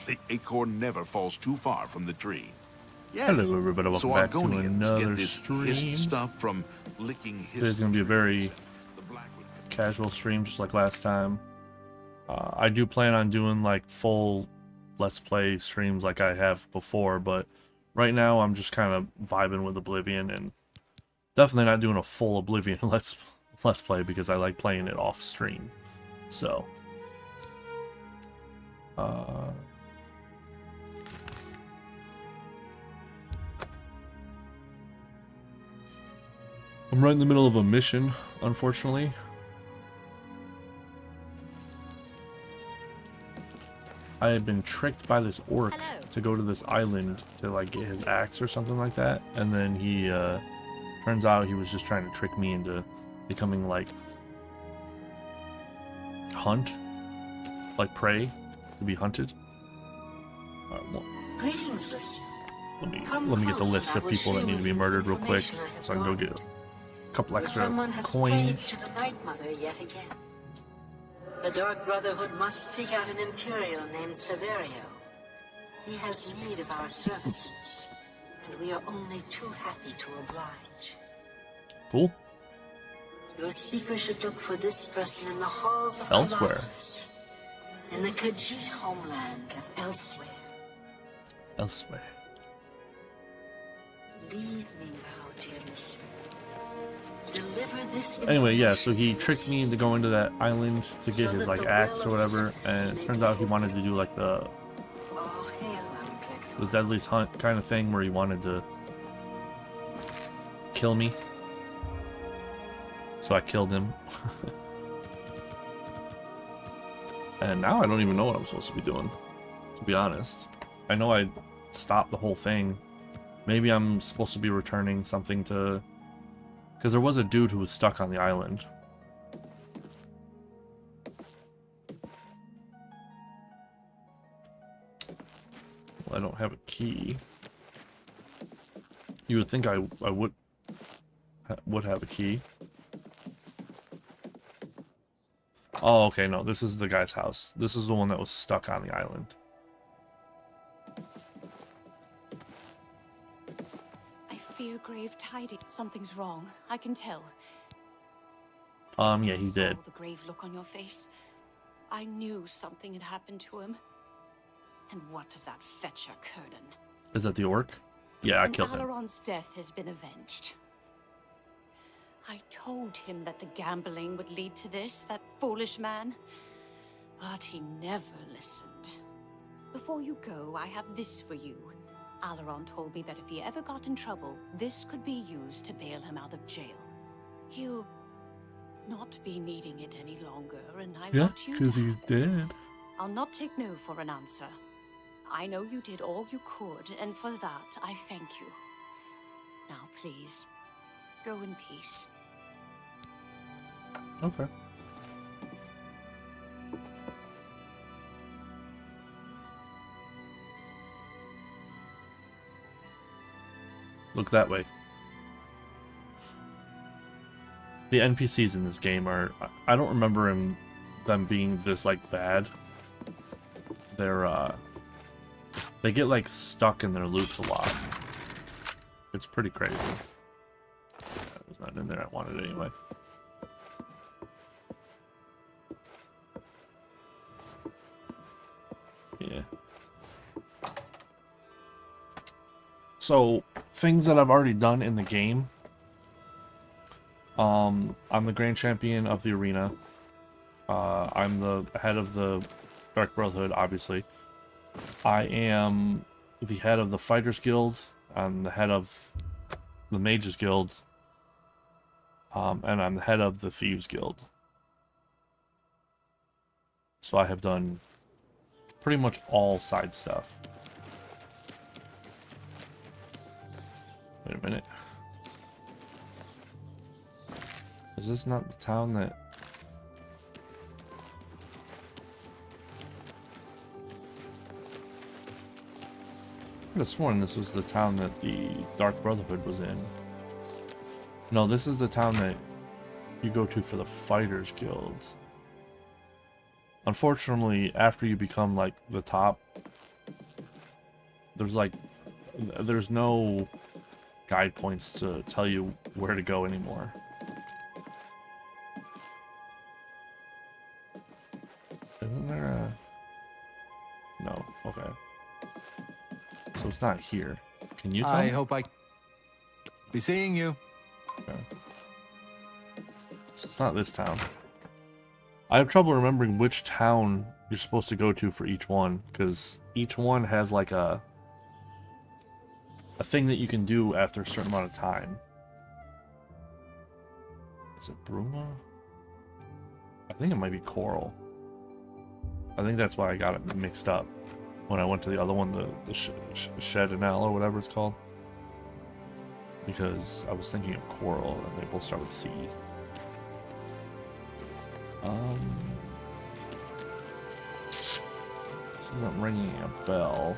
The acorn never falls too far from the tree. Yes. Hello, everybody. Welcome So back to Argonians another get this stream. hist stuff from licking his. Today's going to be a very The Blackwood. casual stream, just like last time. I do plan on doing like full Let's Play streams like I have before, but right now I'm just kind of vibing with Oblivion, and definitely not doing a full Oblivion Let's Play because I like playing it off stream. So, I'm right in the middle of a mission, unfortunately. I had been tricked by this orc to go to this island to like get his axe or something like that, and then he turns out he was just trying to trick me into becoming like prey to be hunted. Well, Greetings, listener. let me get the list of people that need to be murdered real quick, so I can go get a couple extra Someone has prayed coins. to the Night Mother yet again. The Dark Brotherhood must seek out an Imperial named Severio. He has need of our services, and we are only too happy to oblige. Cool. Your speaker should look for this person in the halls of Elsewhere. Colossus, in the Khajiit homeland of Elsewhere. Elsewhere. Leave me now, dear listener. Deliver this Anyway, yeah, so he information to tricked me your into going to that island to get So his that like the axe will or of whatever, service and may it turns be out he wanted to do like the All hail our deadliest hunt kind of thing where he wanted to kill me. So I killed him. And now I don't even know what I'm supposed to be doing, to be honest. I know I stopped the whole thing. Maybe I'm supposed to be returning something to... Because there was a dude who was stuck on the island. Well, I don't have a key. You would think I would have a key. Oh, okay, no, this is the guy's house. This is the one that was stuck on the island. I fear grave tidings. Something's wrong. I can tell. Yeah, I he did. saw the grave look on your face. I knew something had happened to him. And what of that fetcher, Kernan? Is that the orc? Yeah, I And killed him. Alaron's death has been avenged. I told him that the gambling would lead to this, that foolish man. But he never listened. Before you go, I have this for you. Alaron told me that if he ever got in trouble, this could be used to bail him out of jail. He'll not be needing it any longer, and I Yeah, want you to because he's have it. dead. I'll not take no for an answer. I know you did all you could, and for that, I thank you. Now, please, go in peace. Okay. Look that way. The NPCs in this game are... I don't remember them being this, like, bad. They're, they get, like, stuck in their loops a lot. It's pretty crazy. That was not in there. I wanted it anyway. Yeah. So, things that I've already done in the game. I'm the Grand Champion of the arena. I'm the head of the Dark Brotherhood, obviously. I am the head of the Fighters Guild. I'm the head of the Mages Guild. And I'm the head of the Thieves Guild. So I have done pretty much all side stuff. Wait a minute. Is this not the town that... I could have sworn this was the town that the Dark Brotherhood was in. No, this is the town that you go to for the Fighters Guild. Unfortunately, after you become like the top there's no guide points to tell you where to go anymore. Isn't there a... No, okay. So it's not here. Can you tell I me? hope I be seeing you. Okay. So it's not this town. I have trouble remembering which town you're supposed to go to for each one, because each one has like a thing that you can do after a certain amount of time. Is it Bruma? I think it might be Coral. I think that's why I got it mixed up when I went to the other one, the Shed and L or whatever it's called. Because I was thinking of Coral and they both start with C. This isn't ringing a bell.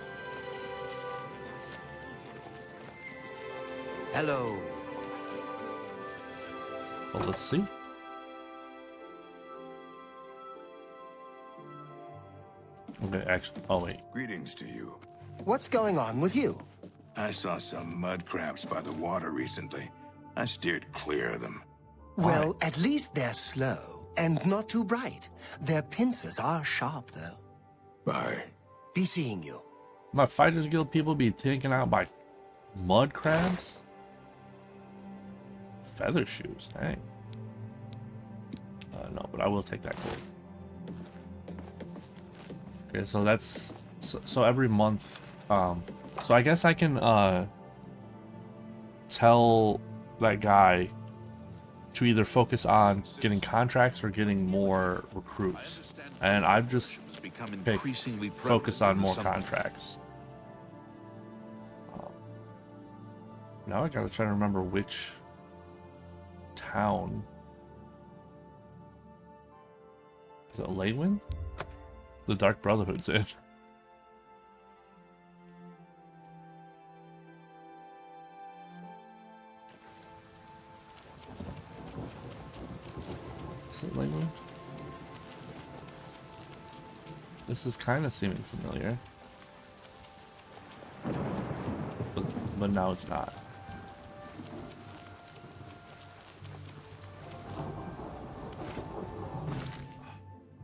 Hello. Well, let's see. Okay, actually, oh wait. Greetings to you. What's going on with you? I saw some mud crabs by the water recently. I steered clear of them. Well, at least they're slow and not too bright. Their pincers are sharp, though. Bye. Be seeing you. My Fighters Guild people be taken out by mud crabs? Feather shoes, dang. No, but I will take that gold. Okay, so that's so every month. So I guess I can tell that guy to either focus on getting contracts or getting more recruits, and I've just picked focus on more contracts. Now I gotta try to remember which town. Is it Leyland? The Dark Brotherhood's in. Is it Leyland? This is kind of seeming familiar. But now it's not.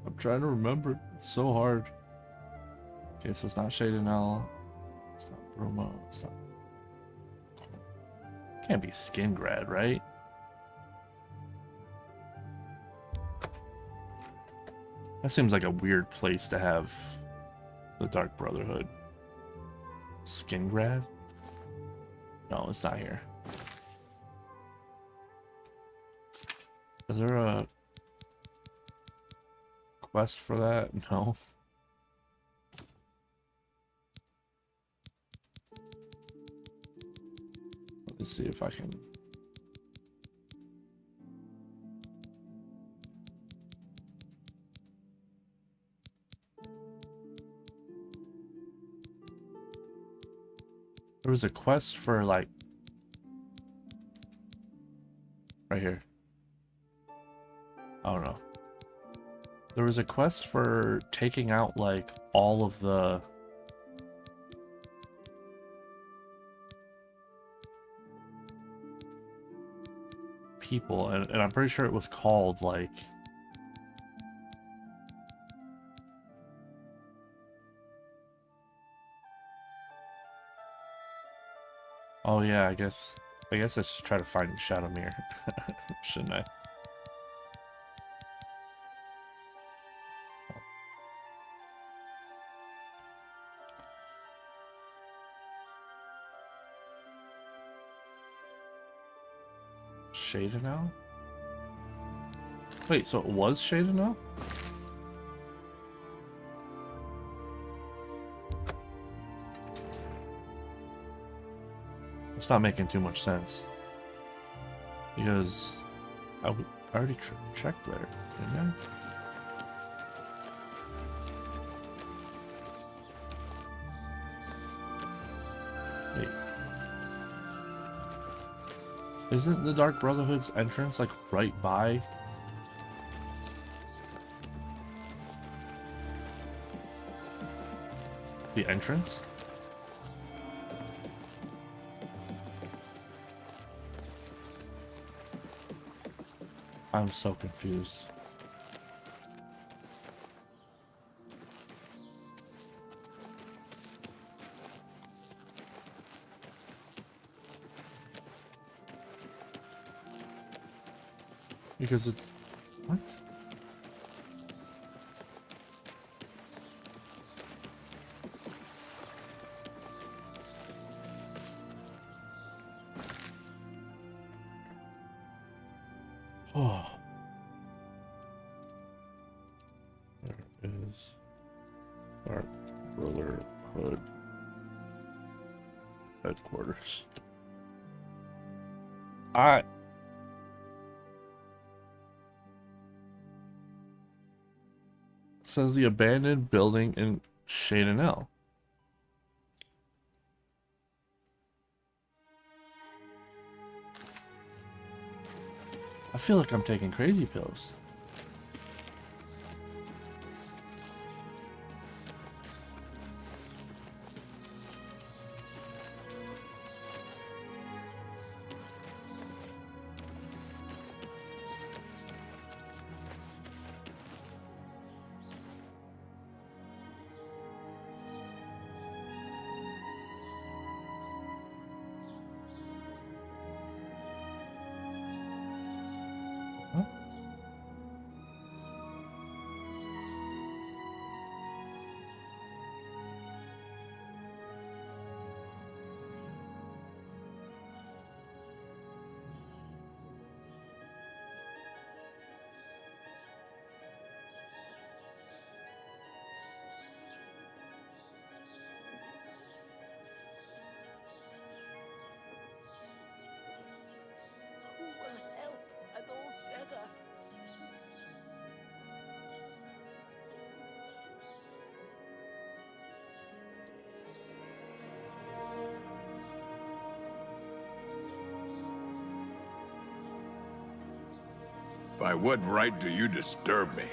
I'm trying to remember. It's so hard. Okay, so it's not Shade and L. It's not Bruma. It's not... Can't be Skingrad, right? That seems like a weird place to have the Dark Brotherhood. Skingrad? No, it's not here. Is there a quest for that? No. Let me see if I can. There was a quest for like right here. I don't know. There was a quest for taking out like all of the people, and I'm pretty sure it was called like oh yeah, I guess I should try to find Shadowmere, shouldn't I? Shaded now? Wait, so it was shaded now? It's not making too much sense. Because I already checked there, didn't I? Wait. Isn't the Dark Brotherhood's entrance like right by? The entrance? I'm so confused. Because it's... What? Oh. There is Dark Brotherhood headquarters. Says the abandoned building in Shadenell. I feel like I'm taking crazy pills. Who will help an old beggar? By what right do you disturb me?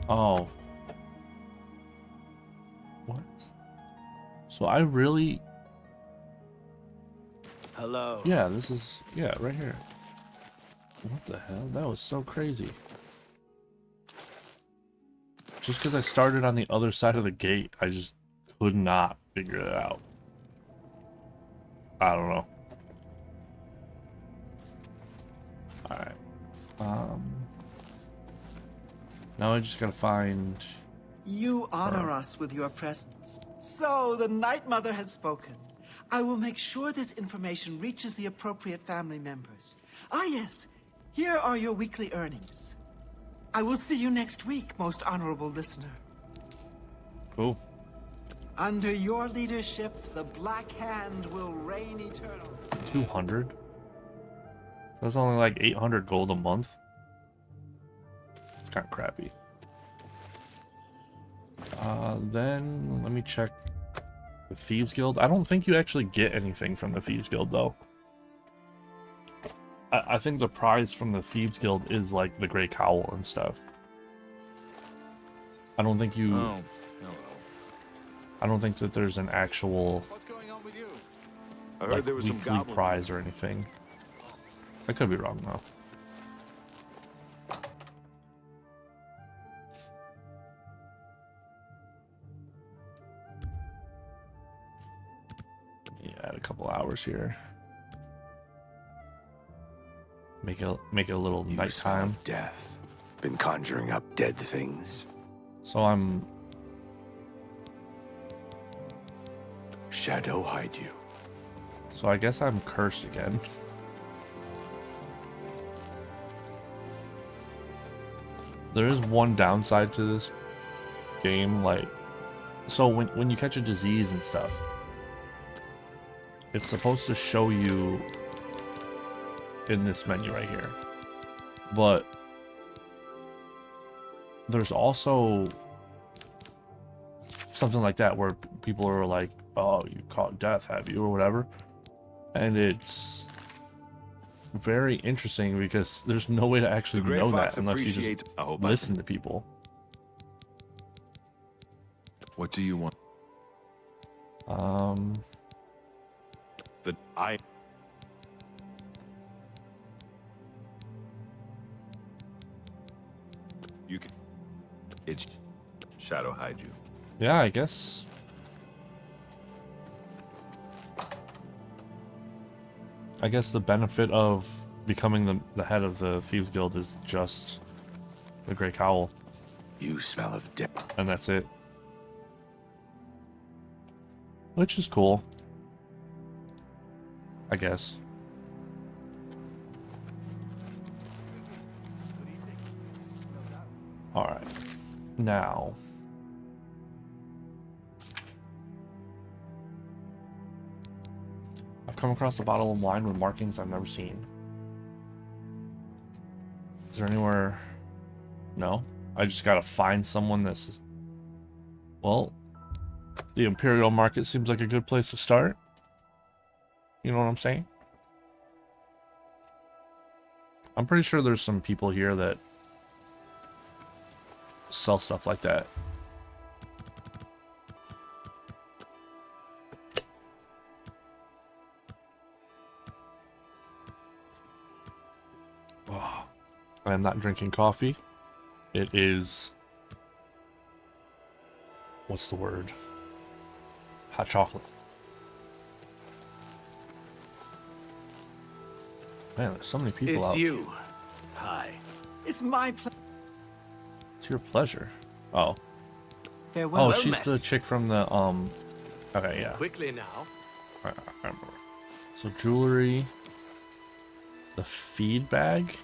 Oh. What? So I really... Hello. Yeah, this is... Yeah, right here. What the hell? That was so crazy. Just because I started on the other side of the gate, I just could not figure it out. I don't know. Alright. Now I just gotta find... You honor us with your presence. So, the Night Mother has spoken. I will make sure this information reaches the appropriate family members. Ah, yes. Here are your weekly earnings. I will see you next week, most honorable listener. Cool. Under your leadership, the Black Hand will reign eternal. 200? That's only like 800 gold a month. It's kind of crappy. Then let me check the Thieves Guild. I don't think you actually get anything from the Thieves Guild though. I think the prize from the Thieves Guild is like the Grey Cowl and stuff. I don't think you... Oh, hello. I don't think that there's an actual What's going on with you? I heard like there was some weekly goblin. prize or anything. I could be wrong though. Yeah, add a couple hours here. Make it a little You son nighttime. of death. Been conjuring up dead things. So I'm... Shadow hide you. So I guess I'm cursed again. There is one downside to this game, like... So when you catch a disease and stuff, it's supposed to show you in this menu right here. But there's also something like that where people are like, oh, you caught death, have you, or whatever. And it's very interesting because there's no way to actually The Grey know Fox that unless you appreciates. just I hope I listen to people. What do you want? That I. You can. It's shadow hide you. Yeah, I guess. I guess the benefit of becoming the head of the Thieves Guild is just the Grey Cowl, You smell of death. and that's it. Which is cool, I guess. Alright. Now. I've come across a bottle of wine with markings I've never seen. Is there anywhere? No? I just gotta find someone that's... Well, the Imperial Market seems like a good place to start. You know what I'm saying? I'm pretty sure there's some people here that sell stuff like that. Oh, I am not drinking coffee. It is... What's the word? Hot chocolate. Man, there's so many people out. It's you. Hi. It's my pleasure. It's your pleasure. Oh. Farewell. Oh, she's the chick from the, Okay, yeah. Quickly now. I remember. So, jewelry. The feed bag.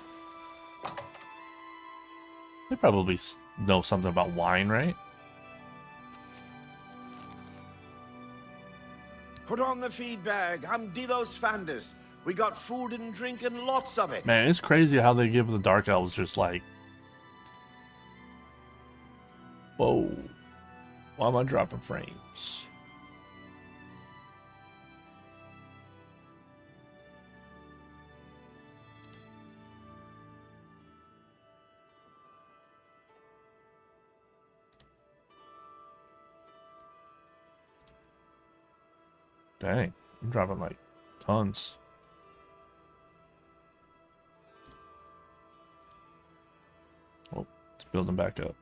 They probably know something about wine, right? Put on the feed bag. I'm Delos Fanders. We got food and drink and lots of it. Man, it's crazy how they give the Dark Elves just like... Whoa. Why am I dropping frames? Dang, I'm dropping like tons. Oh, it's building back up.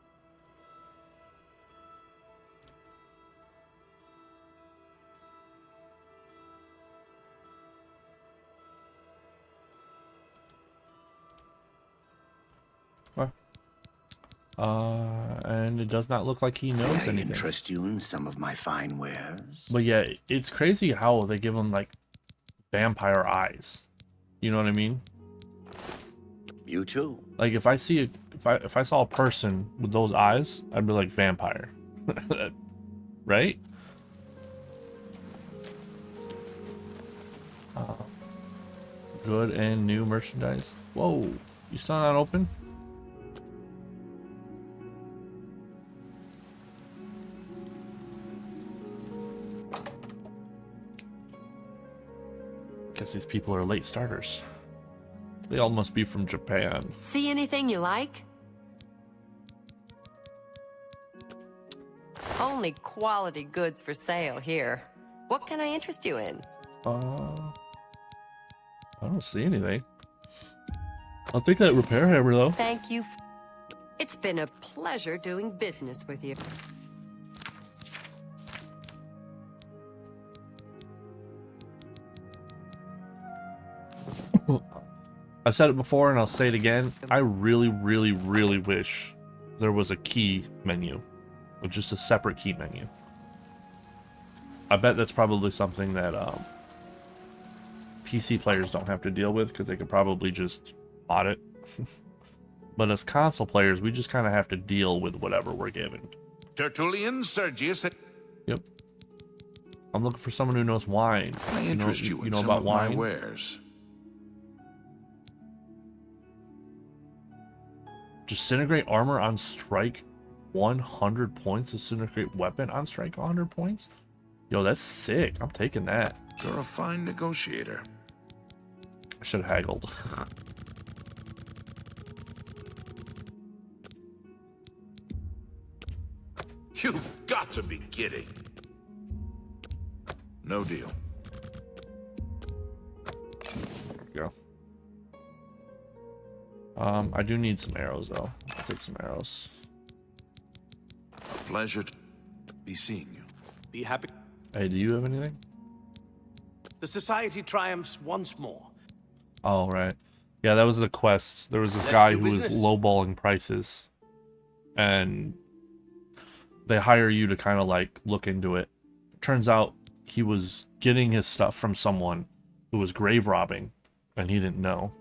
And it does not look like he knows May I anything. interest you in some of my fine wares? But yeah, it's crazy how they give him like vampire eyes. You know what I mean? You too. Like if I see if I saw a person with those eyes, I'd be like vampire. Right? Good and new merchandise. Whoa, you still not open? Guess these people are late starters. They all must be from Japan. See anything you like? Only quality goods for sale here. What can I interest you in? I don't see anything. I'll take that repair hammer though. Thank you. It's been a pleasure doing business with you. I've said it before and I'll say it again. I really, really, really wish there was a key menu. Or just a separate key menu. I bet that's probably something that PC players don't have to deal with because they could probably just mod it. But as console players, we just kind of have to deal with whatever we're given. Tertullian, Sergius, Yep. I'm looking for someone who knows wine. I interest you you in know some about of wine? my wares. Disintegrate armor on strike 100 points. Disintegrate weapon on strike 100 points. Yo, that's sick. I'm taking that. You're a fine negotiator. I should have haggled. You've got to be kidding. No deal. There we go. I do need some arrows though. I'll take some arrows. Pleasure to be seeing you. Be happy. Hey, do you have anything? The society triumphs once more. Oh, right. Yeah, that was the quest. There was this Let's guy do who was business. lowballing prices. And they hire you to kind of like look into it. Turns out he was getting his stuff from someone who was grave robbing, and he didn't know.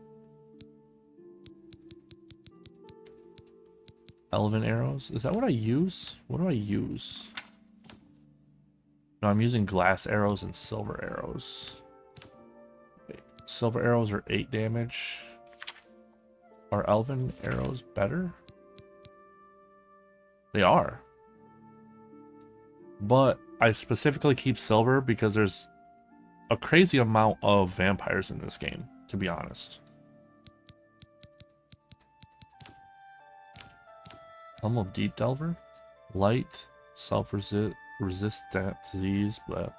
Elven arrows? Is that what I use? What do I use? No, I'm using glass arrows and silver arrows. Wait, silver arrows are 8 damage. Are elven arrows better? They are. But I specifically keep silver because there's a crazy amount of vampires in this game, to be honest. Helm of Deep Delver? Light, self-resist, resist that disease, blah.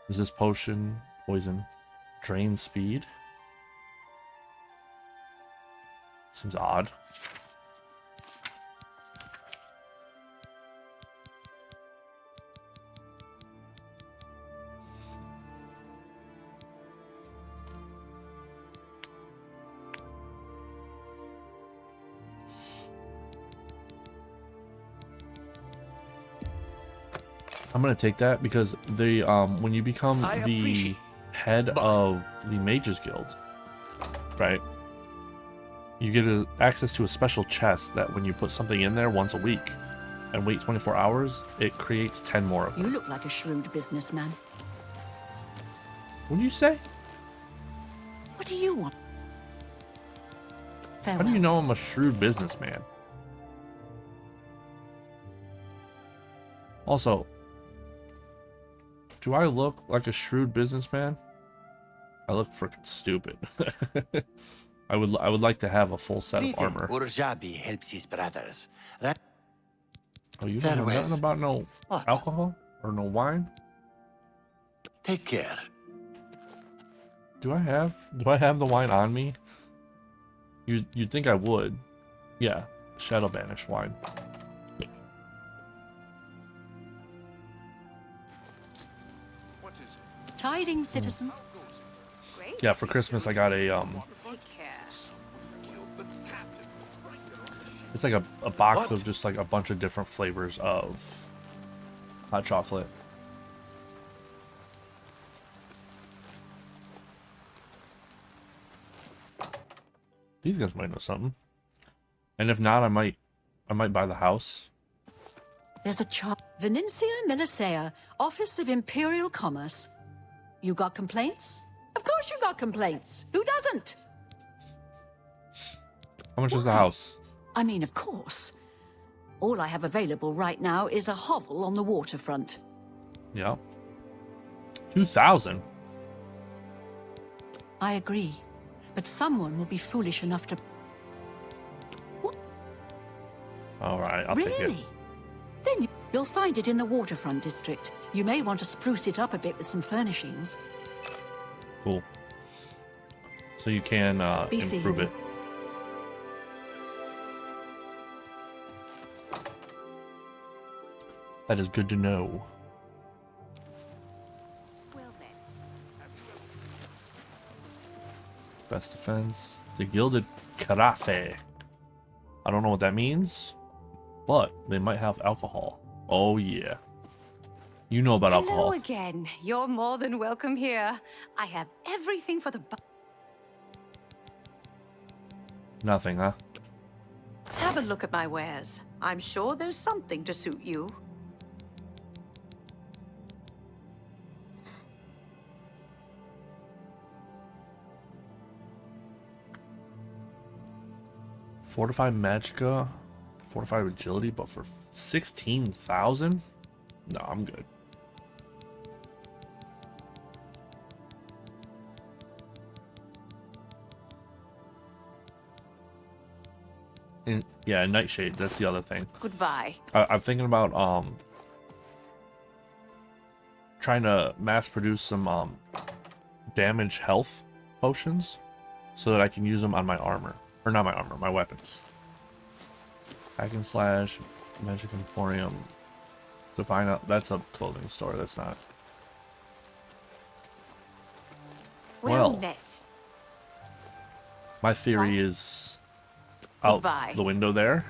Resist potion, poison, drain speed. Seems odd. I'm gonna take that because the when you become the head of the Mages Guild, right? You get access to a special chest that when you put something in there once a week and wait 24 hours, it creates 10 more of them. You look like a shrewd businessman. What do you say? What do you want? How Farewell. do you know I'm a shrewd businessman? Also, do I look like a shrewd businessman? I look freaking stupid. I would like to have a full set of armor. Urjabi helps his brothers. Oh, you don't know Farewell. nothing about no What? alcohol or no wine? Take care. Do I have the wine on me? You'd think I would. Yeah, Shadow Banish wine. What is it? Tidings, citizen. Yeah, for Christmas I got a Take care. it's like a box of just like a bunch of different flavors of hot chocolate. These guys might know something. And if not, I might buy the house. There's a chart. Venencia Melisea, Office of Imperial Commerce. You got complaints? Of course you got complaints. Who doesn't? How much is the house? I mean, of course. All I have available right now is a hovel on the waterfront. Yeah. 2,000. I agree. But someone will be foolish enough to... All right, I'll take it. Really? Then you'll find it in the waterfront district. You may want to spruce it up a bit with some furnishings. Cool. So you can Be improve seeing it. That is good to know. Best defense. The Gilded Carafe. I don't know what that means, but they might have alcohol. Oh yeah. You know about Hello alcohol. again. You're more than welcome here. I have everything for the Nothing, huh? Have a look at my wares. I'm sure there's something to suit you. Fortified Magicka, Fortified Agility, but for 16,000? No, I'm good. Yeah, Nightshade. That's the other thing. Goodbye. I'm thinking about trying to mass produce some damage health potions so that I can use them on my armor. Or not my armor, my weapons. Hack and Slash, Magic Emporium. Divine Out. That's a clothing store, that's not. Well Well, met. my theory What? is out Goodbye. the window there.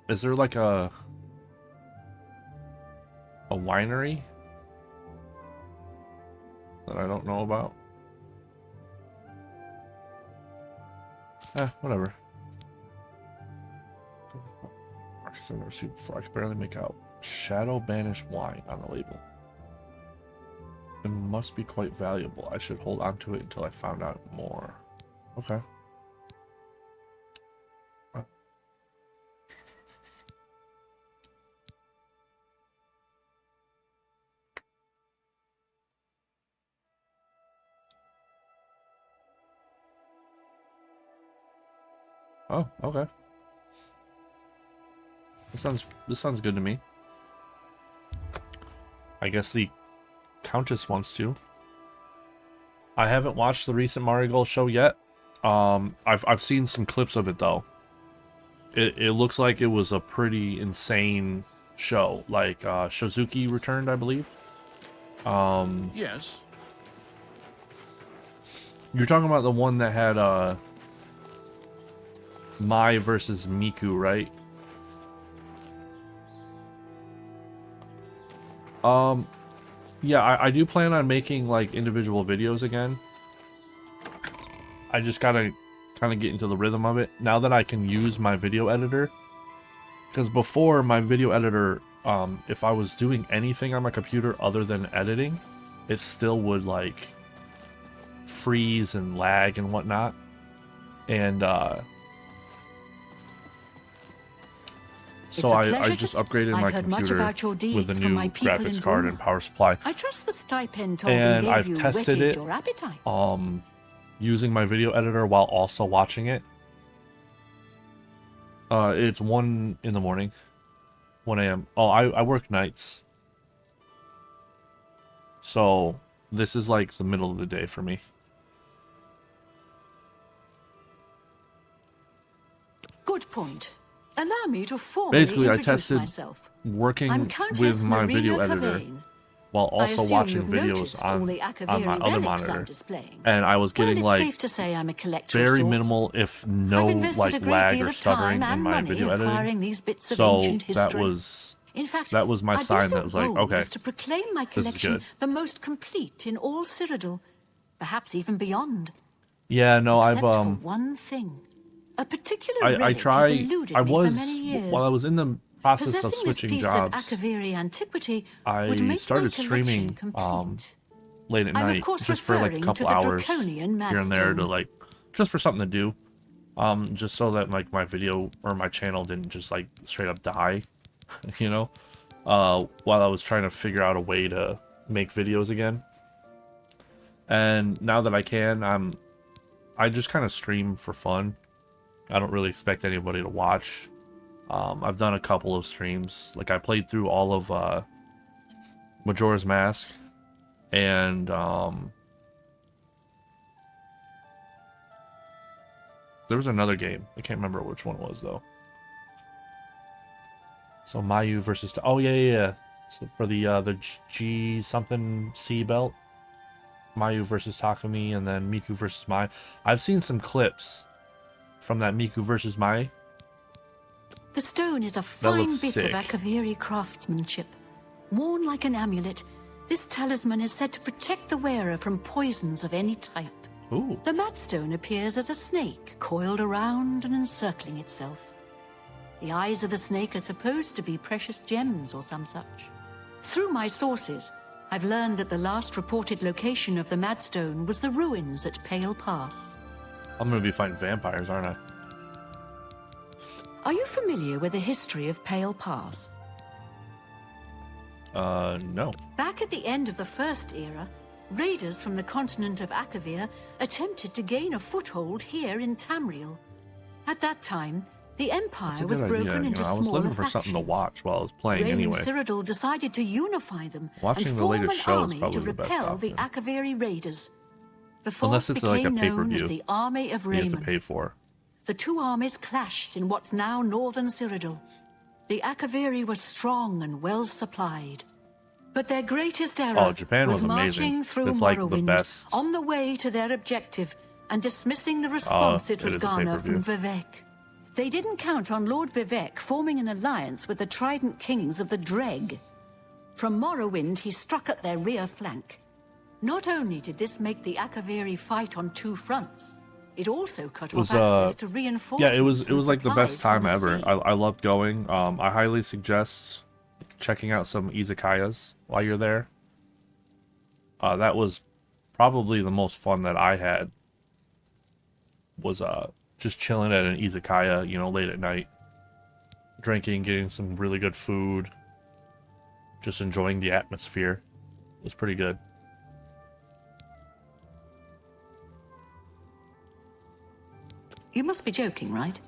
Is there like a winery that I don't know about? Whatever. I've never seen before. I can barely make out Shadow Banished wine on the label. It must be quite valuable. I should hold on to it until I found out more. Okay. Oh, okay. This sounds good to me. I guess the Countess wants to. I haven't watched the recent Marigold show yet. I've seen some clips of it though. It looks like it was a pretty insane show. Like Shizuki returned, I believe. Yes. You're talking about the one that had Mai versus Miku, right? Yeah, I do plan on making like individual videos again. I just gotta kind of get into the rhythm of it now that I can use my video editor. Because before, my video editor, if I was doing anything on my computer other than editing, it still would like freeze and lag and whatnot. And so I just upgraded my computer with a new graphics card and power supply. I trust the stipend told And gave I've you tested whetted it your appetite. using my video editor while also watching it. It's 1 in the morning. 1 a.m. Oh, I work nights. So this is like the middle of the day for me. Good point. Allow me to formally Basically, I introduce tested myself. working I'm Countess with my Marina video editor Cavain. while I also assume watching you've videos noticed all the on Akaviri my other relics I'm monitor. displaying. And I was getting Well, it's like safe to say I'm a collector of very sorts. minimal, if no, I've invested like a great lag deal or of stuttering time in and my money video acquiring editing. these bits of So ancient history. In fact, that was my I'd be sign so that was like, bold okay, as to proclaim my this is collection good. the most complete in all Cyrodiil, perhaps even beyond. Yeah, no, Except I've for one thing. A particular relic I has try. eluded I me was for many years. while I was in the process of Possessing this switching piece jobs. of Akaviri antiquity would I make started my streaming complete. late at I'm of night course just for like a referring couple to the hours draconian here and there to Madstone. like just for something to do. Just so that like my video or my channel didn't just like straight up die, you know. While I was trying to figure out a way to make videos again. And now that I can, I just kind of stream for fun. I don't really expect anybody to watch. I've done a couple of streams. Like I played through all of Majora's Mask, and there was another game. I can't remember which one it was though. So Mayu versus yeah. So for the G something C belt. Mayu versus Takumi, and then Miku versus Mai. I've seen some clips from that Miku versus Mai. The stone is a fine looks bit sick. of Akaviri craftsmanship. Worn like an amulet, this talisman is said to protect the wearer from poisons of any type. Ooh. The Madstone appears as a snake, coiled around and encircling itself. The eyes of the snake are supposed to be precious gems or some such. Through my sources, I've learned that the last reported location of the Madstone was the ruins at Pale Pass. I'm gonna be fighting vampires, aren't I? Are you familiar with the history of Pale Pass? No. Back at the end of the First Era, raiders from the continent of Akavir attempted to gain a foothold here in Tamriel. At that time, the That's Empire a was good broken idea. You into know, I was smaller looking for something to factions. watch while I was playing Raymond anyway. Cyrodiil decided to unify them Watching and the form latest an show is army to probably the best repel the option. Akaviri raiders. The Unless force it's like a became known as pay-per-view the Army of you have to Raymond. pay for. The two armies clashed in what's now northern Cyrodiil. The Akaviri were strong and well supplied. But their greatest error Oh, Japan was amazing. marching through It's like the Morrowind best. on the way to their objective and dismissing the response it it would is a garner from pay-per-view. Vivek. They didn't count on Lord Vivek forming an alliance with the Trident Kings of the Dreg. From Morrowind, he struck at their rear flank. Not only did this make the Akaviri fight on two fronts, it also cut off access to reinforcements. Yeah, it was and like the best supplies time from the ever. sea. I loved going. I highly suggest checking out some izakayas while you're there. That was probably the most fun that I had. Was just chilling at an izakaya, you know, late at night, drinking, getting some really good food, just enjoying the atmosphere. It was pretty good. You must be joking, right?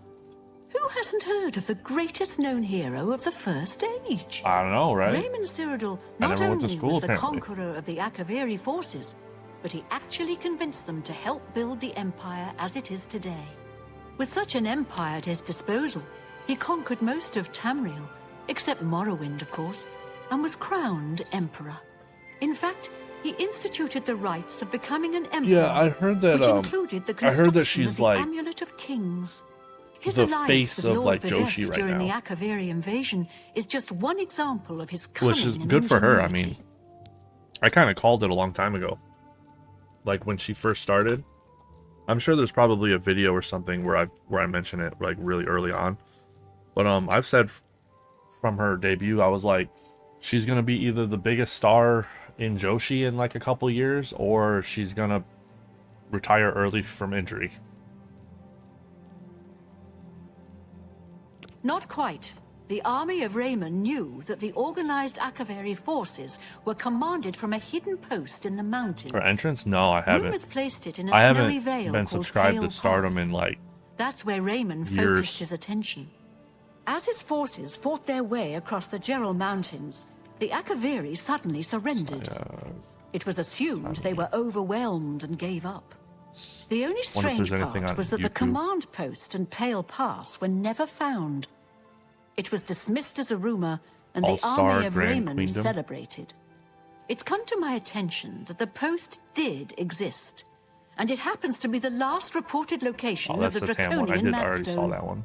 Who hasn't heard of the greatest known hero of the First Age? I don't know, right? Raymond Cyrodiil I not never went to only school, was the apparently. conqueror of the Akaviri forces, but he actually convinced them to help build the Empire as it is today. With such an empire at his disposal, he conquered most of Tamriel, except Morrowind, of course, and was crowned Emperor. In fact, he instituted the rites of becoming an emperor. Yeah, I heard that. Which included the I heard construction that she's of the like Amulet of Kings. His the alliance face with of Lord like Vivek Joshi right during now, the Akaviri invasion is just one example of his cunning which is and good for her. I ingenuity. mean, I kind of called it a long time ago, like when she first started. I'm sure there's probably a video or something where I mention it like really early on, but I've said from her debut, I was like, she's gonna be either the biggest star in Joshi in like a couple years, or she's gonna retire early from injury. Not quite. The army of Raymond knew that the organized Akaviri forces were commanded from a hidden post in the mountains. Her entrance? No, I haven't. Rumors placed it in a I snowy haven't vale been called subscribed Pale to Stardom Pass. in like That's where Raymond years. focused his attention. As his forces fought their way across the Gerald Mountains, the Akaviri suddenly surrendered. It was assumed they were overwhelmed and gave up. The only Wonder if strange there's anything part on was that the YouTube. command post and Pale Pass were never found. It was dismissed as a rumor, and the All-Star army of Grand Raymond Queendom? celebrated. It's come to my attention that the post did exist, and it happens to be the last reported location Oh, of that's the the Tam one. I Draconian already saw Madstone. that one.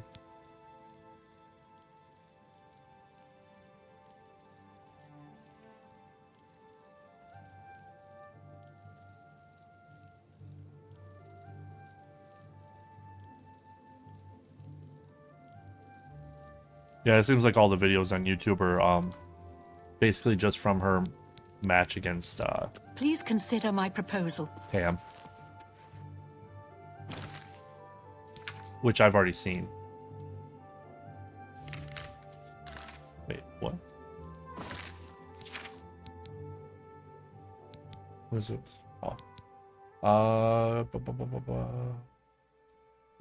Yeah, it seems like all the videos on YouTube are basically just from her match against Please consider my proposal. Tam, which I've already seen. Wait, what? What is it? Oh.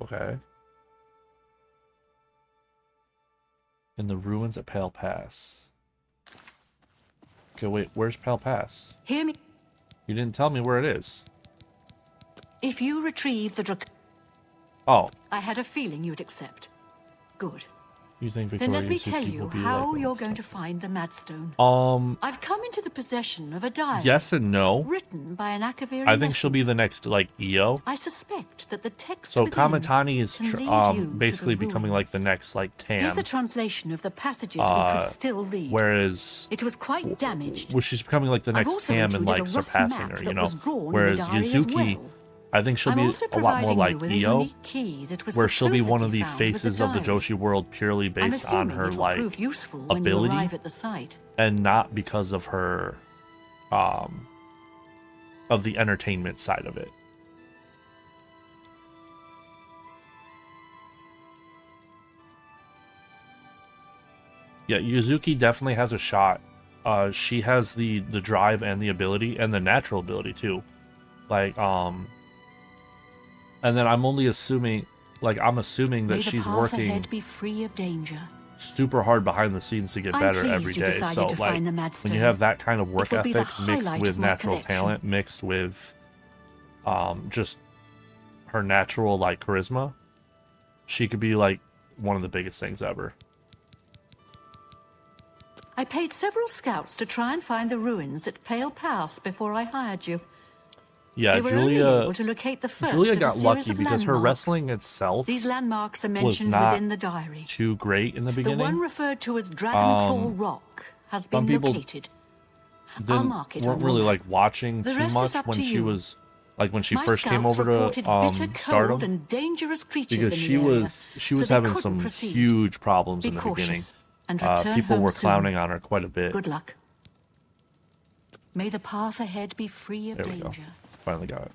Okay. In the ruins at Pale Pass. Okay, wait, where's Pale Pass? Hear me. You didn't tell me where it is. If you retrieve the Oh, I had a feeling you'd accept. Good. you think Then Victoria let me Yuzuki tell will you be how like you're going to find the Madstone. I've come into the possession of a diary. Yes and no. Written by an Akaviri I think she'll be the next like EO. I suspect that the text So within Kamatani is can lead you to basically the becoming like the next like Tam. Here's a translation of the passages we could still read. Whereas It was quite damaged. well, she's becoming like the I've next also Tam and included like a rough surpassing map her, that you know. was drawn in the Whereas diary as Yuzuki, well. I think she'll I'm be also a lot more providing like you with a EO, unique key that was where she'll be one of the supposedly found with faces of the diary. Joshi world purely I'm based on assuming her it will like prove useful when you ability arrive at the site. and not because of her of the entertainment side of it. Yeah, Yuzuki definitely has a shot. She has the drive and the ability and the natural ability too. Like and then I'm only assuming like I'm assuming that May the she's path working ahead be free of danger. super hard behind the scenes to get I'm better pleased every you day. decided So to like find the when Madstone. you have that kind of work It will be the ethic mixed highlight with of my natural collection. talent, mixed with just her natural like charisma, she could be like one of the biggest things ever. I paid several scouts to try and find the ruins at Pale Pass before I hired you. Yeah, They were only Julia. able to locate the first Julia of a got series lucky of because her landmarks. wrestling itself These landmarks are was mentioned not within the diary. too great in the The beginning. one referred to as Dragonclaw Rock has been some people located. I'll Didn't mark it weren't on your really map. like watching The too rest is much up when to she you. was like when she My first came scouts over reported to bitter cold Stardom, and dangerous creatures because in the she area, was so they having couldn't some proceed. huge problems Be in the beginning. cautious and return People home were soon. clowning on her quite a bit. Good luck. May the path ahead be free of There we go. danger. Finally got it.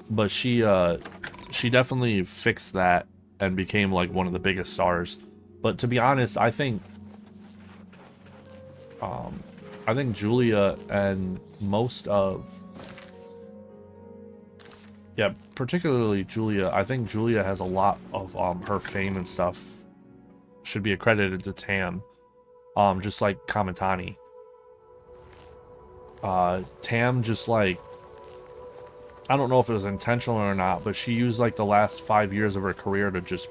But she definitely fixed that and became like one of the biggest stars. But to be honest, I think Julia and most of particularly Julia, I think Julia has a lot of her fame and stuff should be accredited to Tam. Just like Kamitani. Tam just like, I don't know if it was intentional or not, but she used like the last 5 years of her career to just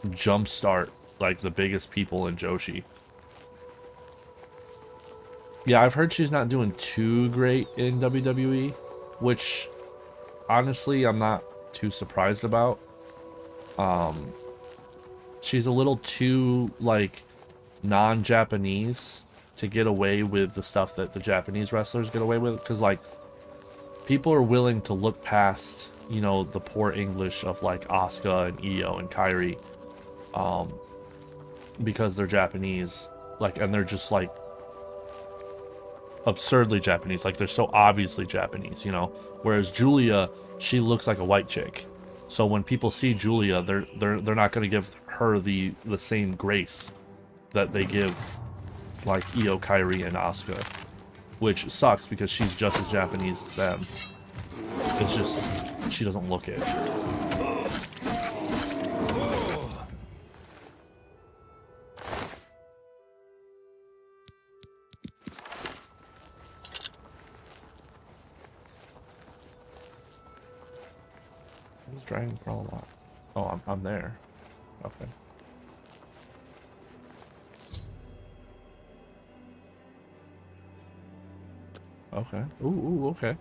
jumpstart like the biggest people in Joshi. Yeah, I've heard she's not doing too great in WWE, which honestly I'm not too surprised about. She's a little too like non-Japanese to get away with the stuff that the Japanese wrestlers get away with, because like people are willing to look past, you know, the poor English of like Asuka and Io and Kairi, because they're Japanese, like, and they're just like absurdly Japanese, like they're so obviously Japanese, you know. Whereas Julia, she looks like a white chick, so when people see Julia, they're not going to give her the same grace that they give like Io, Kairi, and Asuka, which sucks because she's just as Japanese as them. It's just she doesn't look it. Where's Dragon Crawl Lock? Oh, I'm there. Okay. Okay. Ooh, okay.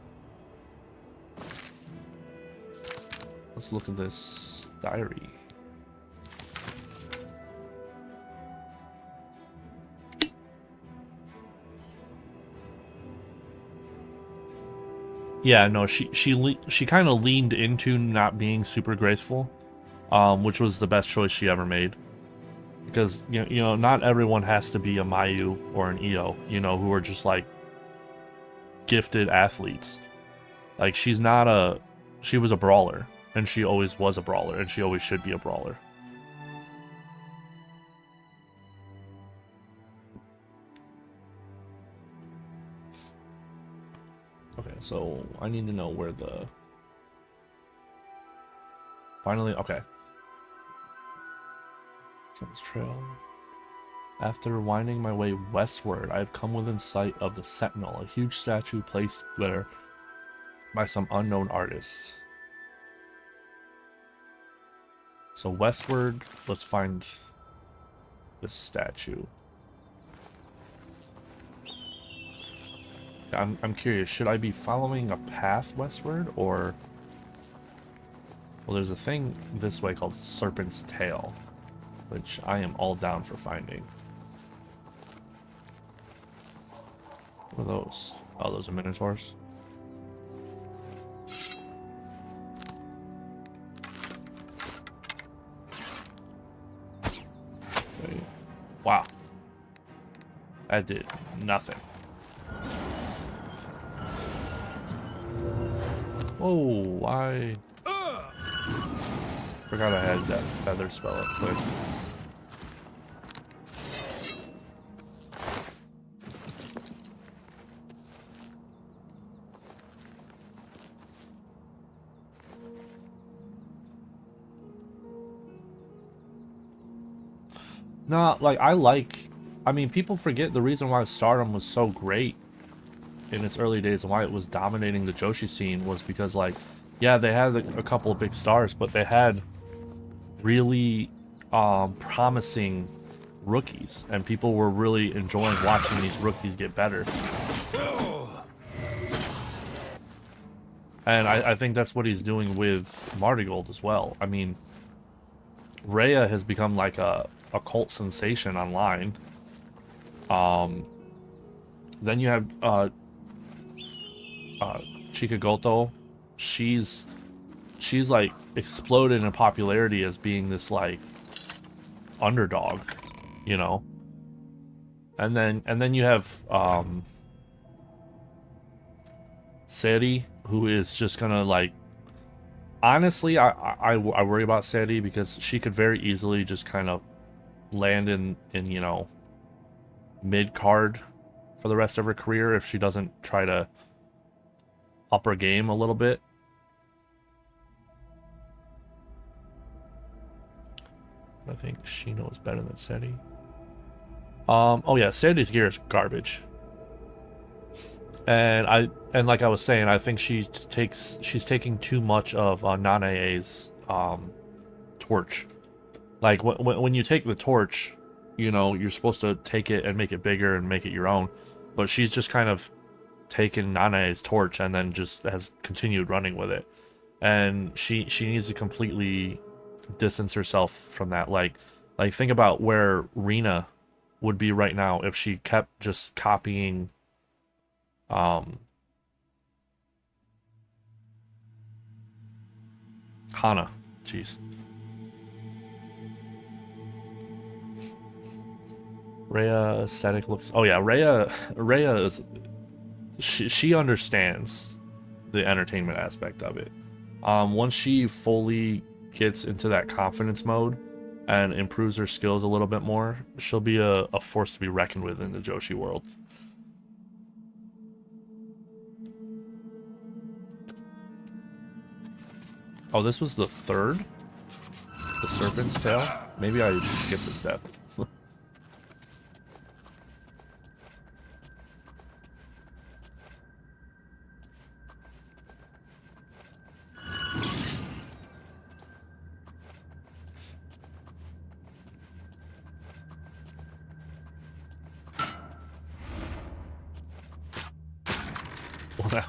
Let's look at this diary. Yeah, no, she kind of leaned into not being super graceful, which was the best choice she ever made. Because you know, not everyone has to be a Mayu or an Io, you know, who are just like gifted athletes. Like she was a brawler, and she always was a brawler, and she always should be a brawler. Okay, so I need to know where the finally okay. Sun's Trail. After winding my way westward, I have come within sight of the Sentinel, a huge statue placed there by some unknown artist. So westward, let's find this statue. I'm curious, should I be following a path westward, or... Well, there's a thing this way called Serpent's Tail, which I am all down for finding. What are those? Oh, those are Minotaurs? Wait. Wow. That did nothing. Oh, why? Forgot I had that feather spell up quick. No, like, I mean, people forget the reason why Stardom was so great in its early days and why it was dominating the Joshi scene was because, like, yeah, they had a couple of big stars, but they had really promising rookies, and people were really enjoying watching these rookies get better. And I think that's what he's doing with Martigold as well. I mean, Rhea has become like a cult sensation online. Then you have Chikagoto. She's like exploded in popularity as being this like underdog, you know. And then you have Seri, who is just gonna like, honestly, I worry about Seri because she could very easily just kind of land in you know, mid card for the rest of her career if she doesn't try to up her game a little bit. I think Shino is better than Seri. Oh yeah, Seri's gear is garbage. And like I was saying, I think she's taking too much of Nanae's torch. Like when you take the torch, you know, you're supposed to take it and make it bigger and make it your own. But she's just kind of taken Nanae's torch and then just has continued running with it. And she needs to completely distance herself from that. Like think about where Rina would be right now if she kept just copying Hana. Jeez. Rhea aesthetic looks... Oh yeah, Rhea is... She understands the entertainment aspect of it. Once she fully gets into that confidence mode and improves her skills a little bit more, she'll be a force to be reckoned with in the Joshi world. Oh, this was the third? The Serpent's Tail? Maybe I should skip the step.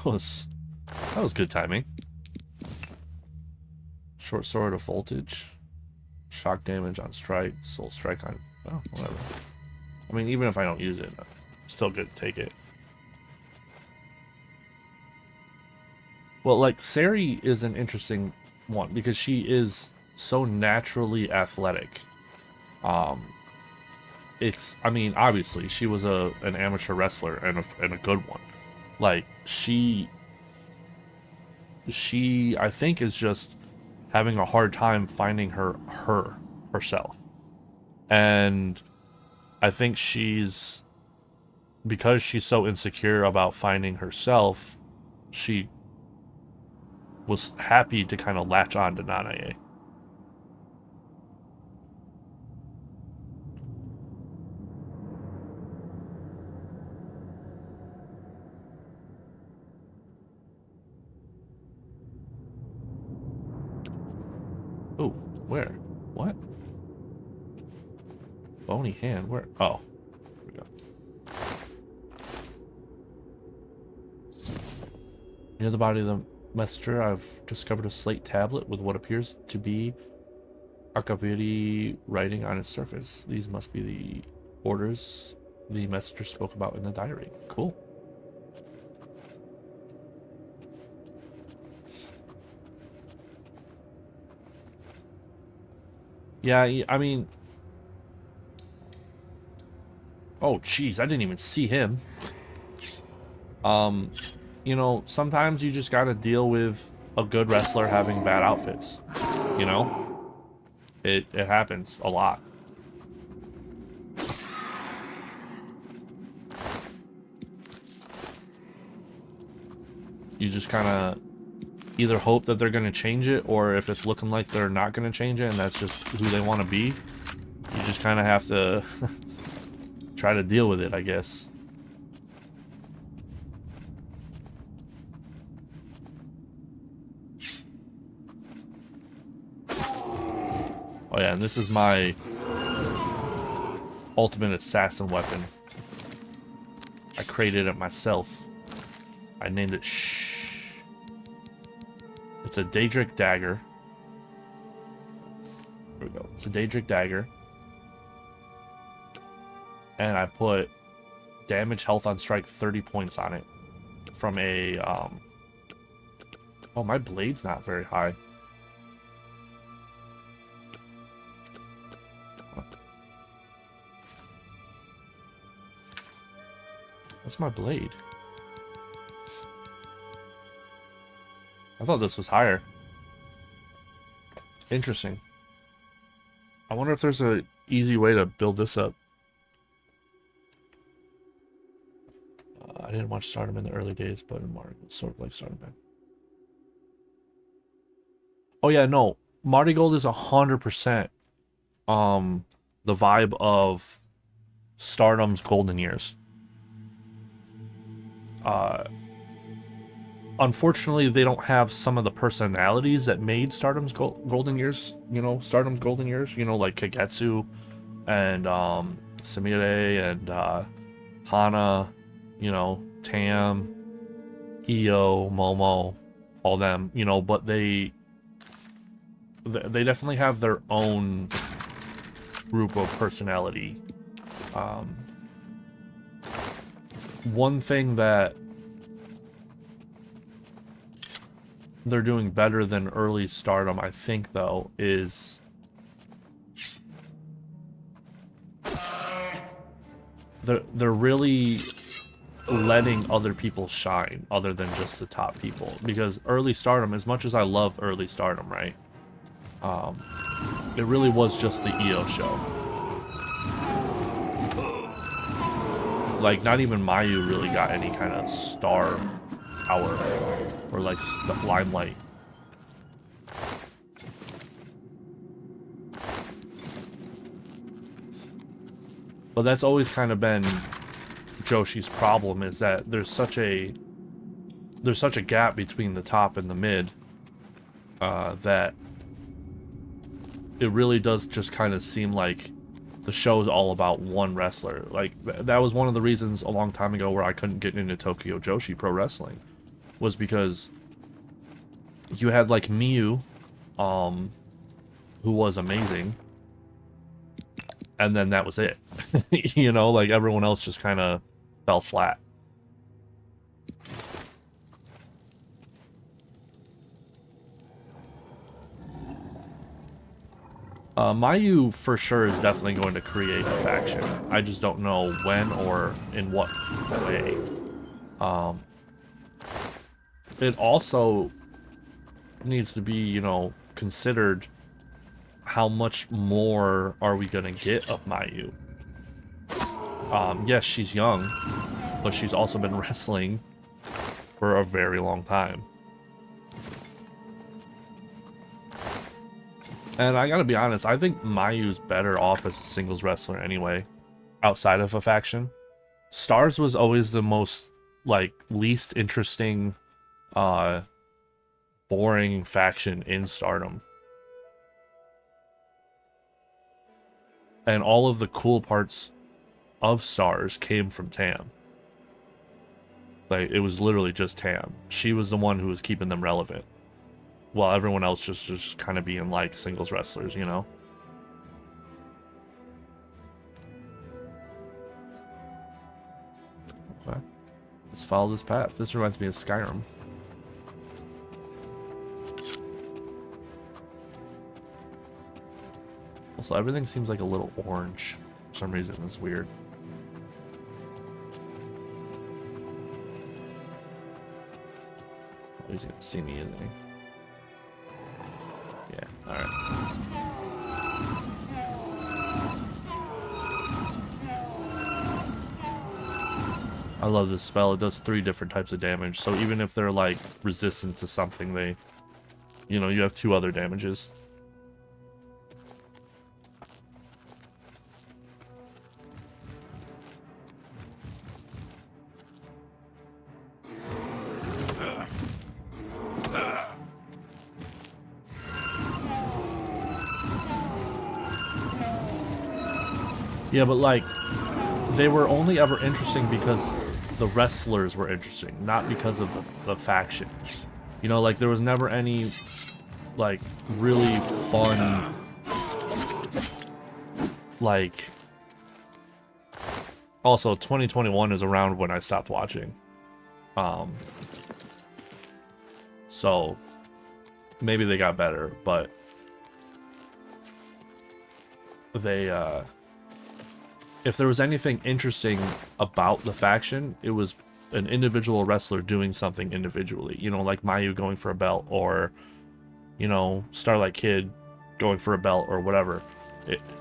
Well, that was good timing. Short sword of voltage, shock damage on strike, soul strike on... Oh, whatever. I mean, even if I don't use it, still good to take it. Well, like, Seri is an interesting one because she is so naturally athletic. I mean, obviously, she was an amateur wrestler and a good one. Like, she I think is just having a hard time finding herself. And I think because she's so insecure about finding herself, she was happy to kind of latch on to Nanae. Oh, where? What? Bony hand, where? Oh, here we go. Near the body of the messenger, I've discovered a slate tablet with what appears to be Akaviri writing on its surface. These must be the orders the messenger spoke about in the diary. Cool. Yeah, I mean... Oh, jeez, I didn't even see him. You know, sometimes you just gotta deal with a good wrestler having bad outfits. You know? It happens a lot. You just kind of either hope that they're going to change it, or if it's looking like they're not going to change it and that's just who they want to be, you just kind of have to try to deal with it, I guess. Oh yeah, and this is my ultimate assassin weapon. I created it myself. I named it Shh. It's a Daedric dagger. There we go. It's a Daedric dagger. And I put damage, health on strike, 30 points on it. From a, Oh, my blade's not very high. What's my blade? I thought this was higher. Interesting. I wonder if there's an easy way to build this up. I didn't watch Stardom in the early days, but in Marty was sort of like Stardom back. Oh yeah, no. Marty Gold is 100% the vibe of Stardom's golden years. Unfortunately, they don't have some of the personalities that made Stardom's golden years, you know, Stardom's golden years, you know, like Kagetsu and Samire and Hana, you know, Tam, Io, Momo, all them, you know, but they definitely have their own group of personality. One thing that they're doing better than early Stardom, I think, though, is they're really letting other people shine other than just the top people. Because early Stardom, as much as I love early Stardom, right? It really was just the EO show. Like, not even Mayu really got any kind of star power or like limelight. But that's always kind of been Joshi's problem, is that there's such a gap between the top and the mid that it really does just kind of seem like the show is all about one wrestler. Like, that was one of the reasons a long time ago where I couldn't get into Tokyo Joshi Pro Wrestling, was because you had like Miyu, who was amazing, and then that was it. You know, like everyone else just kind of fell flat. Mayu for sure is definitely going to create a faction. I just don't know when or in what way. It also needs to be, you know, considered how much more are we going to get of Mayu. Yes, she's young, but she's also been wrestling for a very long time. And I gotta be honest, I think Mayu's better off as a singles wrestler anyway, outside of a faction. Stars was always the most, like, least interesting, boring faction in Stardom. And all of the cool parts of Stars came from Tam. Like, it was literally just Tam. She was the one who was keeping them relevant, while everyone else just kind of being like singles wrestlers, you know? Okay. Let's follow this path. This reminds me of Skyrim. Also, everything seems like a little orange for some reason. It's weird. Oh, he's gonna see me, isn't he? Yeah, alright. I love this spell. It does 3 different types of damage. So even if they're like resistant to something, they, you know, you have 2 other damages. Yeah, but like, they were only ever interesting because the wrestlers were interesting, not because of the faction. You know, like there was never any like really fun like. Also, 2021 is around when I stopped watching. So maybe they got better, but they if there was anything interesting about the faction, it was an individual wrestler doing something individually. You know, like Mayu going for a belt, or, you know, Starlight Kid going for a belt, or whatever.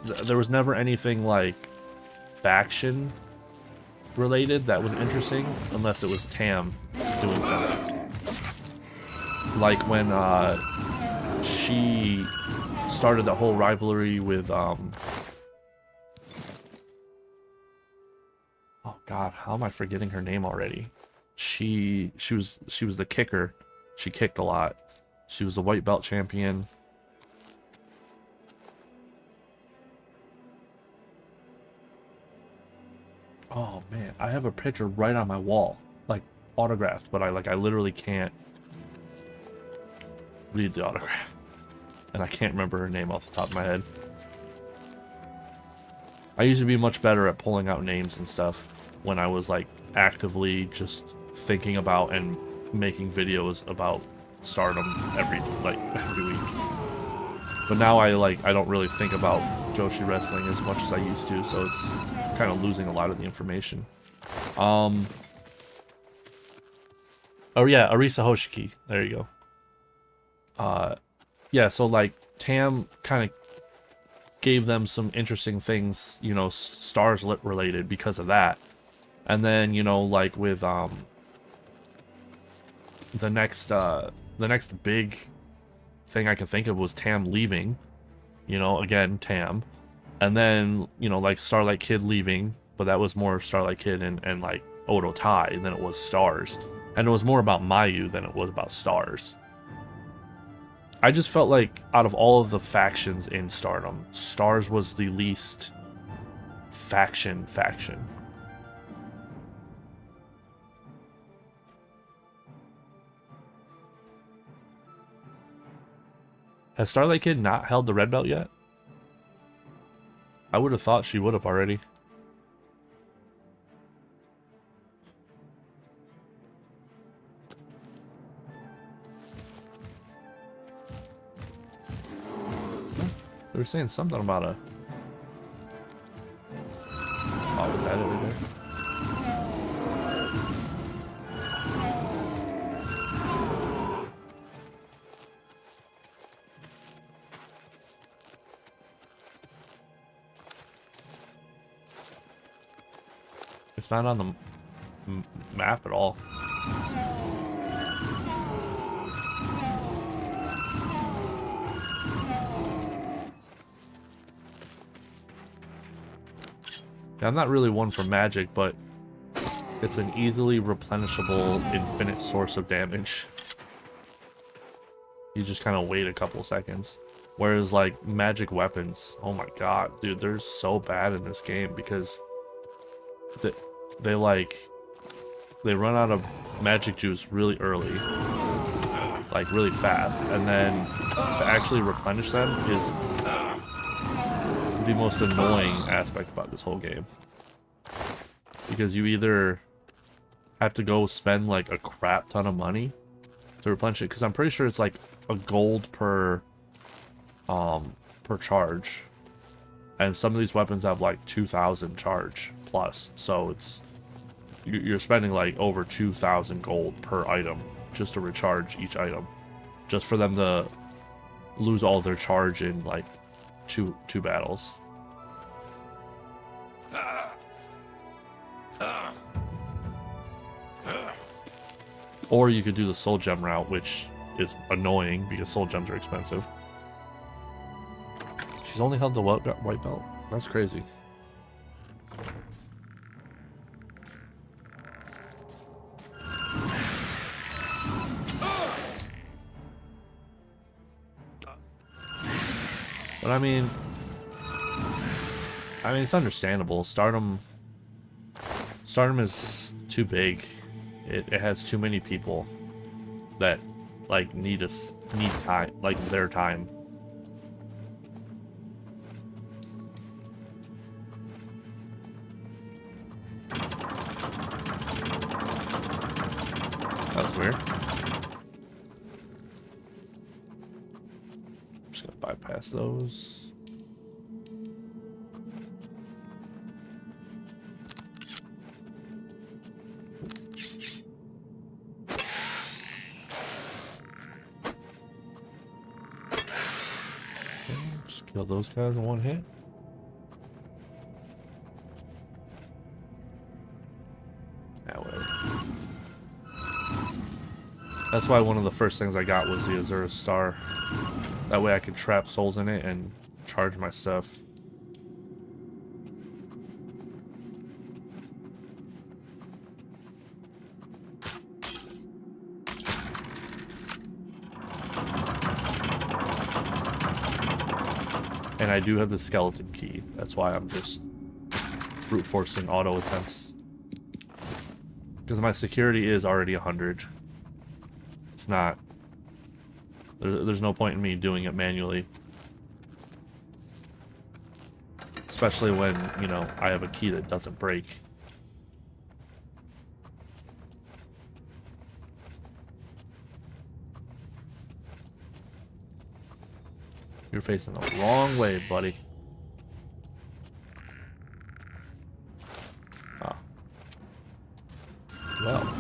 There was never anything like faction related that was interesting, unless it was Tam doing something. Like when she started the whole rivalry with oh god, how am I forgetting her name already? She was the kicker. She kicked a lot. She was the white belt champion. Oh man, I have a picture right on my wall, like autographed, but I literally can't read the autograph, and I can't remember her name off the top of my head. I used to be much better at pulling out names and stuff when I was like actively just thinking about and making videos about Stardom every week. But now I don't really think about Joshi wrestling as much as I used to, so it's kind of losing a lot of the information. Oh yeah, Arisa Hoshiki. There you go. Yeah, so like Tam kind of gave them some interesting things, you know, stars related because of that. And then, you know, like with the next big thing I can think of was Tam leaving, you know, again Tam, and then, you know, like Starlight Kid leaving, but that was more Starlight Kid and like Odo Tai than it was Stars, and it was more about Mayu than it was about Stars. I just felt like out of all of the factions in Stardom, Stars was the least faction. Has Starlight Kid not held the red belt yet? I would have thought she would have already. They were saying something about a... Oh, was that it right there? It's not on the map at all. Yeah, I'm not really one for magic, but it's an easily replenishable infinite source of damage. You just kind of wait a couple seconds. Whereas like magic weapons, oh my god, dude, they're so bad in this game because they run out of magic juice really early, like really fast, and then to actually replenish them is the most annoying aspect about this whole game, because you either have to go spend like a crap ton of money to replenish it, because I'm pretty sure it's like a gold per charge, and some of these weapons have like 2,000 charge plus, so you're spending like over 2,000 gold per item just to recharge each item, just for them to lose all their charge in like two battles. Or you could do the soul gem route, which is annoying because soul gems are expensive. She's only held the white belt? That's crazy. But I mean, I mean, it's understandable. Stardom is too big. It has too many people that like need time, like their time. That's weird. I'm just gonna bypass those. Kill those guys in one hit. Yeah, whatever. That's why one of the first things I got was the Azure Star. That way I could trap souls in it and charge my stuff. And I do have the skeleton key. That's why I'm just brute forcing auto attempts. Because my security is already 100. It's not... There's no point in me doing it manually. Especially when, you know, I have a key that doesn't break. You're facing the wrong way, buddy. Ah. Well.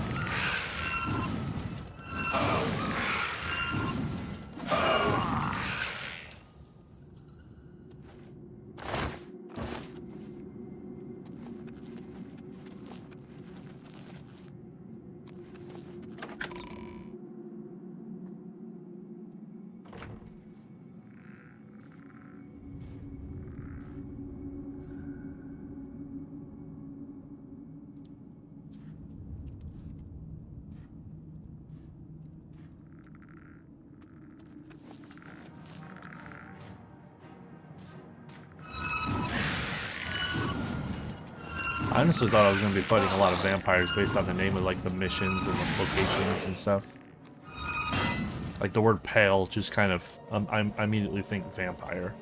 I honestly thought I was going to be fighting a lot of vampires based on the name of like the missions and the locations and stuff. Like the word pale just kind of, I immediately think vampire.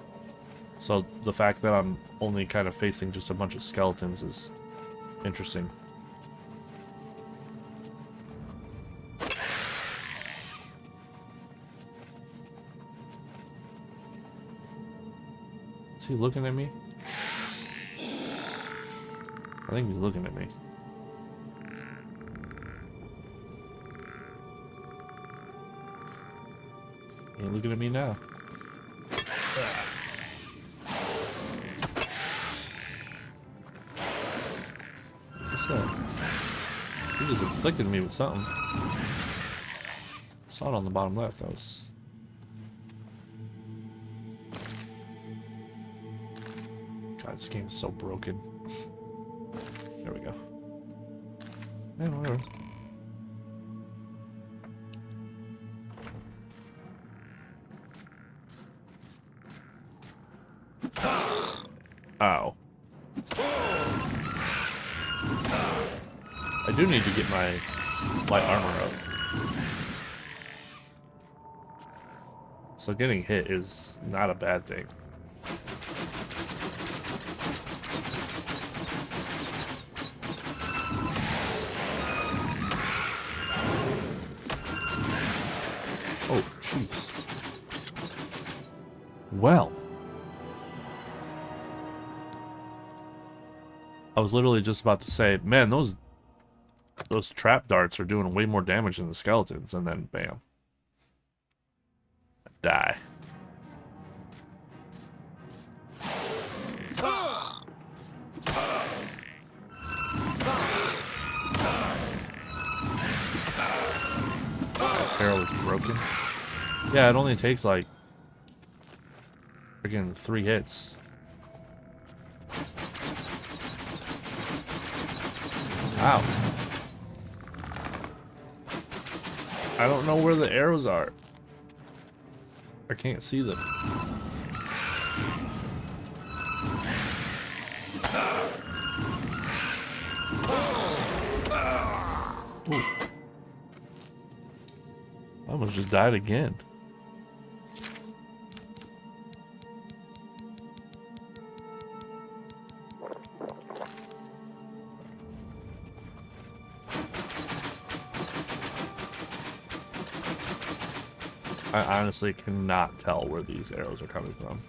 So the fact that I'm only kind of facing just a bunch of skeletons is interesting. Is he looking at me? I think he's looking at me. He ain't looking at me now. What's up? He just inflicted me with something. I saw it on the bottom left. That was... God, this game is so broken. There we go. Yeah, whatever. Ow. I do need to get my light armor up. So getting hit is not a bad thing. Oh, jeez. Well. I was literally just about to say, man, those trap darts are doing way more damage than the skeletons, and then bam. Die. Barrel is broken. Yeah, it only takes like freaking 3 hits. Ow. I don't know where the arrows are. I can't see them. Ooh. I almost just died again. I honestly cannot tell where these arrows are coming from.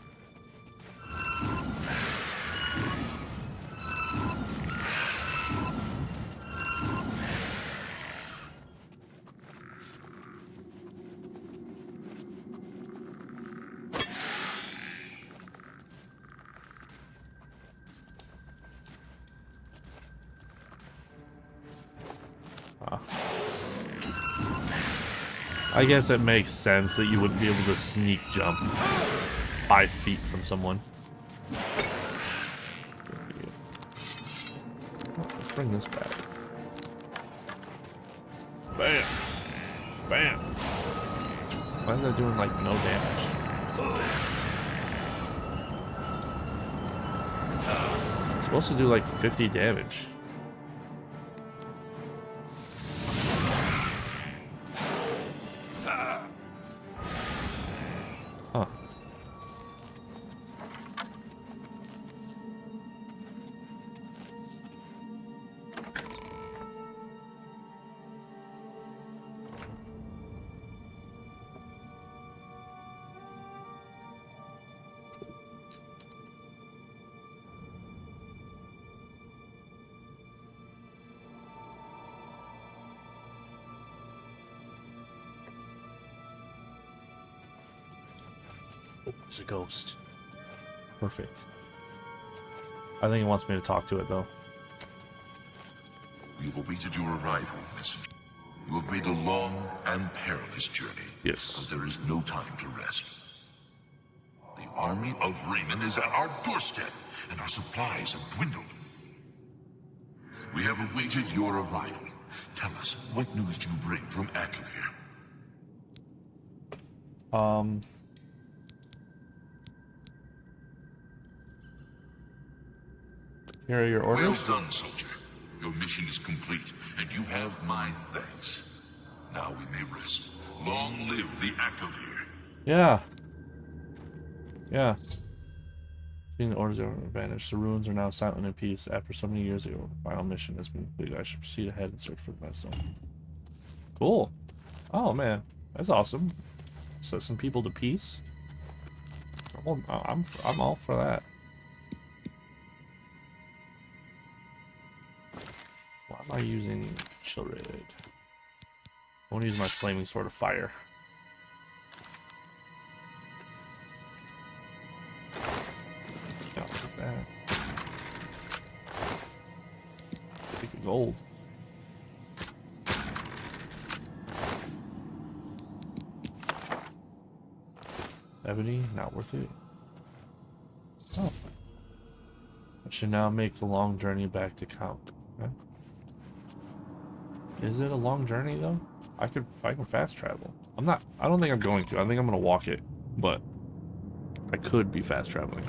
I guess it makes sense that you wouldn't be able to sneak jump 5 feet from someone. Let's bring this back. Bam! Bam! Why is that doing like no damage? It's supposed to do like 50 damage. It's a ghost. Perfect. I think it wants me to talk to it, though. We have awaited your arrival, messenger. You have made a long and perilous journey. Yes. But there is no time to rest. The army of Raymond is at our doorstep, and our supplies have dwindled. We have awaited your arrival. Tell us, what news do you bring from Akavir? Here are your orders. Well done, soldier. Your mission is complete, and you have my thanks. Now we may rest. Long live the Akavir. Yeah. Yeah. Seeing the orders are vanished. The ruins are now silent and in peace. After so many years, your final mission has been completed. I should proceed ahead and search for the vessel. Cool. Oh man, that's awesome. Set some people to peace. Well, I'm all for that. Why am I using chill raid? I want to use my flaming sword of fire. Yeah, look at that. Take the gold. Ebony, not worth it. Oh. I should now make the long journey back to camp. Okay. Is it a long journey though? I can fast travel. I don't think I'm going to. I think I'm gonna walk it, but I could be fast traveling.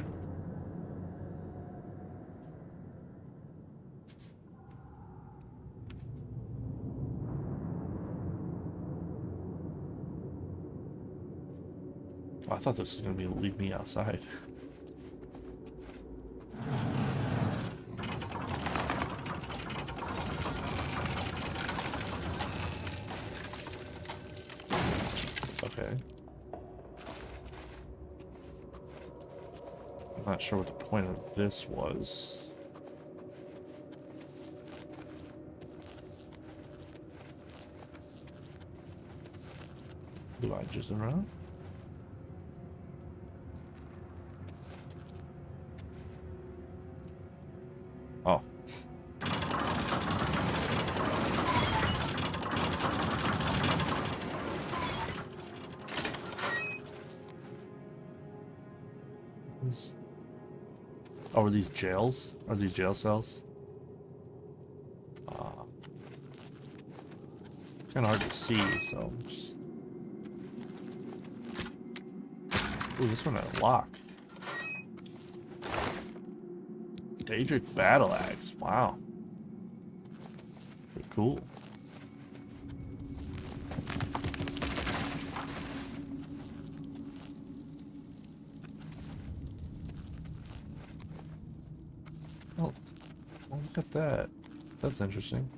Oh, I thought this was gonna leave me outside. Okay. I'm not sure what the point of this was. Do I just run? Oh. Oh, are these jails? Are these jail cells? Kind of hard to see, so just... Ooh, this one had a lock. Daedric battle axe. Wow. Pretty cool. Oh, look at that. That's interesting.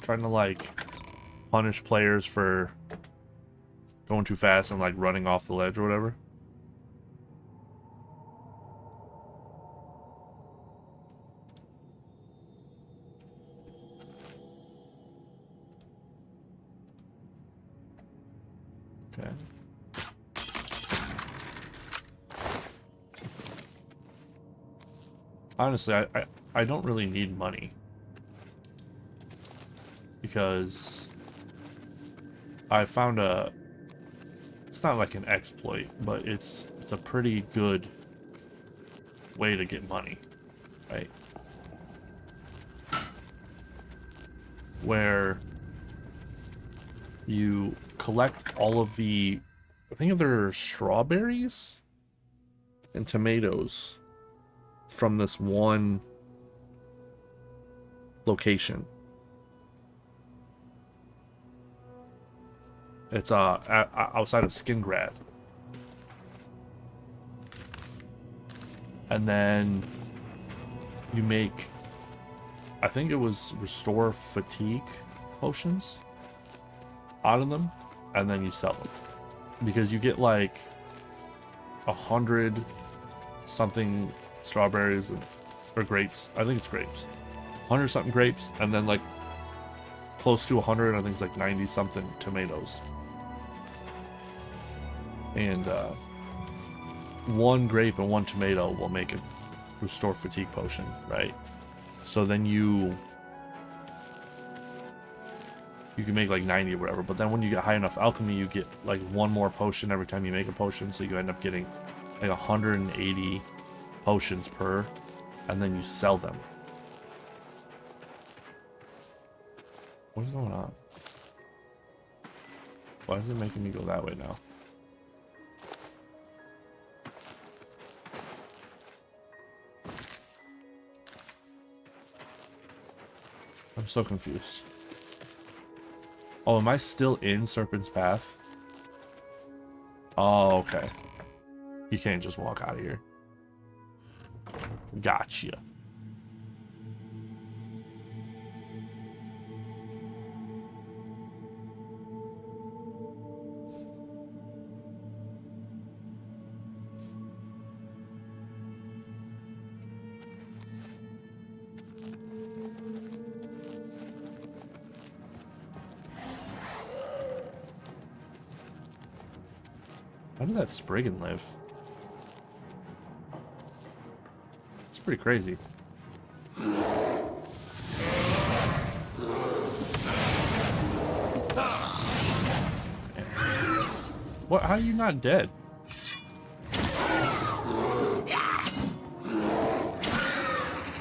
Trying to like punish players for going too fast and like running off the ledge or whatever. Okay. Honestly, I don't really need money because I found a, it's not like an exploit, but it's a pretty good way to get money, right? Where you collect all of the, I think they're strawberries and tomatoes from this one location. It's outside of Skingrad. And then you make, I think it was restore fatigue potions out of them, and then you sell them. Because you get like 100 something strawberries or grapes. I think it's grapes. 100 something grapes, and then like close to 100, I think it's like 90 something tomatoes. And one grape and one tomato will make a restore fatigue potion, right? So then you can make like 90 or whatever, but then when you get high enough alchemy, you get like one more potion every time you make a potion, so you end up getting like 180 potions per, and then you sell them. What is going on? Why is it making me go that way now? I'm so confused. Oh, am I still in Serpent's Path? Oh, okay. You can't just walk out of here. Gotcha. How did that Spriggan live? It's pretty crazy. What? How are you not dead?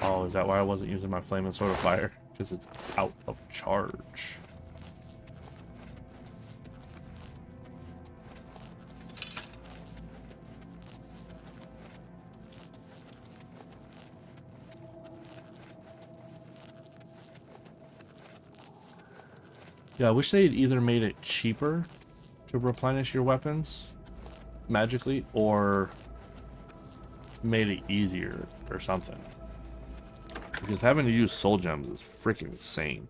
Oh, is that why I wasn't using my Flame and Sword of Fire? Because it's out of charge. Yeah, I wish they had either made it cheaper to replenish your weapons magically, or made it easier or something. Because having to use soul gems is freaking insane.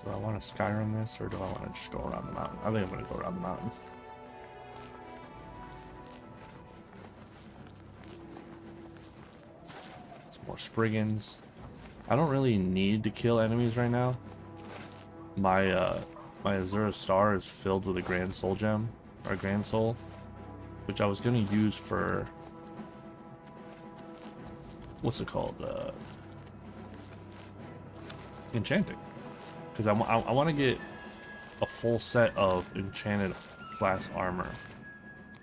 Do I want to Skyrim this, or do I want to just go around the mountain? I think I'm going to go around the mountain. Some more Spriggans. I don't really need to kill enemies right now. My my Azura Star is filled with a Grand Soul Gem, or Grand Soul, which I was going to use for, what's it called? Enchanting. because I want to get a full set of enchanted class armor,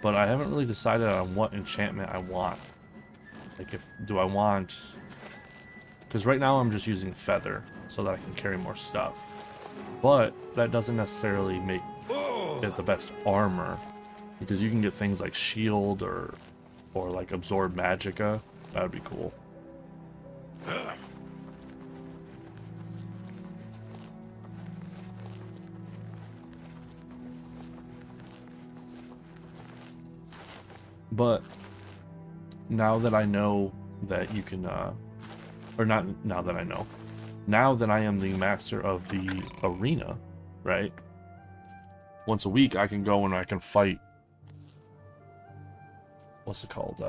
but I haven't really decided on what enchantment I want. Like, do I want, because right now I'm just using feather so that I can carry more stuff, but that doesn't necessarily make it the best armor, because you can get things like shield or like absorb magicka. That would be cool. But now that I know that you can, or not now that I know, now that I am the master of the arena, right? Once a week I can go and I can fight, what's it called?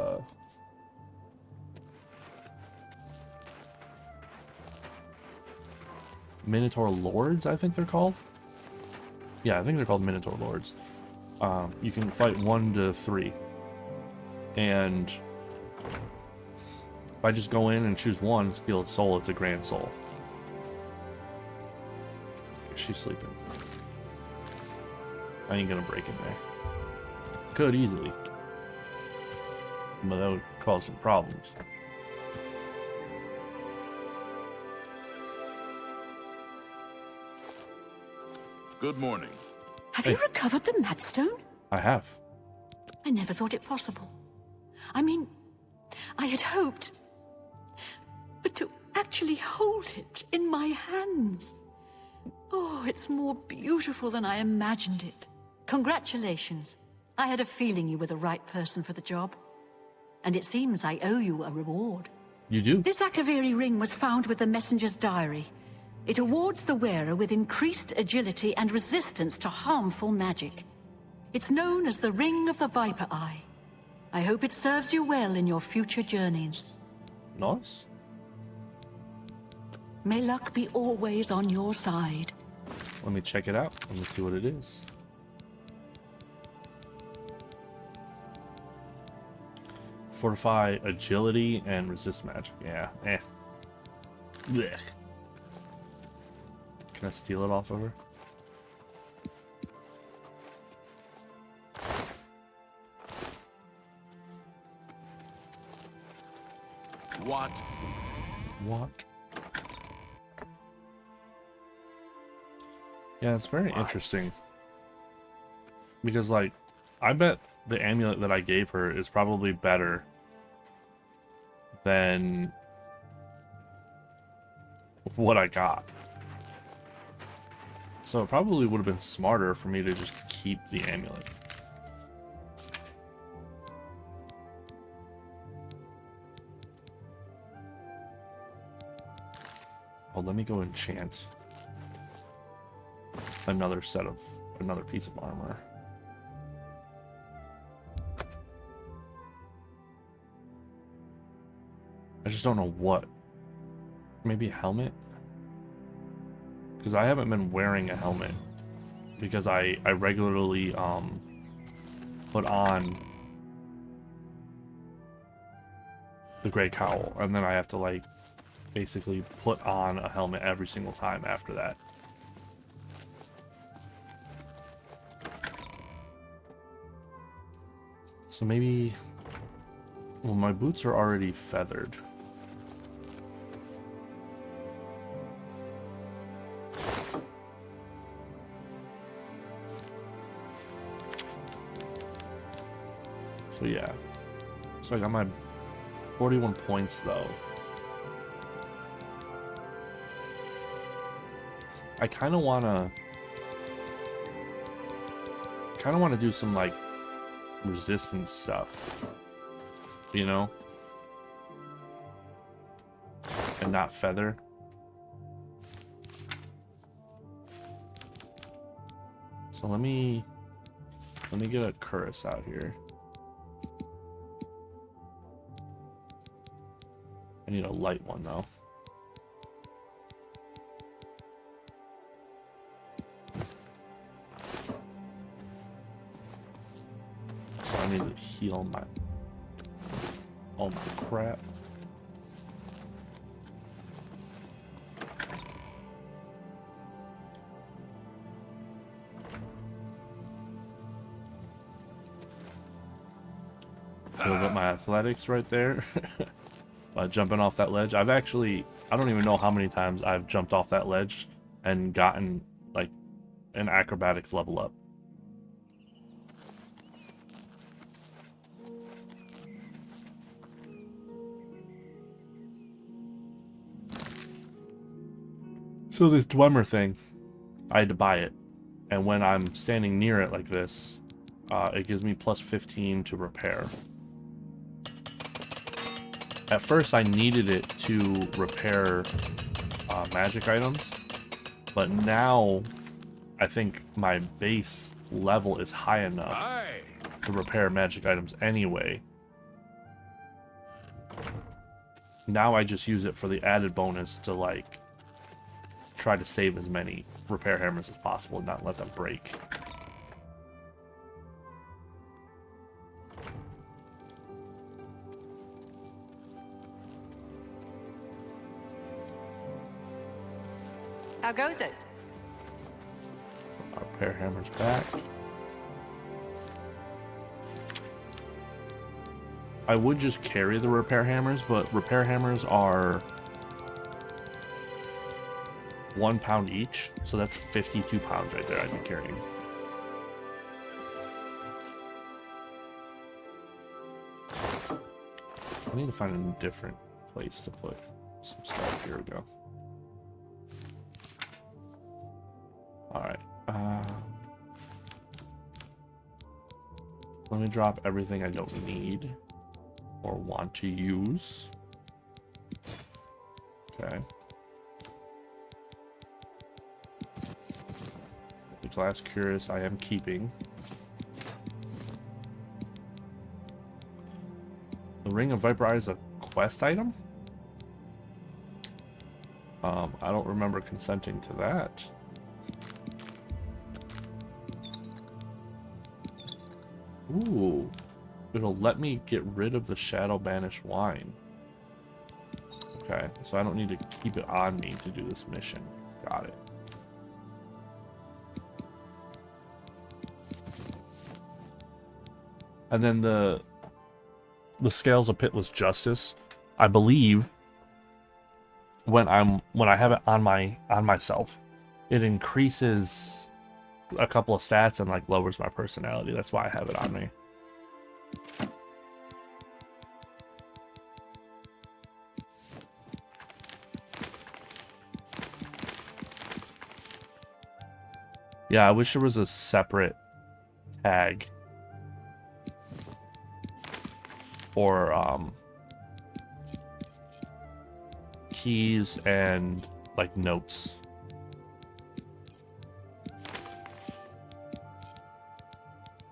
Minotaur Lords, I think they're called. Yeah, I think they're called Minotaur Lords. You can fight 1 to 3. And if I just go in and choose one and steal its soul, it's a grand soul. She's sleeping. I ain't gonna break in there. Could easily. But that would cause some problems. Good morning. Have you recovered the Madstone? I have. I never thought it possible. I mean, I had hoped, but to actually hold it in my hands. Oh, it's more beautiful than I imagined it. Congratulations. I had a feeling you were the right person for the job. And it seems I owe you a reward. You do? This Akaviri ring was found with the messenger's diary. It awards the wearer with increased agility and resistance to harmful magic. It's known as the Ring of the Viper Eye. I hope it serves you well in your future journeys. Nice. May luck be always on your side. Let me check it out. Let me see what it is. Fortify agility and resist magic. Yeah, Blech. Can I steal it off of her? What? What? Yeah, it's very interesting. Because, like, I bet the amulet that I gave her is probably better than what I got. So it probably would have been smarter for me to just keep the amulet. Well, let me go enchant another piece of armor. I just don't know what. Maybe a helmet? Because I haven't been wearing a helmet. Because I regularly put on the gray cowl. And then I have to, like, basically put on a helmet every single time after that. So maybe... Well, my boots are already feathered. So yeah. So I got my 41 points though. I kind of want to do some like resistance stuff, you know, and not feather. So let me get a Curus out here. I need a light one though. I need to heal my... Oh my crap. build up my athletics right there by jumping off that ledge. I don't even know how many times I've jumped off that ledge and gotten like an acrobatics level up. So this Dwemer thing, I had to buy it, and when I'm standing near it like this, it gives me plus 15 to repair. At first I needed it to repair magic items, but now I think my base level is high enough to repair magic items anyway. Now I just use it for the added bonus to like try to save as many repair hammers as possible and not let them break. How goes it? Our repair hammer's back. I would just carry the repair hammers, but repair hammers are 1 pound each, so that's 52 pounds right there I'd be carrying. I need to find a different place to put some stuff. Here we go. Alright. Let me drop everything I don't need or want to use. Okay. The glass cuirass I am keeping. The Ring of Viper Eye is a quest item? I don't remember consenting to that. Ooh, it'll let me get rid of the Shadow Banished Wine. Okay, so I don't need to keep it on me to do this mission. Got it. And then the Scales of Pitiless Justice, I believe, when I have it on myself, it increases a couple of stats and like lowers my personality. That's why I have it on me. Yeah, I wish there was a separate tag or keys and like notes.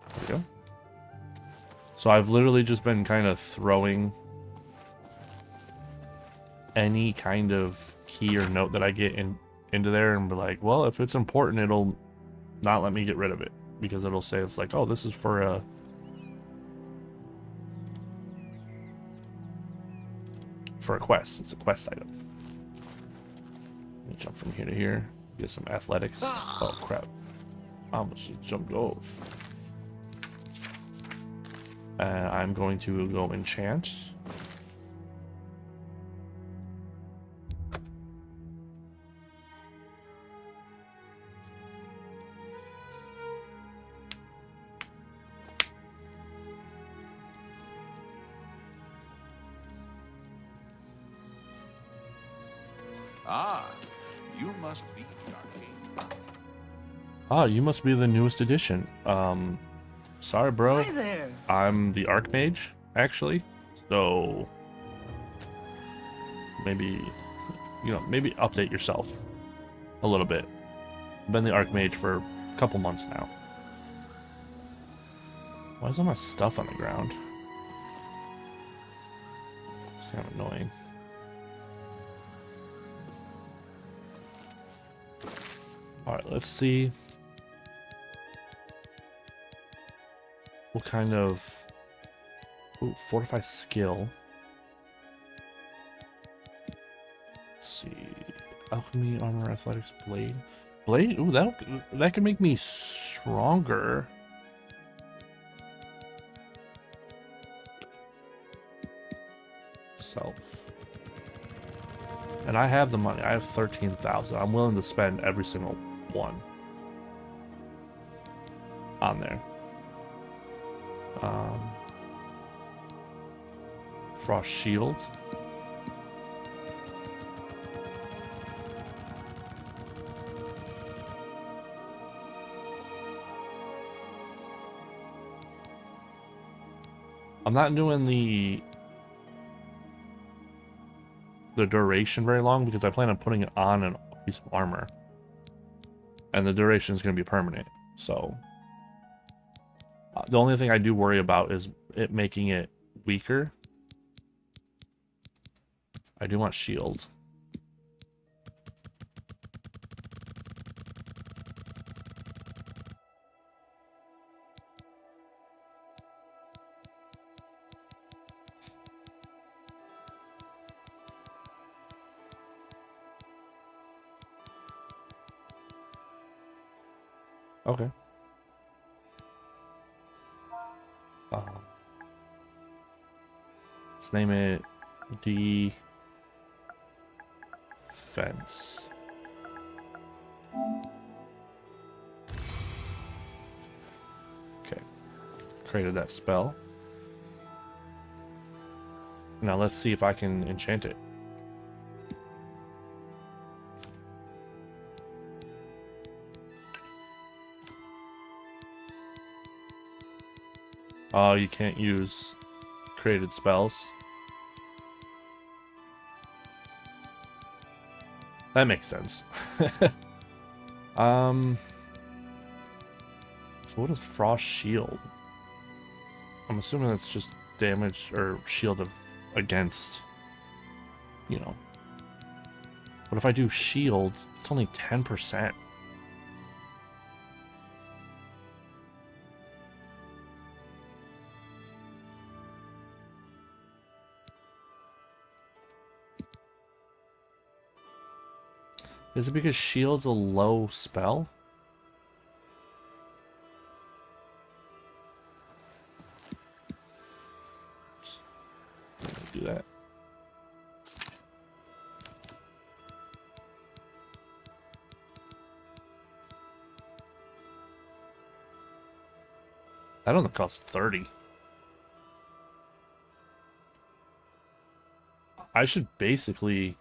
There we go. So I've literally just been kind of throwing any kind of key or note that I get into there and be like, well, if it's important, it'll not let me get rid of it because it'll say it's like, oh, this is for a quest. It's a quest item. Let me jump from here to here. Get some athletics. Oh crap! I almost just jumped off. I'm going to go enchant. You must be the arcane. Ah, you must be the newest edition. Sorry, bro. Hi there. I'm the Archmage, actually. So maybe, maybe update yourself a little bit. I've been the Archmage for a couple months now. Why is all my stuff on the ground? It's kind of annoying. Alright, let's see what kind of... Ooh, fortify skill. Let's see. Alchemy, armor, athletics, blade. Blade? Ooh, that can make me stronger. Self. And I have the money. I have 13,000. I'm willing to spend every single one on there. Frost Shield. I'm not doing the duration very long because I plan on putting it on a piece of armor. And the duration is going to be permanent. So the only thing I do worry about is it making it weaker. I do want shield. Okay. Let's name it Defense. Okay. Created that spell. Now let's see if I can enchant it. Oh, you can't use created spells. That makes sense. So what is Frost Shield? I'm assuming that's just damage or shield against, you know. But if I do shield, it's only 10%. Is it because shield's a low spell? Do that. That only costs 30. I should basically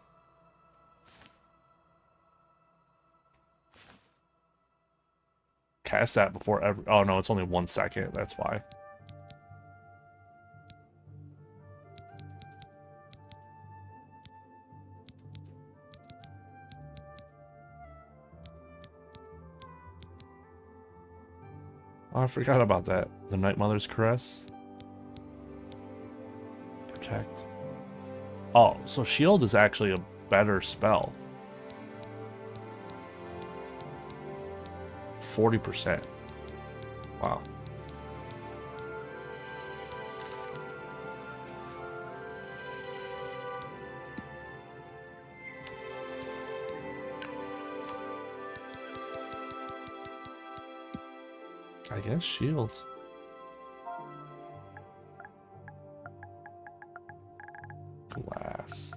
cast that before every... Oh no, it's only 1 second, that's why. Oh, I forgot about that. The Night Mother's Caress. Protect. Oh, so shield is actually a better spell. 40%. Wow. I guess shield. Glass.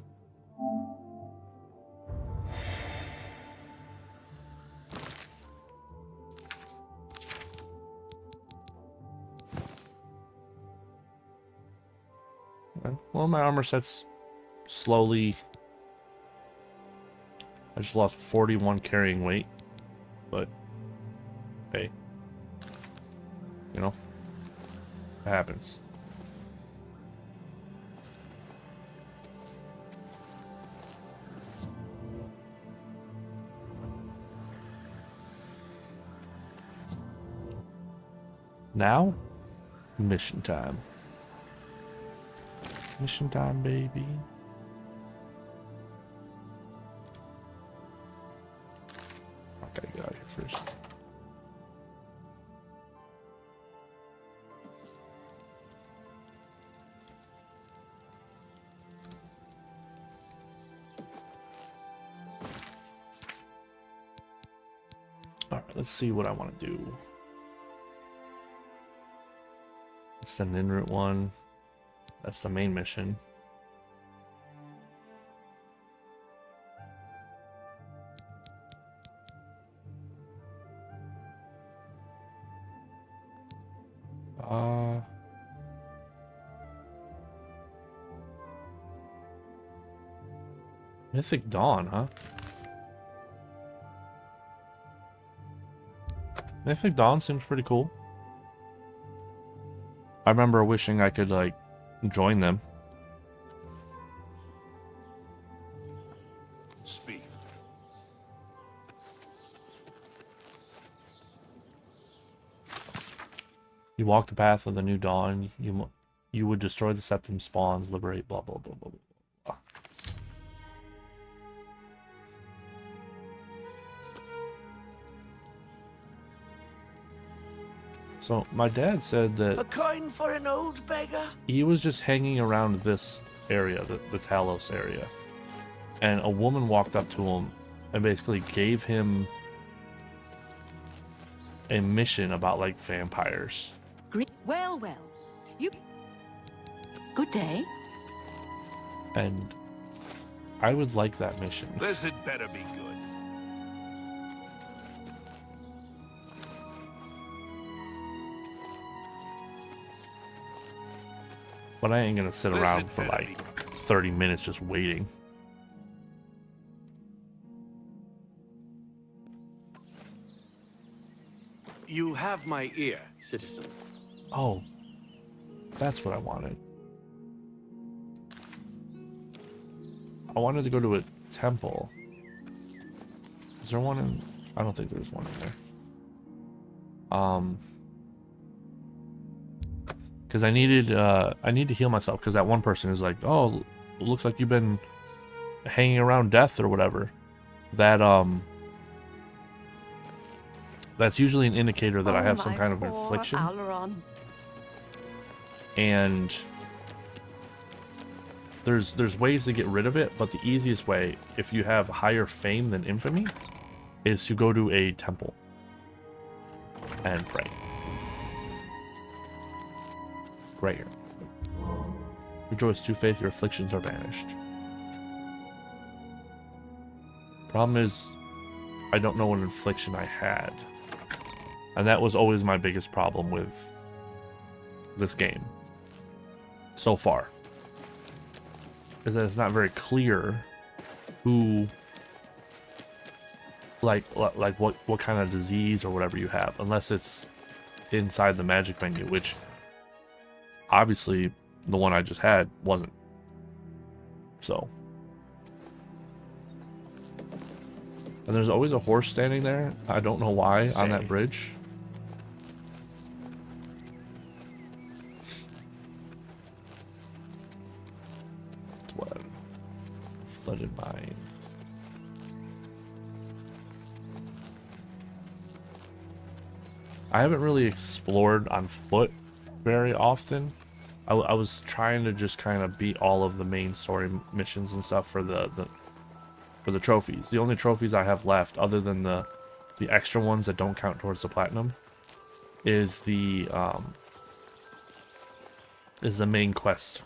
Well, my armor set's slowly. I just lost 41 carrying weight, but hey, you know, it happens. Now, mission time. Mission time, baby. I gotta get out of here first. Alright, let's see what I want to do. It's an en route one. That's the main mission. Mythic Dawn, huh? Mythic Dawn seems pretty cool. I remember wishing I could, like, join them. Speak. You walk the path of the new dawn. You would destroy the Septim spawns, liberate, blah, blah, blah, blah, blah. So, my dad said that A coin for an old beggar? he was just hanging around this area, the Talos area. And a woman walked up to him and basically gave him a mission about, like, vampires. Well, you... Good day. And I would like that mission. This had better be good. But I ain't gonna sit around for like 30 minutes just waiting. You have my ear, citizen. Oh, that's what I wanted. I wanted to go to a temple. Is there one in... I don't think there's one in there. Because I need to heal myself, because that one person is like, oh, it looks like you've been hanging around death or whatever. That's usually an indicator that I have some kind of affliction. And there's ways to get rid of it, but the easiest way, if you have higher fame than infamy, is to go to a temple and pray. Right here. Rejoice through faith, your afflictions are banished. Problem is, I don't know what infliction I had. And that was always my biggest problem with this game. So far. Is that it's not very clear who... Like what kind of disease or whatever you have. Unless it's inside the magic menu, which... Obviously, the one I just had wasn't. So. And there's always a horse standing there. I don't know why, on that bridge. What? Flooded mine. I haven't really explored on foot very often. I was trying to just kind of beat all of the main story missions and stuff for the trophies. The only trophies I have left, other than the extra ones that don't count towards the platinum, is the main quest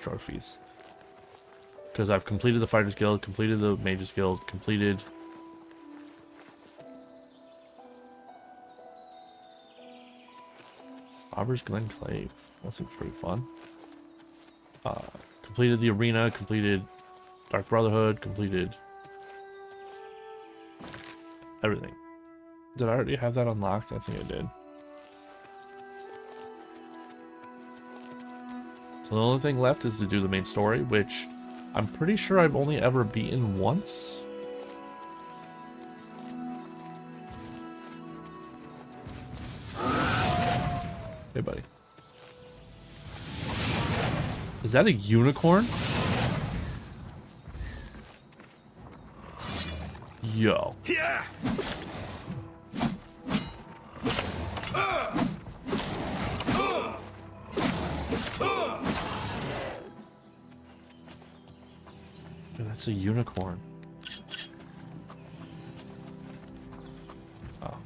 trophies. Because I've completed the Fighters Guild, completed the Mages Guild, completed Auber's Glen Clave. That seems pretty fun. Completed the arena, completed Dark Brotherhood, completed everything. Did I already have that unlocked? I think I did. So the only thing left is to do the main story, which I'm pretty sure I've only ever beaten once. Hey, buddy. Is that a unicorn? Yo. Yeah. Dude, that's a unicorn. Oh.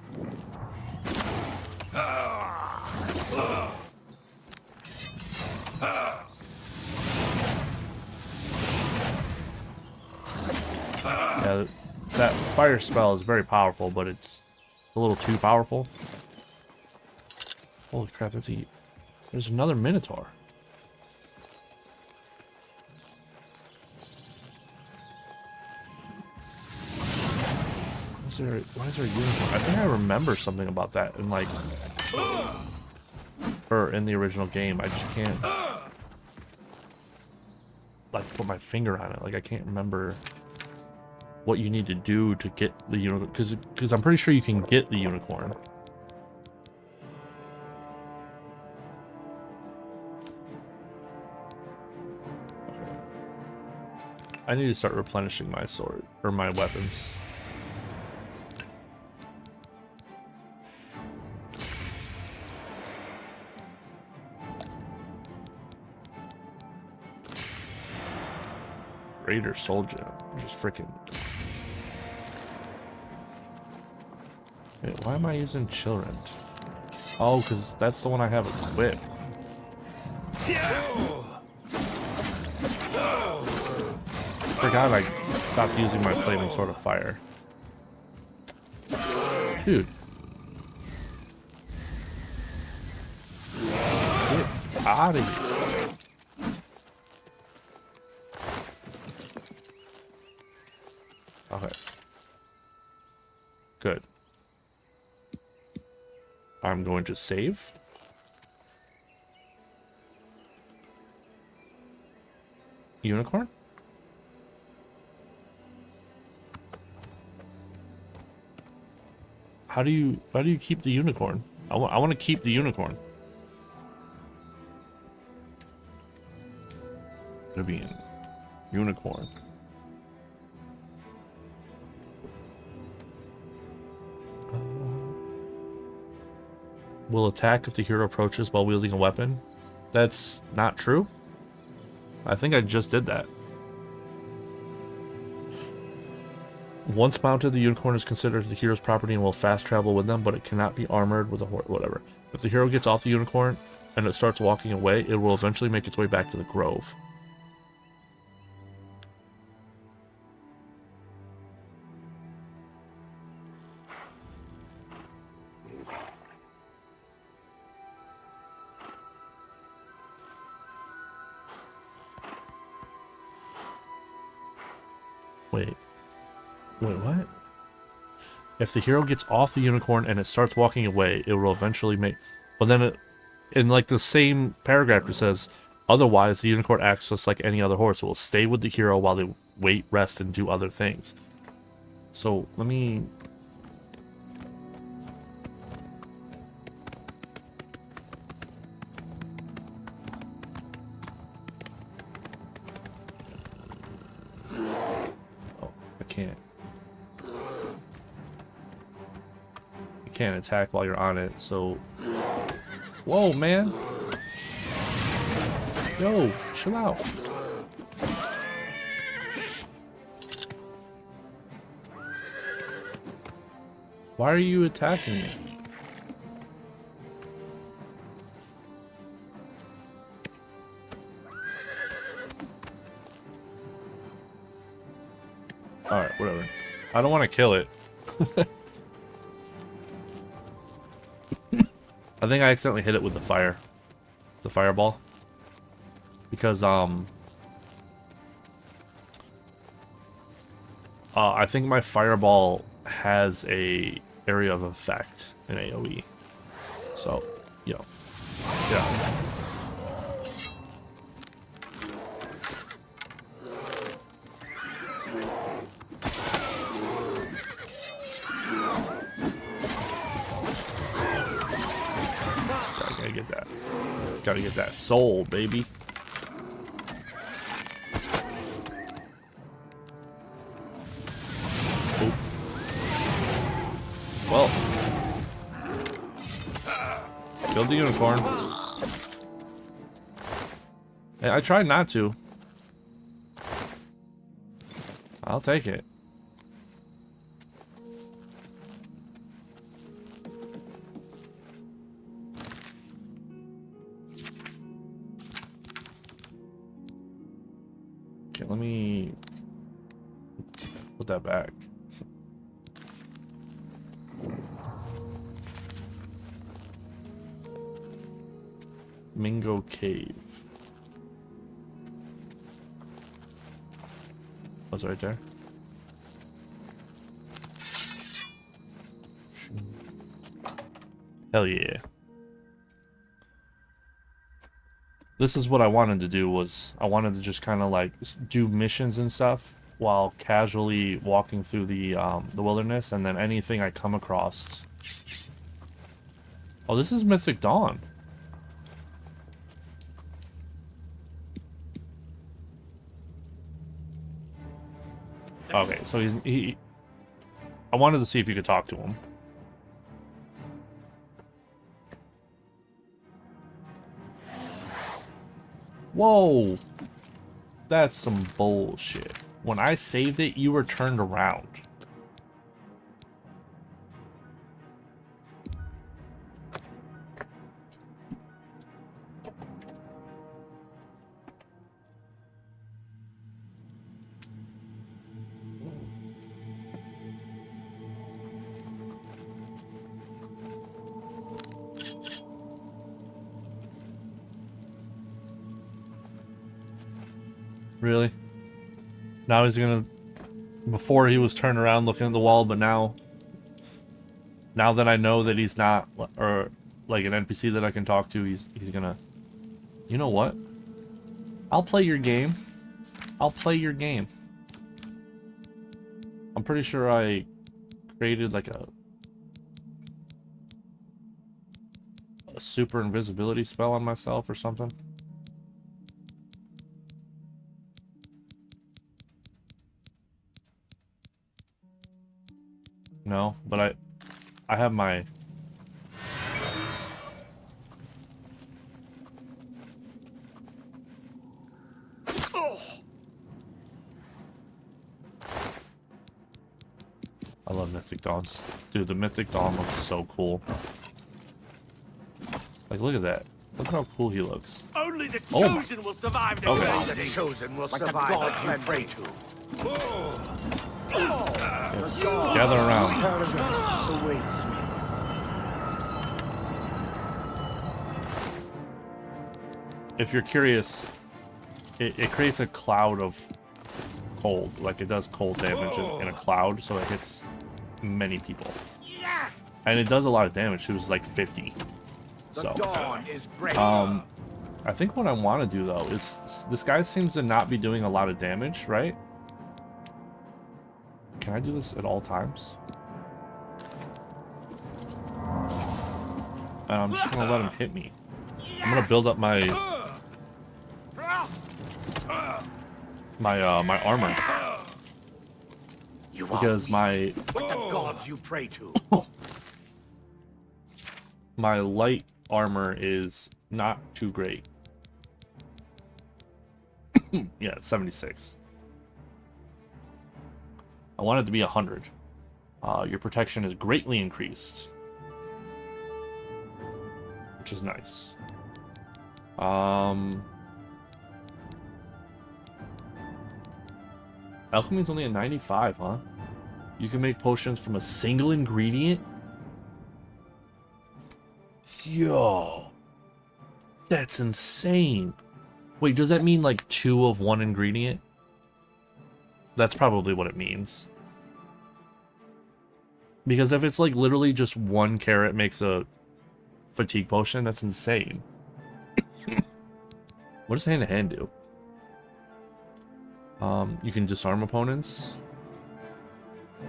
Yeah, that fire spell is very powerful, but it's a little too powerful. Holy crap, there's another Minotaur. Why is there a unicorn? I think I remember something about that in like, or in the original game. I just can't like put my finger on it. Like I can't remember what you need to do to get the unicorn, because I'm pretty sure you can get the unicorn. Okay. I need to start replenishing my sword or my weapons. Raider soldier, just freaking. Wait, why am I using children? Oh, because that's the one I have equipped. Forgot I stopped using my flaming sword of fire. Dude. Get out of here. Okay. Good. I'm going to save. Unicorn? How do you keep the unicorn? I want to keep the unicorn. Oblivion. Unicorn. Will attack if the hero approaches while wielding a weapon. That's not true. I think I just did that. Once mounted, the unicorn is considered the hero's property and will fast travel with them, but it cannot be armored with a horse, whatever. If the hero gets off the unicorn and it starts walking away, it will eventually make its way back to the grove. Wait, what? If the hero gets off the unicorn and it starts walking away, it will eventually make... But then it, in like the same paragraph, it says, otherwise the unicorn acts just like any other horse. It will stay with the hero while they wait, rest, and do other things. So, let me... Can't. You can't attack while you're on it, so... Whoa, man! Yo, chill out. Why are you attacking me? Alright, whatever. I don't want to kill it. I think I accidentally hit it with the fireball. Because, I think my fireball has a area of effect in AoE. So, you know, yeah. Gotta get that soul, baby. Oop. Well, killed the unicorn. Hey, I tried not to. I'll take it. Let me put that back. Mingo Cave. Was right there. Hell yeah. This is what I wanted to do, was I wanted to just kind of like do missions and stuff while casually walking through the wilderness, and then anything I come across. Oh, this is Mythic Dawn. Okay, so he I wanted to see if you could talk to him. Whoa! That's some bullshit. When I saved it, you were turned around. Really? Now he's gonna... Before he was turned around looking at the wall, but now that I know that he's not, or like an NPC that I can talk to, he's gonna... You know what? I'll play your game. I'll play your game. I'm pretty sure I created like a super invisibility spell on myself or something. No, but I have my... I love Mythic Dawns. Dude, the Mythic Dawn looks so cool. Like, look at that. Look how cool he looks. Only the chosen will survive the Okay. The chosen will Like the survive gods the you pray cleansing. to. Yes. Gather around. Paradise awaits me. If you're curious, it creates a cloud of cold. Like, it does cold damage in a cloud, so it hits many people. And it does a lot of damage. It was like 50. So, I think what I want to do, though, is... This guy seems to not be doing a lot of damage, right? Can I do this at all times? And I'm just gonna let him hit me. I'm gonna build up my armor. Because my gods you pray to. my light armor is not too great. Yeah, it's 76. I want it to be 100. Your protection is greatly increased, which is nice. Alchemy's only at 95, huh? You can make potions from a single ingredient? Yo. That's insane. Wait, does that mean like 2 of one ingredient? That's probably what it means. Because if it's like literally just 1 carrot makes a fatigue potion, that's insane. What does hand-to-hand do? You can disarm opponents.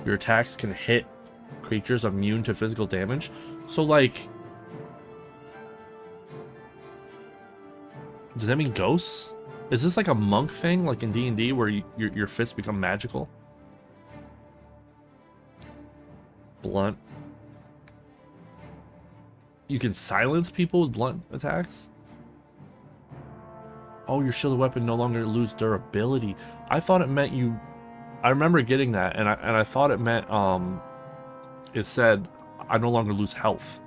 Your attacks can hit creatures immune to physical damage. So like... Does that mean ghosts? Is this like a monk thing, like in D&D, where your fists become magical? Blunt. You can silence people with blunt attacks? Oh, your shielded weapon no longer lose durability. I thought it meant you... I remember getting that, and I thought it meant, it said, I no longer lose health.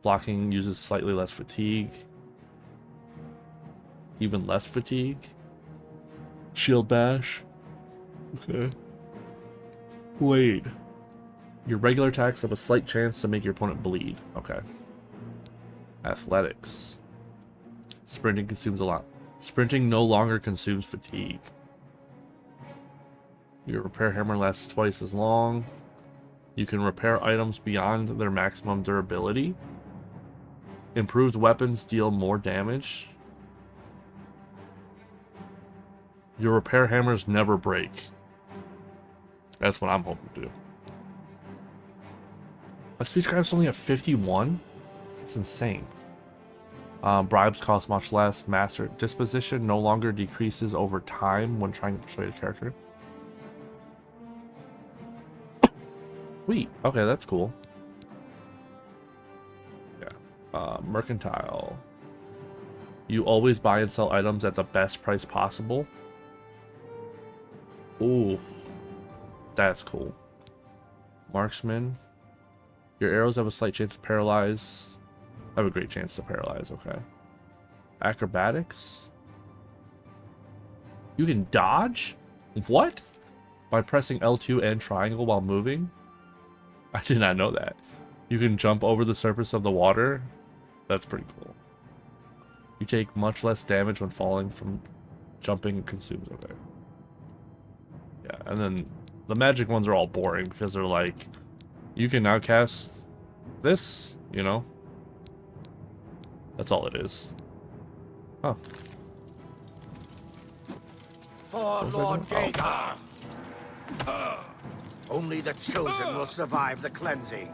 Blocking uses slightly less fatigue. Even less fatigue. Shield bash. Okay. Blade. Your regular attacks have a slight chance to make your opponent bleed. Okay. Athletics. Sprinting consumes a lot. Sprinting no longer consumes fatigue. Your repair hammer lasts twice as long. You can repair items beyond their maximum durability. Improved weapons deal more damage. Your repair hammers never break. That's what I'm hoping to do. My speed grab's only at 51? That's insane. Bribes cost much less. Master disposition no longer decreases over time when trying to persuade a character. Sweet. Okay, that's cool. Yeah. Mercantile. You always buy and sell items at the best price possible. Ooh. That's cool. Marksman. Your arrows have a slight chance to paralyze. I have a great chance to paralyze, okay. Acrobatics. You can dodge? What? By pressing L2 and triangle while moving? I did not know that. You can jump over the surface of the water. That's pretty cool. You take much less damage when falling from jumping and consumes. Okay. Yeah, and then the magic ones are all boring because they're like, you can now cast this, you know? That's all it is. Huh. For Lord Dagon. Only the chosen will survive the cleansing.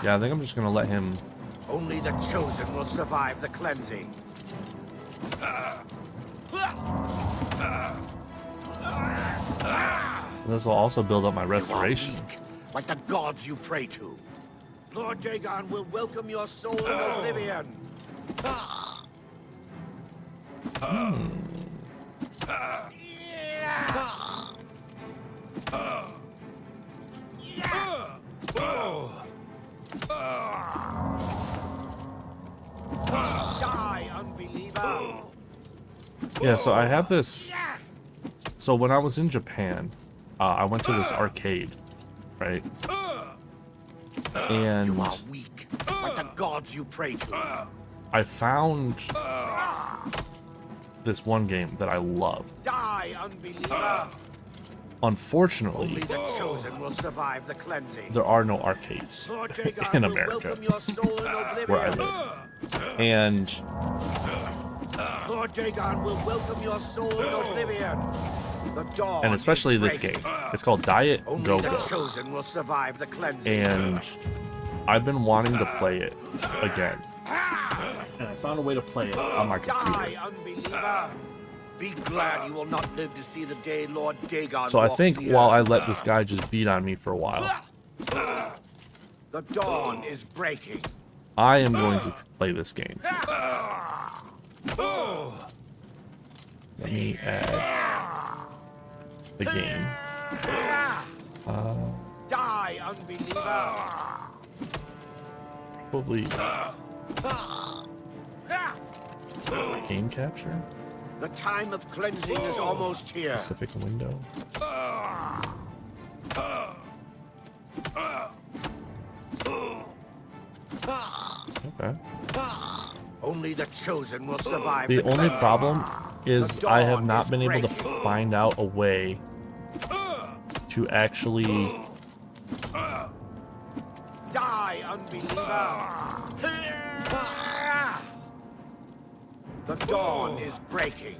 Yeah, I think I'm just gonna let him. Only the chosen will survive the cleansing. This will also build up my restoration. Like the gods you pray to. Lord Dagon will welcome your soul in Oblivion. Die, unbeliever. Yeah, so I have this. So when I was in Japan, I went to this arcade, right? And you are weak, like the gods you pray to. I found this one game that I loved. Die, unbeliever. Unfortunately, Only the chosen will survive the cleansing. there are no arcades in America where I live. And Lord Dagon will welcome your soul in Oblivion. The dawn and especially this game. It's called Diet Only Go the Go. chosen will survive the cleansing. And I've been wanting to play it again. And I found a way to play it on my computer. Die, unbeliever. Be glad you will not live to see the day Lord Dagon So I walks think the while I earth. let this guy just beat on me for a while, The dawn is breaking. I am going to play this game. Let me add the game. Die, unbeliever. Probably game capture? The time of cleansing is almost here. Specific window. Okay. Only the chosen will survive. The only cleansing. problem is The I have dawn not is been able to breaking. find out a way to actually Die, unbeliever. The dawn is breaking.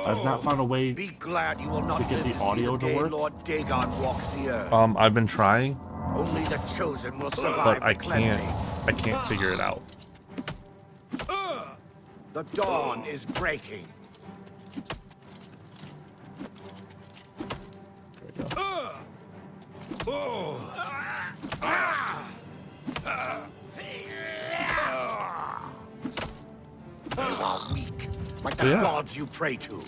I've not found a way. Be glad you will not to get live the audio see the to day work. Lord Dagon walks the earth. I've been trying, Only the chosen will survive but I the cleansing. can't figure it out. The dawn is breaking. There we go. You are weak, like the Yeah. gods you pray to.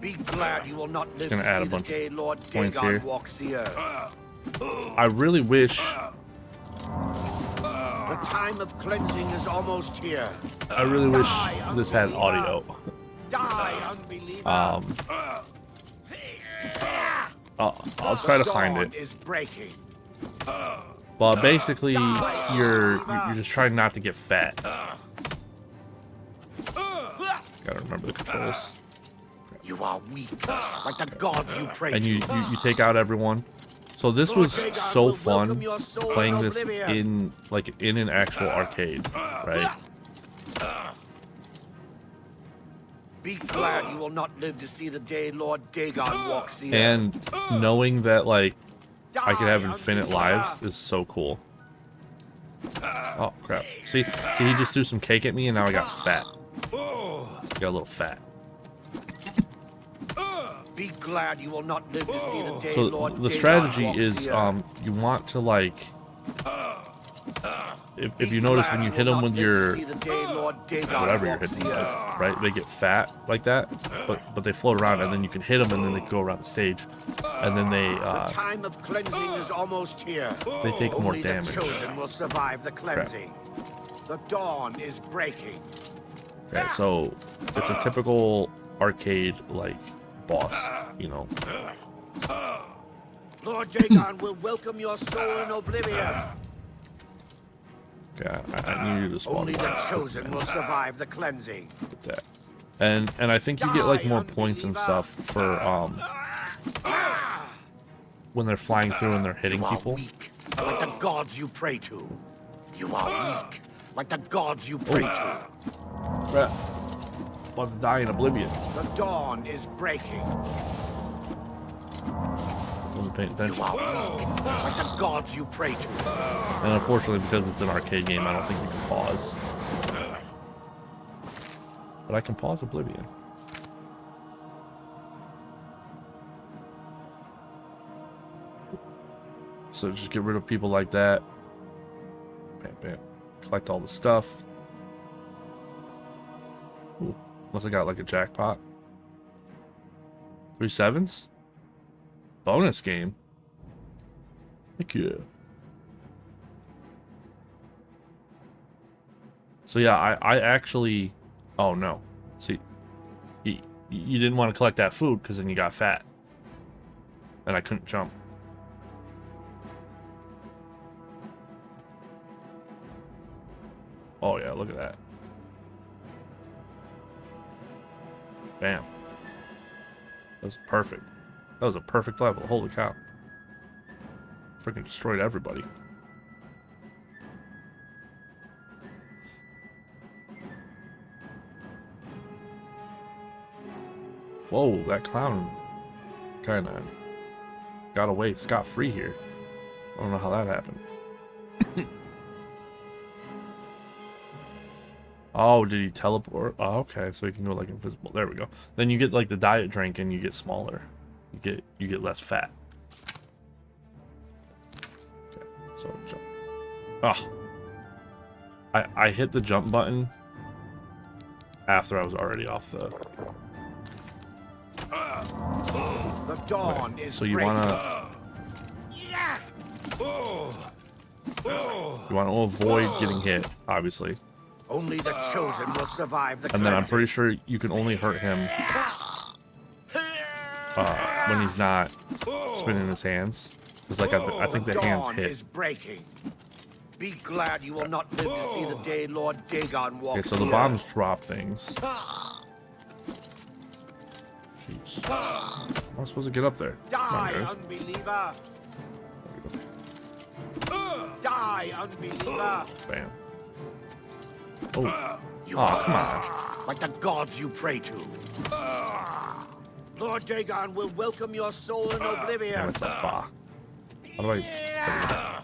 Be glad you will not live gonna to add a see the bunch day Lord points Dagon here. walks the earth. I really wish The time of cleansing is almost here. I really wish this had audio. Die, unbeliever. I'll try to find it. Is breaking. But basically, you're just trying not to get fat. Gotta remember the controls. You are weak, like the gods you pray And to. you take out everyone. So this was so fun playing this in an actual arcade, right? Be glad you will not live to see the day Lord Dagon walks the earth. And knowing that like I could have infinite lives is so cool. Oh crap! See, he just threw some cake at me, and now I got fat. Got a little fat. Be glad you will not live to see the day So Lord the Dagon strategy walks is the earth. you want to like if you notice when you hit them with your whatever you're hitting with, right? They get fat like that, but they float around, and then you can hit them, and then they go around the stage, and then they The time of cleansing is almost here. they take more Only damage. the chosen will survive the cleansing. The dawn is breaking. Okay, so it's a typical arcade like boss, you know. Lord Dagon will welcome your soul in oblivion. Okay, I need you to spawn. Only the more. chosen will survive the cleansing. Get that. And I think you get like more points and stuff for when they're flying through and they're hitting You are people. weak, like the gods you pray to. You are weak, like the gods you pray to. Crap. About to die in Oblivion. The dawn is breaking. Wasn't paying You attention. are weak, like the gods you pray to. And unfortunately, because it's an arcade game, I don't think you can pause. But I can pause Oblivion. So just get rid of people like that. Bam, bam. Collect all the stuff. Ooh, must have got like a jackpot. 3 sevens? Bonus game. Heck yeah. So yeah, I actually... Oh no. See, you didn't want to collect that food because then you got fat. And I couldn't jump. Oh yeah, look at that. Bam. That was perfect. That was a perfect level. Holy cow. Freaking destroyed everybody. Whoa, that clown kind of got away scot-free here. I don't know how that happened. Oh, did he teleport? Oh, okay, so he can go like invisible. There we go. Then you get like the diet drink and you get smaller. You get less fat. Okay, so jump. Oh. I hit the jump button after I was already off the... The dawn is so you breaking. wanna avoid getting hit, obviously. Only the chosen will survive the And then I'm cleansing. pretty sure you can only hurt him when he's not spinning his hands. Because like I think the hands dawn hit. is breaking. Be glad you will not live to see the day Lord Dagon walks. Okay, so the the bombs drop things. Jeez. How am I supposed to get up there? Come on, Die, guys. unbeliever! Die, unbeliever! Bam. Oh. You Oh, are come on. like the gods you pray to. Lord Dagon will welcome your soul in oblivion. Damn, it's like bah. How do I...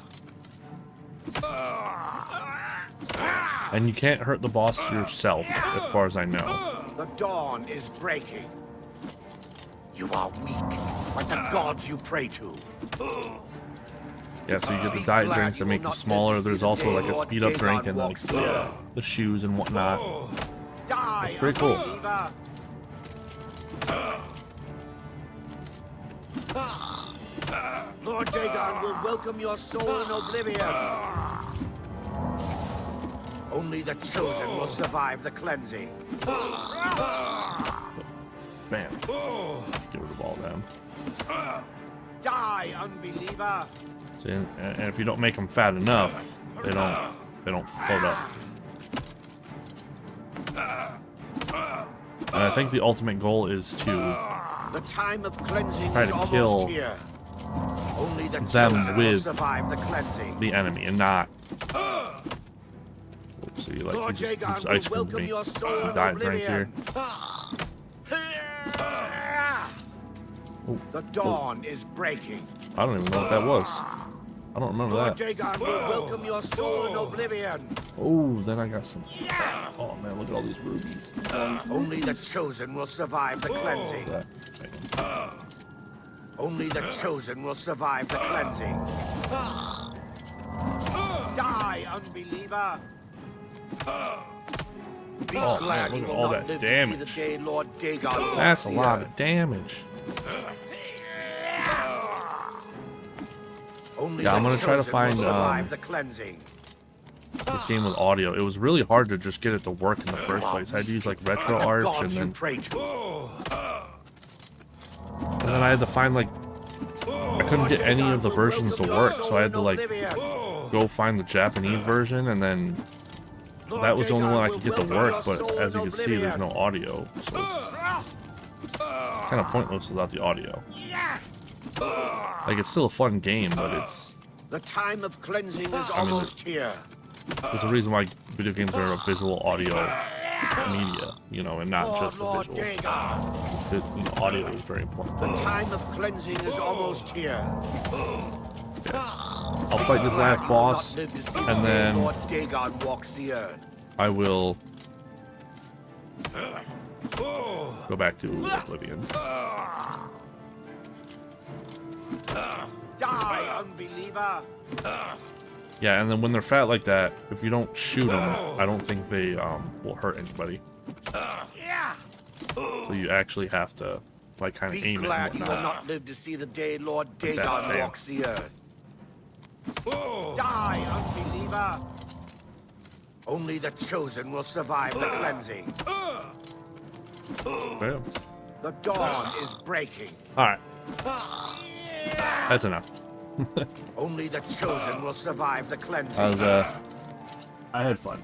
And you can't hurt the boss yourself, as far as I know. The dawn is breaking. You are weak, like the gods you pray to. Yeah, so you get the diet drinks that make you smaller. There's also like a speed up drink and like the shoes and whatnot. That's pretty cool. Lord Dagon will welcome your soul in oblivion. Only the chosen will survive the cleansing. Bam. Get rid of all them. Die, unbeliever! See, and if you don't make them fat enough, they don't float up. And I think the ultimate goal is to The time of cleansing try is to almost kill here. Only the them chosen will with survive the cleansing. the enemy and not. See, like Lord he Jaeger just will ice creamed welcome me. your soul He in died right oblivion. here. Oh, The dawn is breaking. I don't even know what that was. I don't remember Lord that. Jaeger will welcome your soul in oblivion. Oh, then I got some. Oh man, look at all these rubies. Only the chosen will survive the cleansing. That. Only the chosen will survive the cleansing. Die, unbeliever! Be Oh, glad man, you look at will all not that live damage. to see the day Lord Dagon walks That's a the lot earth. of damage. Only Yeah, I'm the gonna try to chosen find will survive the cleansing. this game with audio. It was really hard to just get it to work in the first place. I had to use like retro arch and then I had to find like I couldn't get any of the versions to work, so I had to like go find the Japanese version, and then that was the only one I could get to work. But as you can see, there's no audio, so it's kind of pointless without the audio. Like, it's still a fun game, but it's The time of cleansing is almost here. there's a reason why video games are a visual audio media, you know, and not just the visual. You know, audio is very important. The time of cleansing is almost here. I'll fight this last boss, and then Lord Dagon walks the earth. I will go back to Oblivion. Die, unbeliever! Yeah, and then when they're fat like that, if you don't shoot them, I don't think they will hurt anybody. So you actually have to like kind of Be aim it glad and you will whatnot. not live to see the day Lord Like that, Dagon bam. walks the earth. Die, unbeliever! Only the chosen will survive the cleansing. Bam. The dawn is breaking. All right, that's enough. Only the chosen will survive the cleansing. I was I had fun.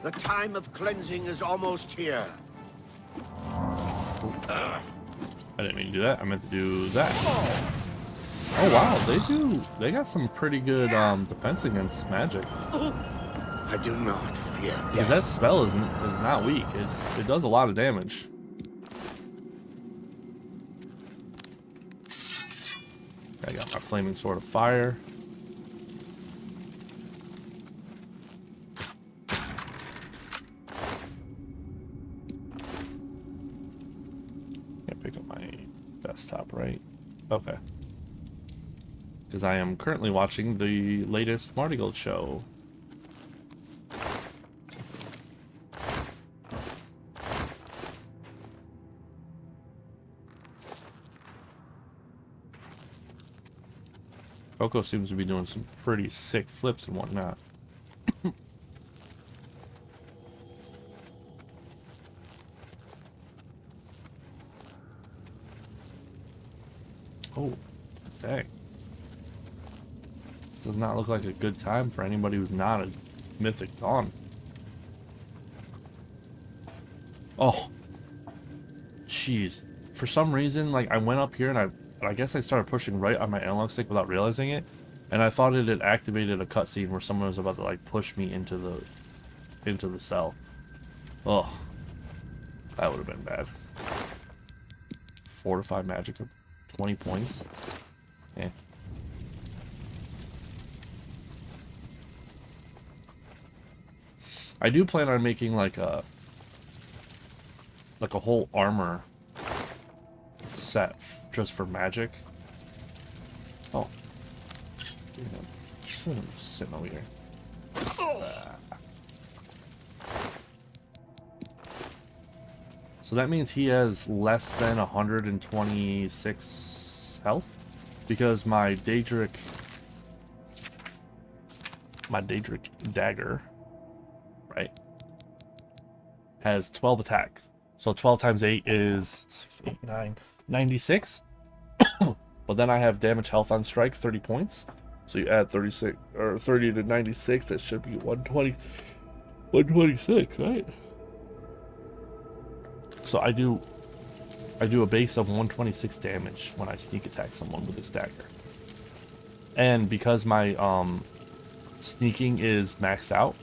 The time of cleansing is almost here. I didn't mean to do that. I meant to do that. Oh wow, they got some pretty good defense against magic. I do not fear Because death. that spell is not weak. It does a lot of damage. I got my flaming sword of fire. Can't pick up my desktop, right? Okay. Because I am currently watching the latest Marty Gold show. Coco seems to be doing some pretty sick flips and whatnot. Oh, dang. Does not look like a good time for anybody who's not a Mythic Dawn. Oh. Jeez. For some reason, like, I went up here and I guess I started pushing right on my analog stick without realizing it. And I thought it had activated a cutscene where someone was about to, like, push me into the cell. Oh. That would have been bad. Fortify magic, 20 points. Eh. I do plan on making like a whole armor set just for magic. Oh, yeah. Sitting over here. So that means he has less than 126 health, because my Daedric my Daedric dagger, right, has 12 attack. So 12 times 8 is 6, 8, 9, 96. But then I have damage health on strike, 30 points. So you add 36 or 30 to 96, that should be 126, right? So I do a base of 126 damage when I sneak attack someone with this dagger. And because my sneaking is maxed out,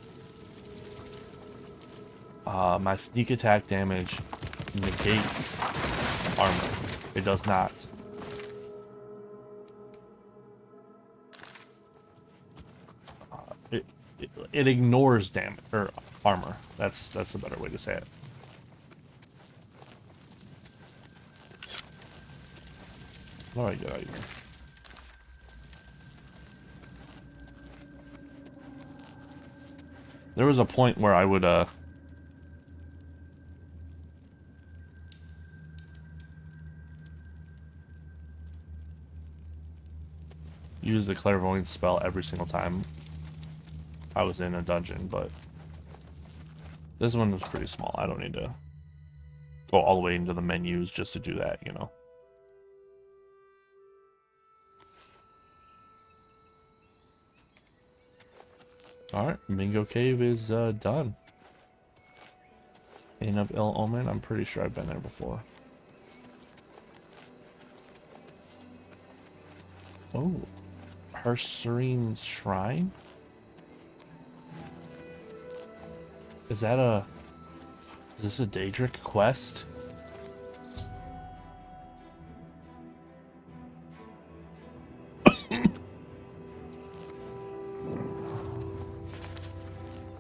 my sneak attack damage negates armor. It does not. It ignores damage or armor. That's a better way to say it. What do I get out here? There was a point where I would use the clairvoyance spell every single time I was in a dungeon, but this one was pretty small. I don't need to go all the way into the menus just to do that, you know. Alright, Mingo Cave is done. Inn of Ill Omen, I'm pretty sure I've been there before. Oh, Her Serene Shrine? Is this a Daedric quest?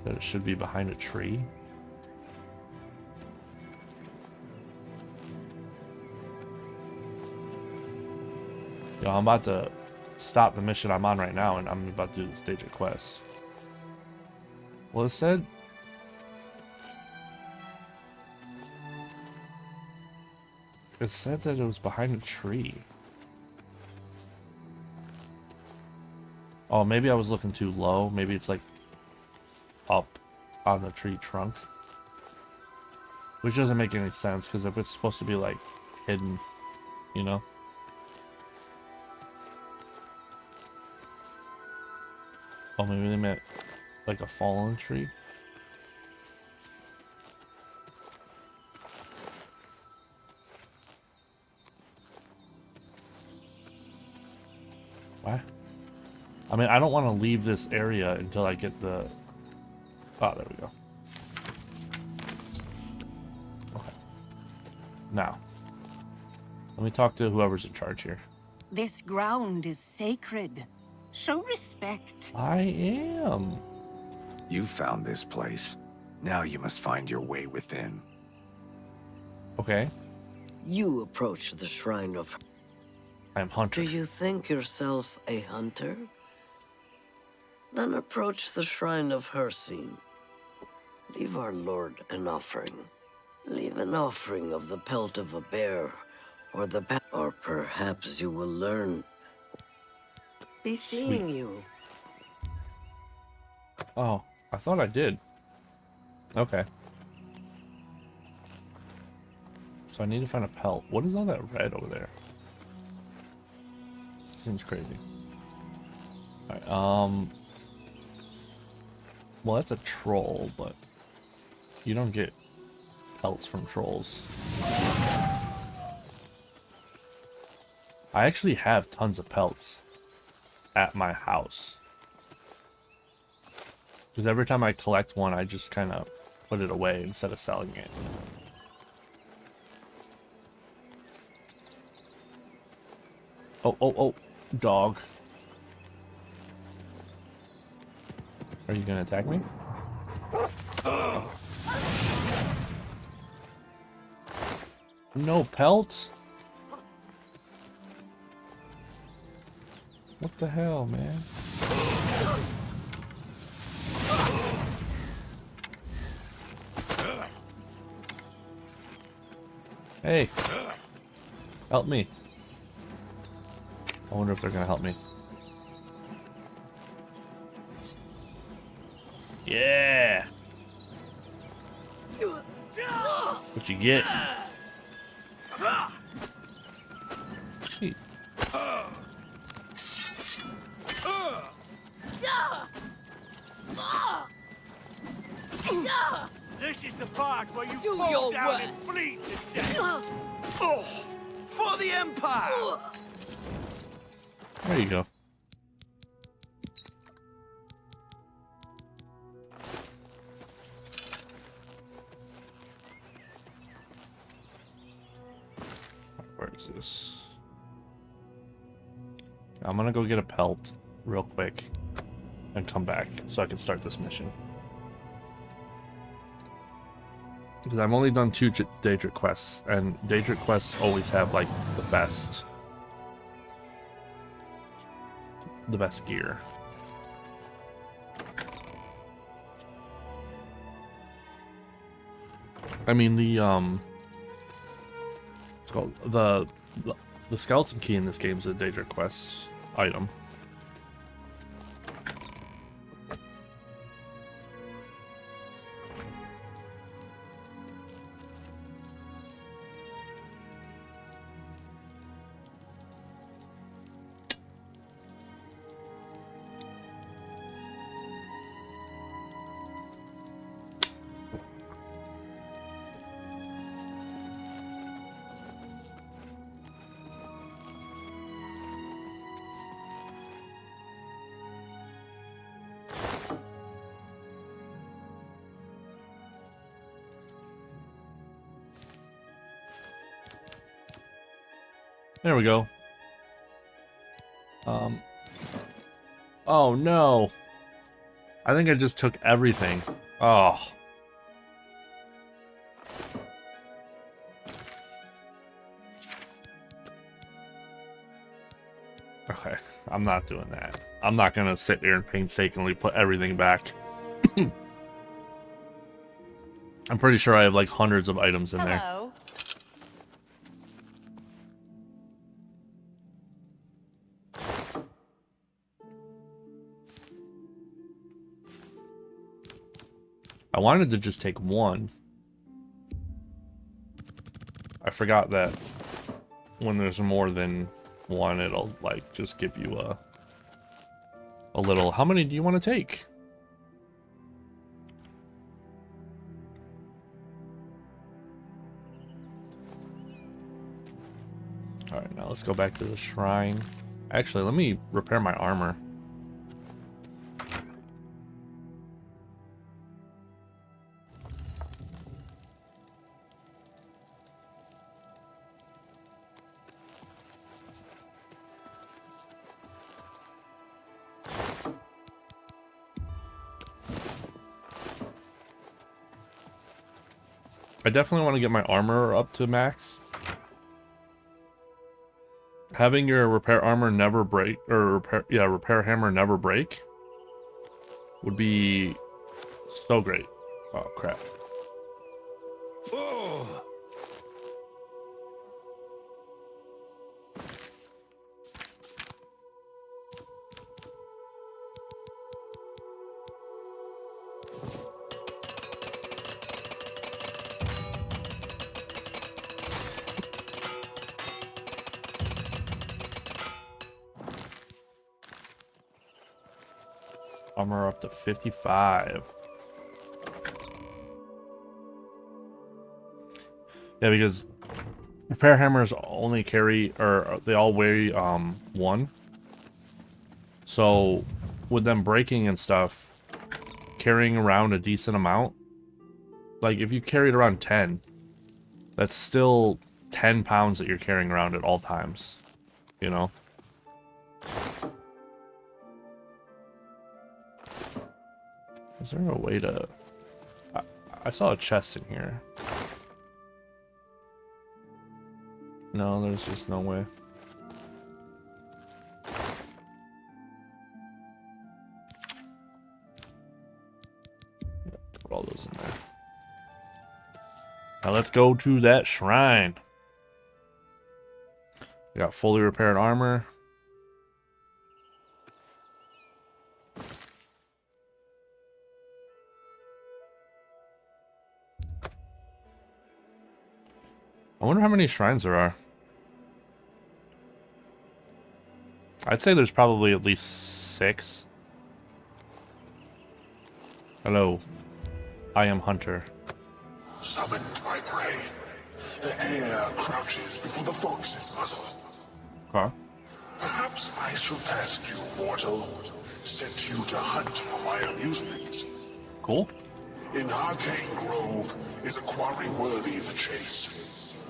That it should be behind a tree. Yo, I'm about to stop the mission I'm on right now and I'm about to do this Daedric quest. Well, it said that it was behind a tree. Oh, maybe I was looking too low. Maybe it's like up on the tree trunk. Which doesn't make any sense, because if it's supposed to be like hidden, you know? Oh, maybe they meant like a fallen tree? What? I mean, I don't want to leave this area until I get the... Oh, there we go. Okay. Now, let me talk to whoever's in charge here. This ground is sacred. Show respect. I am. You found this place. Now you must find your way within. Okay. You approach the shrine of... I am hunter. Do you think yourself a hunter? Then approach the shrine of Hercene. Leave our lord an offering. Leave an offering of the pelt of a bear, or the or perhaps you will learn. Be seeing you. Oh, I thought I did. Okay. So I need to find a pelt. What is all that red over there? Seems crazy. Alright, well, that's a troll, but you don't get pelts from trolls. I actually have tons of pelts at my house. Because every time I collect one, I just kind of put it away instead of selling it. Oh, dog. Are you gonna attack me? Oh. No pelt? What the hell, man? Hey, help me. I wonder if they're gonna help me. Yeah. What you get? Hey. This is the part where you Do fall your down and worst. bleed to death. Oh, for the Empire! There you go. Where is this? I'm gonna go get a pelt real quick and come back so I can start this mission. Because I've only done 2 Daedric quests, and Daedric quests always have like the best gear. I mean it's called the skeleton key in this game is a Daedric quest item. There we go. Oh no. I think I just took everything. Oh. Okay, I'm not doing that. I'm not gonna sit there and painstakingly put everything back. I'm pretty sure I have like hundreds of items in there. Hello. I wanted to just take one. I forgot that when there's more than one, it'll like just give you a little, how many do you want to take? Alright, now let's go back to the shrine. Actually, let me repair my armor. I definitely want to get my armor up to max. Having your repair armor never break, or repair hammer never break would be so great. Oh crap. Oh. Armor up to 55. Yeah, because repair hammers only carry, or they all weigh 1. So with them breaking and stuff, carrying around a decent amount, like if you carried around 10, that's still 10 pounds that you're carrying around at all times, you know? Is there a way to... I saw a chest in here. No, there's just no way. Put all those in there. Now let's go to that shrine. We got fully repaired armor. I wonder how many shrines there are. I'd say there's probably at least 6. Hello. I am Hunter. Summoned my prey. The hare crouches before the fox's muzzle. Okay. Perhaps I shall task you, mortal. Sent you to hunt for my amusement. Cool. In Arcane Grove is a quarry worthy the chase.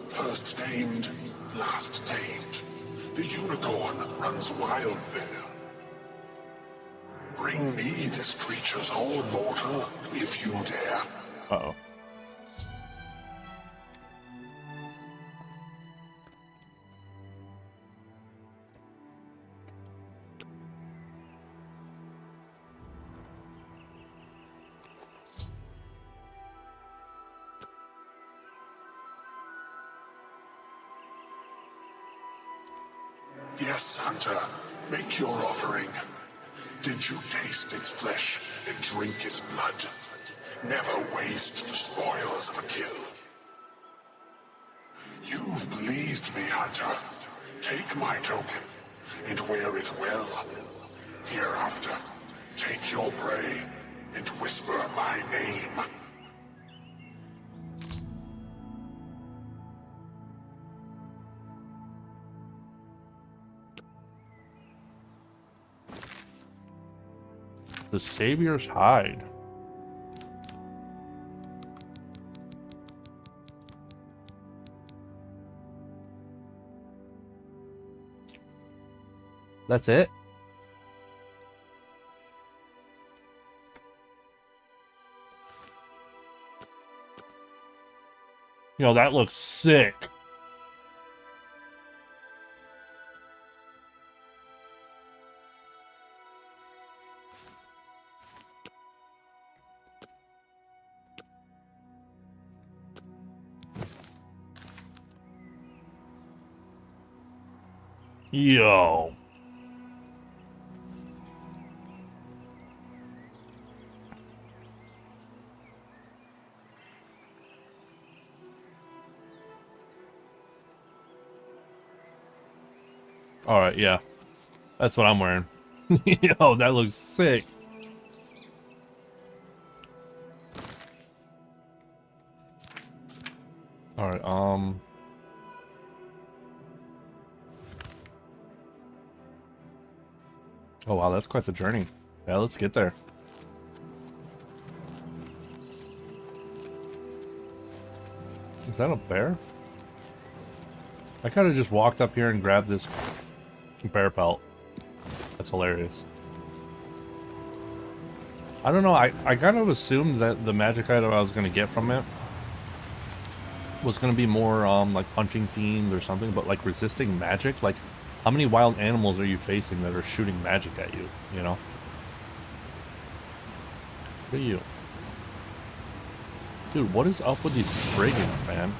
First named, last tamed. The unicorn runs wild there. Bring me this creature's whole mortal, if you dare. Uh-oh. Yes, Hunter. Make your offering. Did you taste its flesh and drink its blood? Never waste the spoils of a kill. You've pleased me, Hunter. Take my token and wear it well. Hereafter, take your prey and whisper my name. The Savior's Hide. That's it? Yo, that looks sick. Yo. All right, yeah. That's what I'm wearing. Yo, that looks sick. All right, oh wow, that's quite the journey. Yeah, let's get there. Is that a bear? I kind of just walked up here and grabbed this bear pelt. That's hilarious. I don't know, I kind of assumed that the magic item I was going to get from it was going to be more like hunting themed or something, but like resisting magic. Like, how many wild animals are you facing that are shooting magic at you, you know? Look at you. Dude, what is up with these Spriggans, man?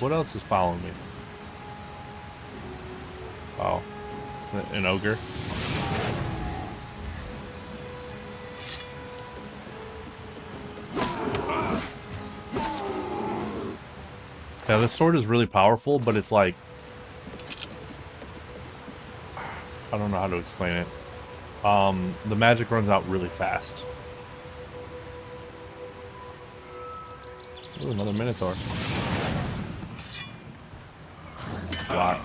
What else is following me? Oh, an ogre. Yeah, this sword is really powerful, but it's like, I don't know how to explain it. The magic runs out really fast. Ooh, another Minotaur. Block.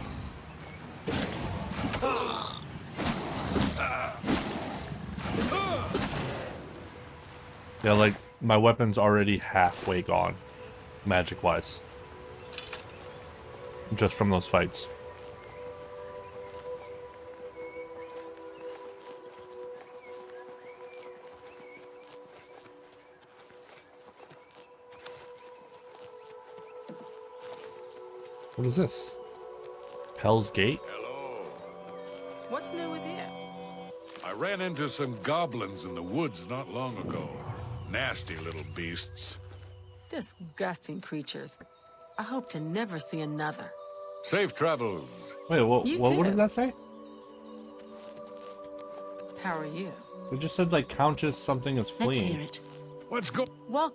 Yeah, like, my weapon's already halfway gone, magic-wise. Just from those fights. What is this? Hell's Gate? Hello. What's new with you? I ran into some goblins in the woods not long ago. Nasty little beasts. Disgusting creatures. I hope to never see another. Safe travels. Wait, what You what too. did that say? How are you? It just said like Countess something is Let's fleeing. hear it. Let's go. Well,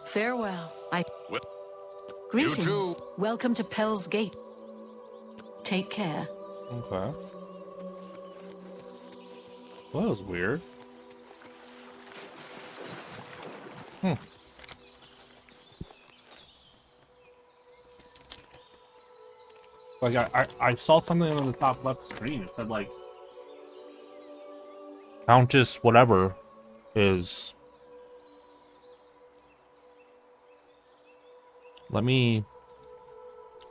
farewell. Greetings. too. Welcome to Pell's Gate. Take care. Okay. Well, that was weird. Like I saw something on the top left screen. It said like Countess whatever is. Let me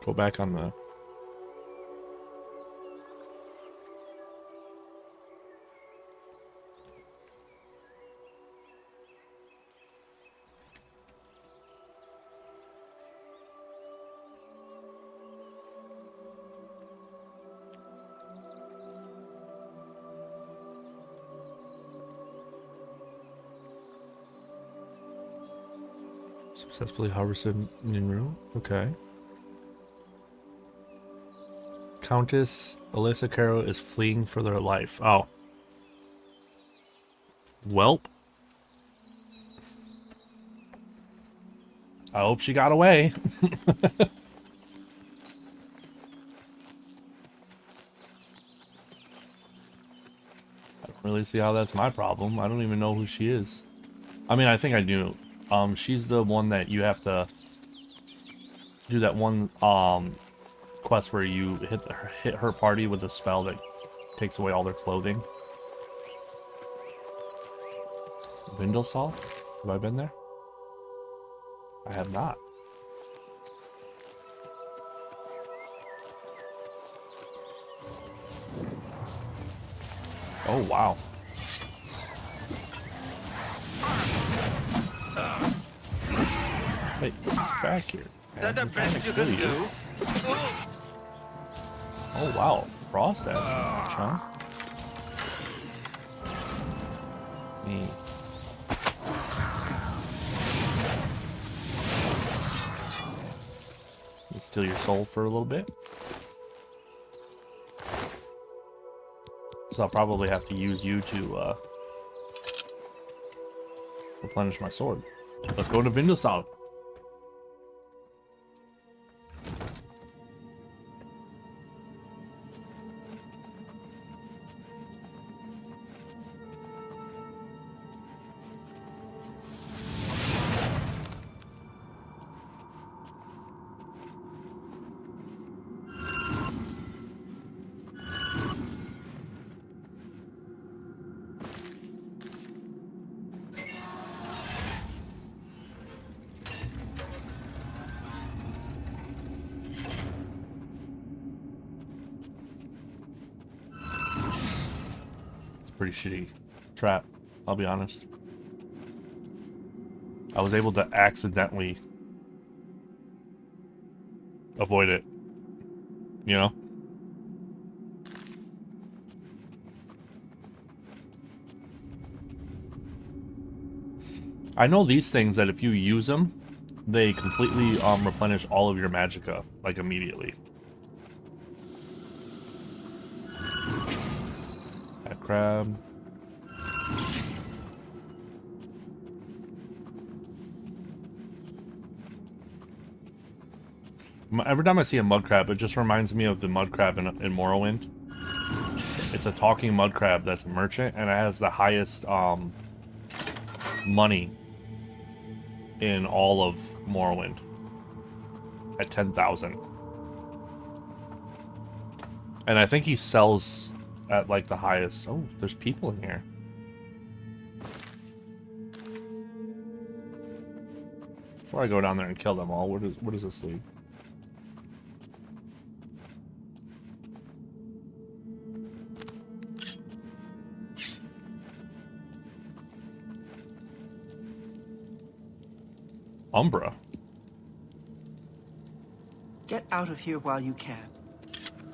go back on the. Successfully harvested Ninru. Okay. Countess Alyssa Caro is fleeing for their life. Oh. Welp. I hope she got away. I don't really see how that's my problem. I don't even know who she is. I mean, I think I do. She's the one that you have to do that one quest where you hit her party with a spell that takes away all their clothing. Windlesalt? Have I been there? I have not. Oh wow. Wait, he's back here. That the best you can do? Oh wow, frost damage, huh? Me. Steal your soul for a little bit. So I'll probably have to use you to replenish my sword. Let's go to Vindosal. Pretty shitty trap, I'll be honest. I was able to accidentally avoid it, you know? I know these things that if you use them, they completely replenish all of your magicka, like immediately. Crab. Every time I see a mud crab, it just reminds me of the mud crab in Morrowind. It's a talking mud crab that's a merchant, and it has the highest money in all of Morrowind at 10,000. And I think he sells at like the highest. Oh, there's people in here. Before I go down there and kill them all, where does this lead? Umbra. Get out of here while you can.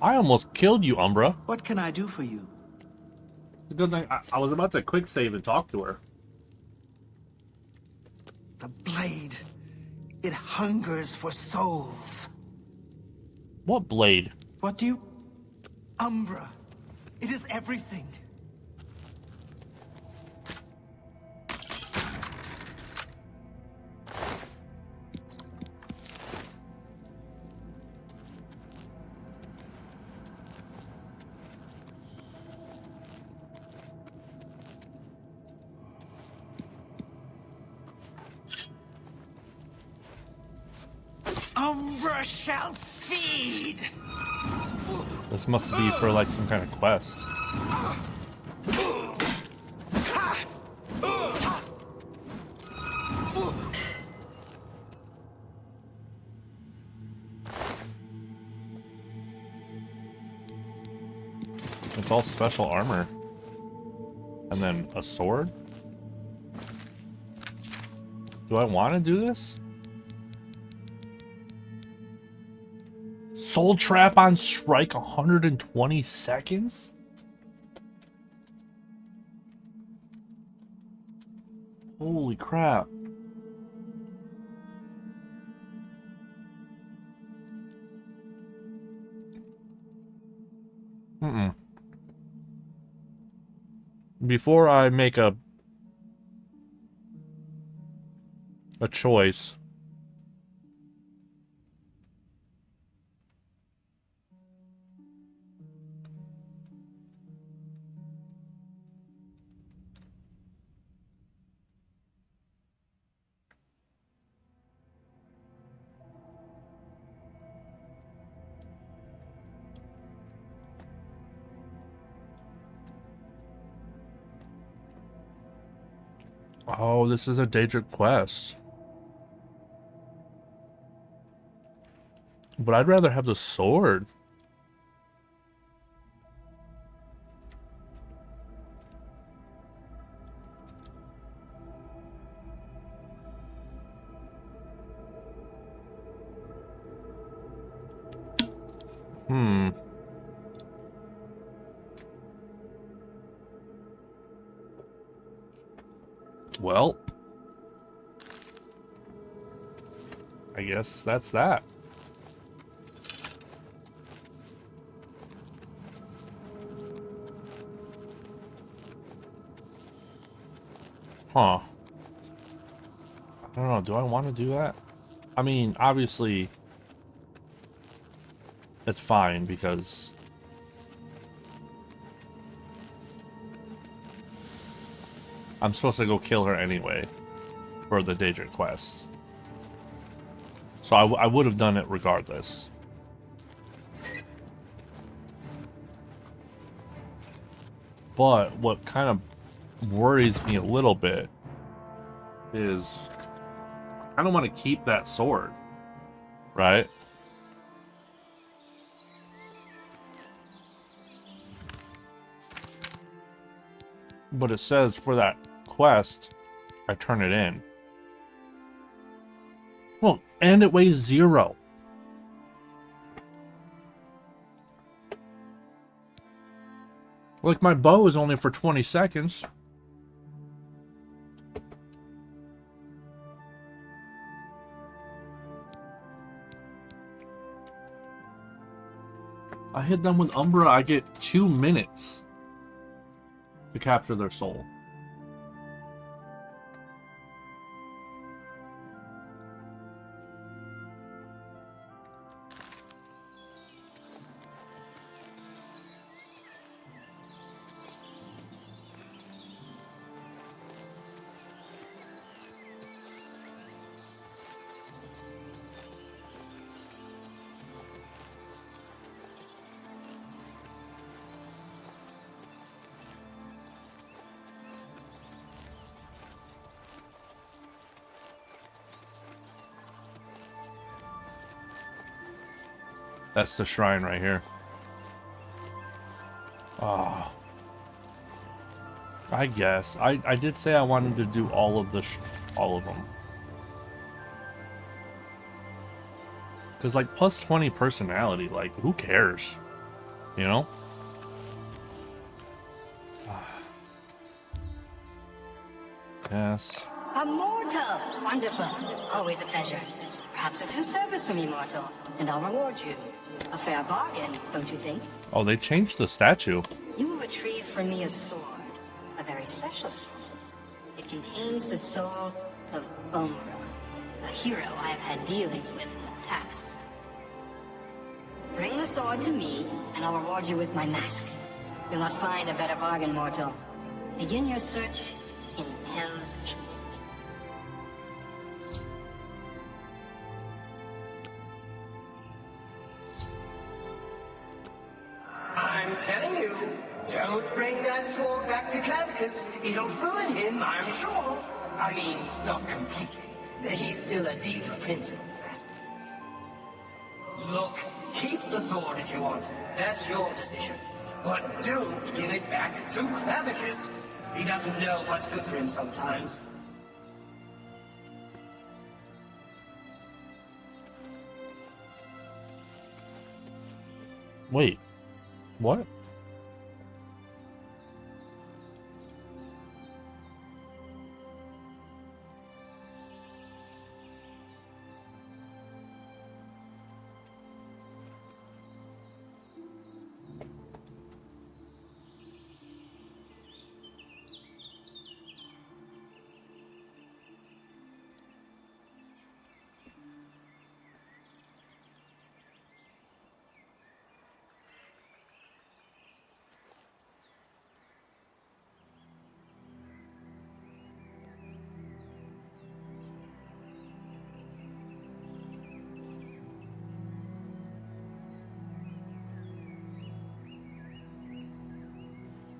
I almost killed you, Umbra. What can I do for you? It's a good thing I was about to quick save and talk to her. The blade. It hungers for souls. What blade? What do you... Umbra. It is everything. Umbra shall feed! This must be for like some kind of quest. It's all special armor. And then a sword? Do I want to do this? Soul Trap on strike 120 seconds? Holy crap. Before I make a choice, oh, this is a Daedric quest. But I'd rather have the sword. Well, I guess that's that. Huh. I don't know, do I want to do that? I mean, obviously, it's fine because I'm supposed to go kill her anyway for the Daedric quest. So I would have done it regardless. But what kind of worries me a little bit is I don't want to keep that sword, right? But it says for that quest, I turn it in. Well, and it weighs 0. Like, my bow is only for 20 seconds. I hit them with Umbra, I get 2 minutes to capture their soul. That's the shrine right here. Ah. I guess. I did say I wanted to do all of them. Because, like, plus 20 personality, like, who cares? You know? Yes. Immortal! Wonderful. Always a pleasure. Perhaps you'll do service for me, mortal, and I'll reward you. A fair bargain, don't you think? Oh, they changed the statue. You will retrieve for me a sword. A very special sword. It contains the soul of Umbra, a hero I have had dealings with in the past. Bring the sword to me, and I'll reward you with my mask. You'll not find a better bargain, mortal. Begin your search in Hell's Gate. I'm telling you, don't bring that sword back to Clavicus. It'll ruin him, I'm sure. I mean, not completely. He's still a Deidre Prince. Look, keep the sword if you want. That's your decision. But don't give it back to Clavicus. He doesn't know what's good for him sometimes. Wait, what?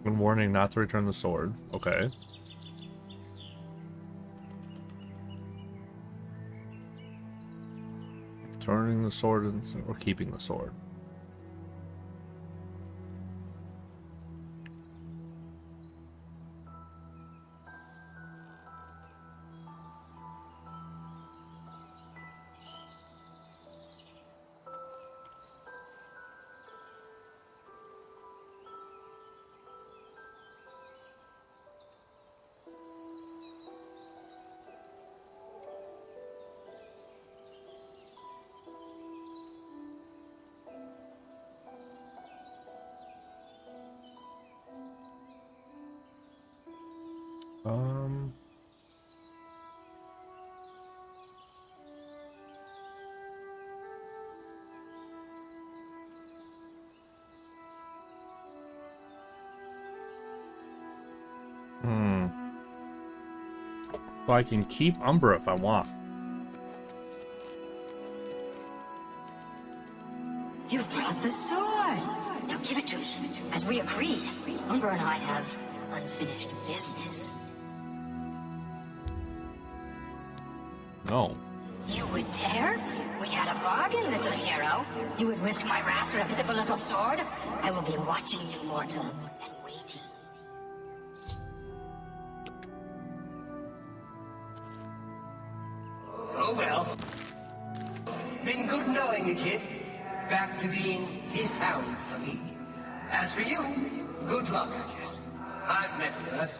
And warning not to return the sword. Okay. Turning the sword or keeping the sword. So I can keep Umbra if I want. You've brought the sword! Now give it to me. As we agreed, Umbra and I have unfinished business. No. You would dare? We had a bargain, little hero. You would risk my wrath for a pitiful little sword? I will be watching you, mortal, and waiting. Oh well. Been good knowing you, kid. Back to being his hound for me. As for you, good luck, I guess. I've met worse.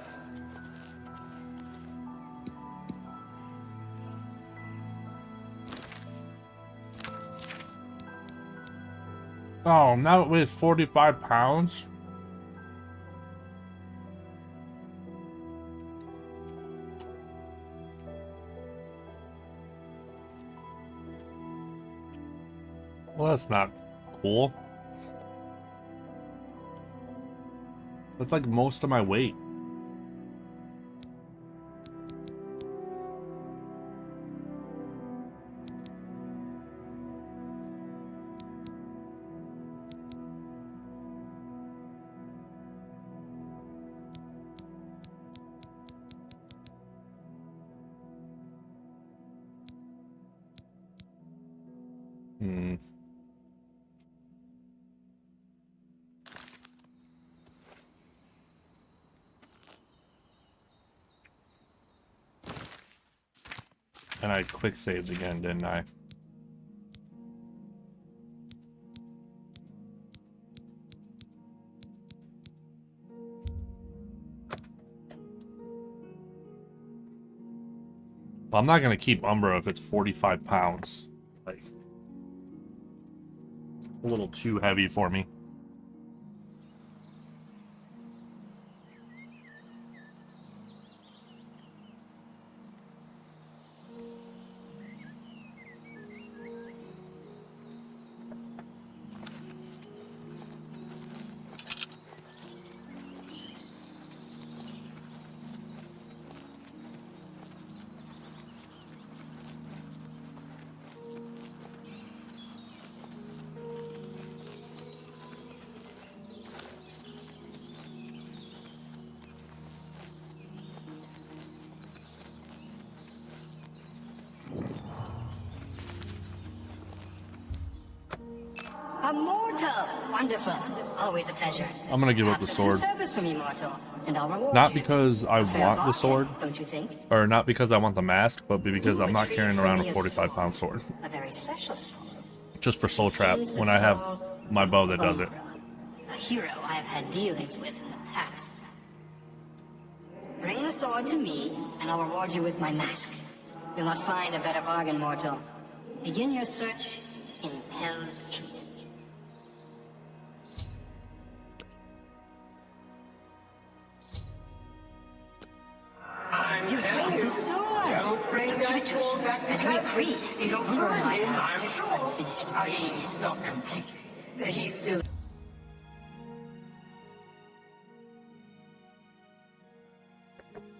Oh, now it weighs 45 pounds? Well, that's not cool. That's like most of my weight. And I quick saved again, didn't I? Well, I'm not gonna keep Umbra if it's 45 pounds. like a little too heavy for me. A mortal! Wonderful. Always a pleasure. I'm gonna give up the Perhaps a sword. service from you, mortal, and I'll reward Not you. because I A fair want the bargain, sword, don't you think? or not because I want the mask, but because Ooh, I'm not tree carrying for around a me is 45-pound sword. A very special soul. Just for soul trap, Contains the when I have soul my bow that of does it. Umbra, a hero I have had dealings with in the past. Bring the sword to me, and I'll reward you with my mask. You'll not find a better bargain, mortal. Begin your search in Hell's Gate. I'm You telling bring you, the sword! don't bring Give that it to sword me. back to As we agreed, Tavern. It'll Umbra burn and I him, have I'm sure. unfinished I mean, business. not completely. He's still...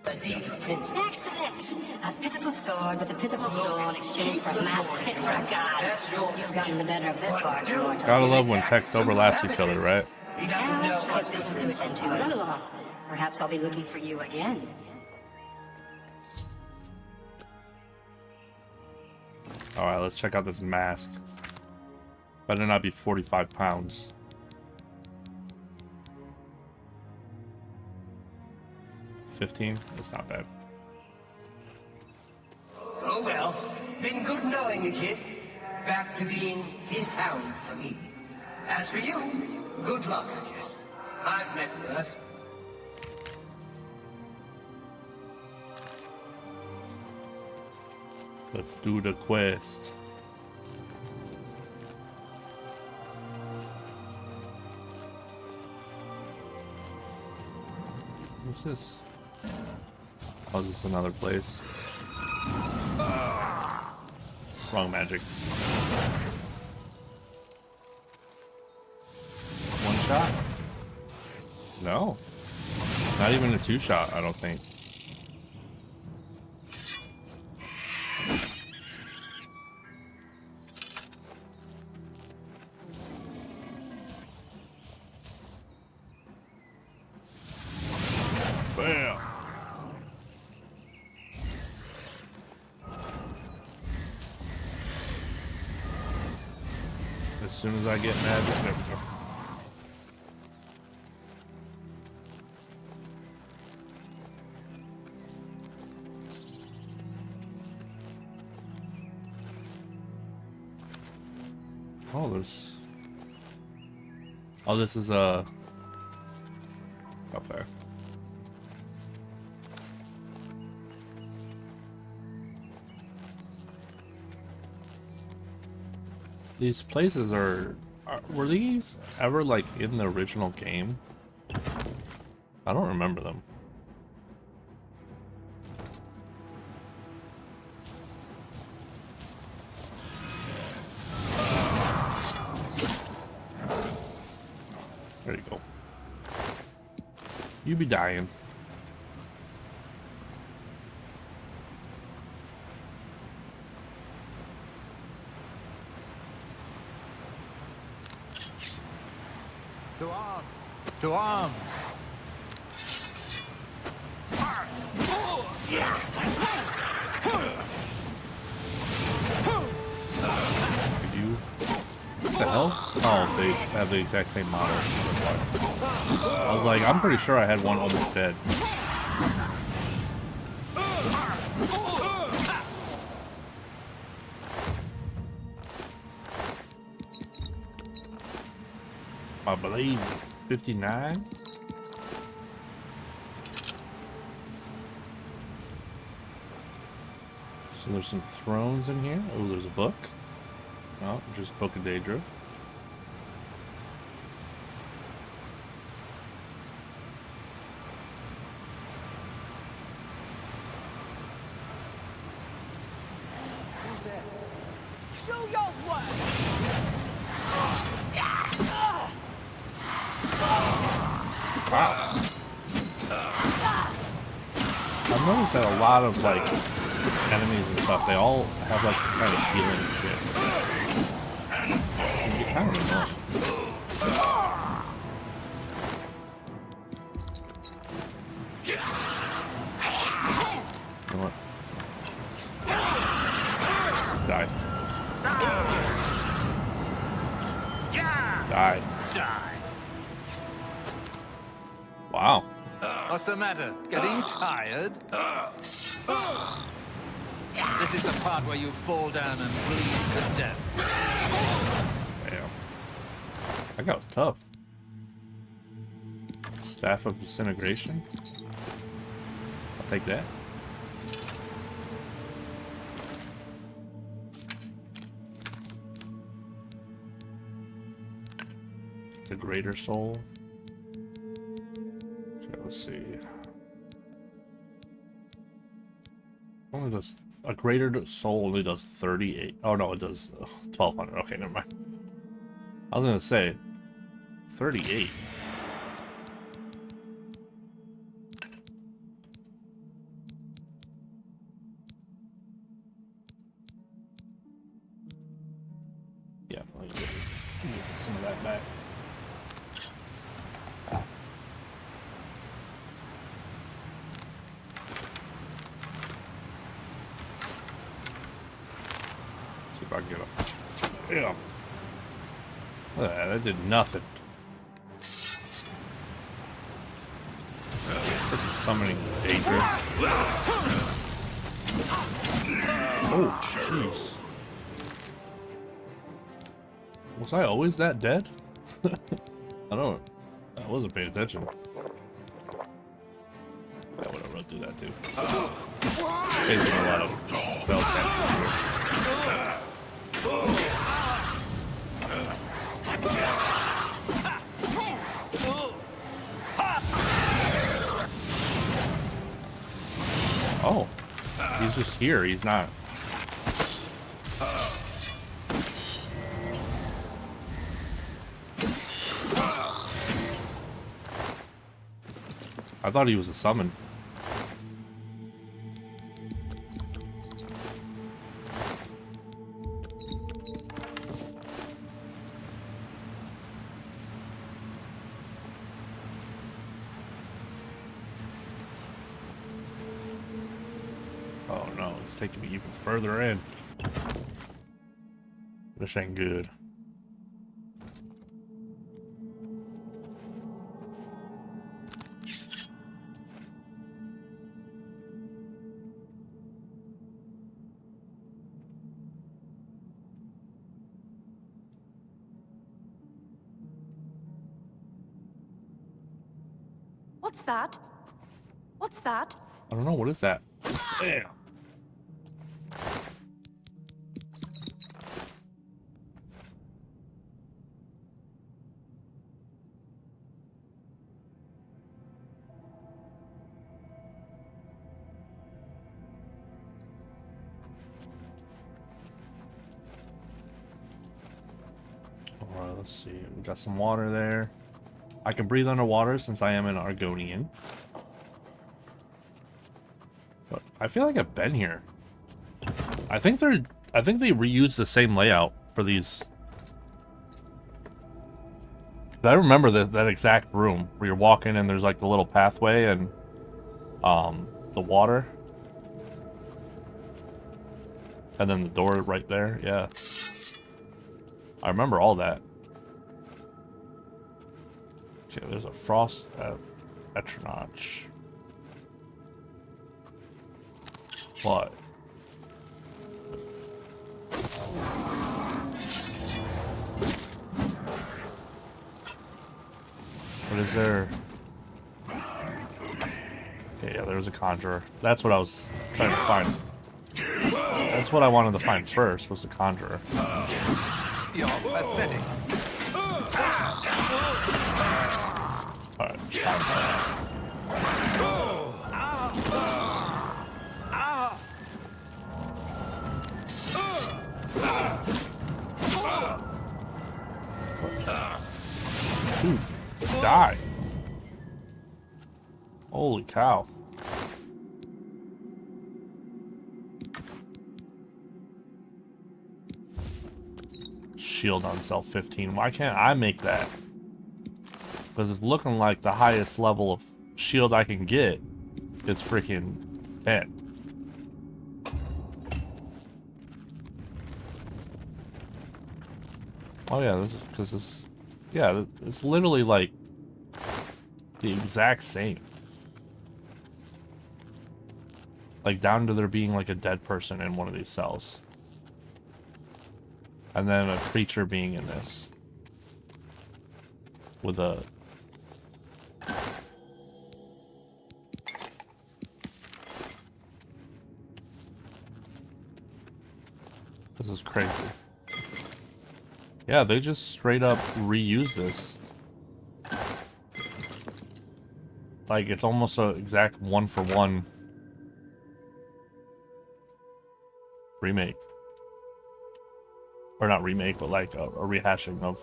A Deidre Prince. Excellent! A pitiful sword with a pitiful soul in exchange for a mask fit for a god. You've gotten the better of this bargain, mortal. Gotta love when text overlaps each other, right? He doesn't know I have business to attend to. Run along. Perhaps I'll be looking for you again. Alright, let's check out this mask. Better not be 45 pounds. $15? That's not bad. Oh well, been good knowing you, kid. Back to being his hound for me. As for you, good luck, I guess. I've met worse. Let's do the quest. What's this? Oh, this is another place. Wrong magic. One shot? No. Not even a two shot, I don't think. Bam. As soon as I get magic, there we go. Oh, there's... Oh, this is a... Okay. These places are... Were these ever, like, in the original game? I don't remember them. There you go. You be dying. To arms! To arms! You? What the hell? Oh, they have the exact same model. I was like, I'm pretty sure I had one almost dead. I believe 59. So there's some thrones in here. Oh, there's a book. Oh, just Book of Daedra. Do your worst! Wow. I've noticed that a lot of like enemies and stuff, they all have like some kind of healing shit. It can get kind of annoying. You know what? Die. Die. Wow. What's the matter? Getting tired? This is the part where you fall down and bleed to death. Damn. That guy was tough. Staff of Disintegration? I'll take that. It's a Greater Soul. Okay, let's see. Only does a Greater Soul only does 38. Oh no, it does 1200. Okay, never mind. I was gonna say 38. Yeah, let me get some of that back. See if I can get up. Yeah. Look at that, that did nothing. Freaking summoning Daedra. Oh, jeez. Was I always that dead? I wasn't paying attention. Yeah, whatever, I'll do that too. Facing a lot of spell casting. Oh, he's just here, he's not. I thought he was a summon. Oh no, it's taking me even further in. This ain't good. What's that? What's that? I don't know, what is that? Damn. Alright, let's see. We got some water there. I can breathe underwater since I am an Argonian. But I feel like I've been here. I think they reused the same layout for these. I remember that exact room where you're walking and there's like the little pathway and the water. And then the door right there, yeah. I remember all that. Okay, there's a frost at Eternach. What? What is there? Okay, yeah, there was a conjurer. That's what I was trying to find. That's what I wanted to find first, was the Conjurer. You're pathetic. Alright. Dude, die. Holy cow. Shield on self 15. Why can't I make that? Because it's looking like the highest level of shield I can get is freaking 10. Oh yeah, this is because this. Yeah, it's literally like the exact same. Like down to there being like a dead person in one of these cells. And then a creature being in this. With a... This is crazy. Yeah, they just straight up reuse this. Like, it's almost an exact one-for-one remake. Or not remake, but like a rehashing of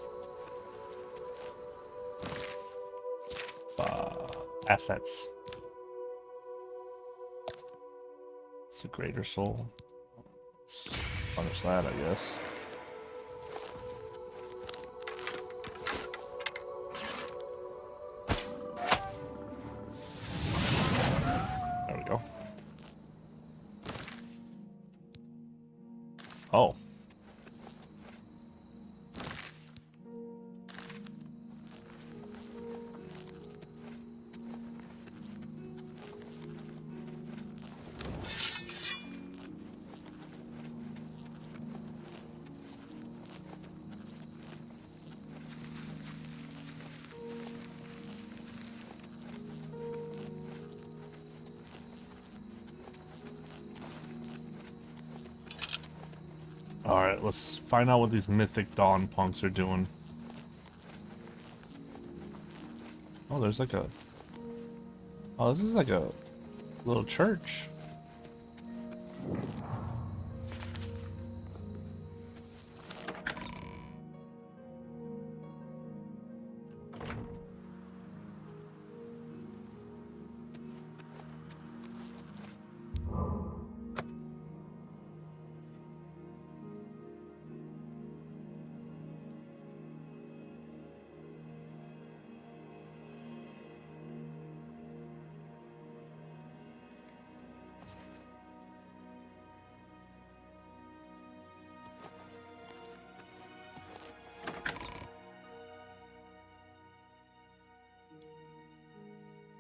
assets. It's a greater soul. Let's punish that, I guess. There we go. Oh. Alright, let's find out what these Mythic Dawn punks are doing. Oh, there's like a... Oh, this is like a little church.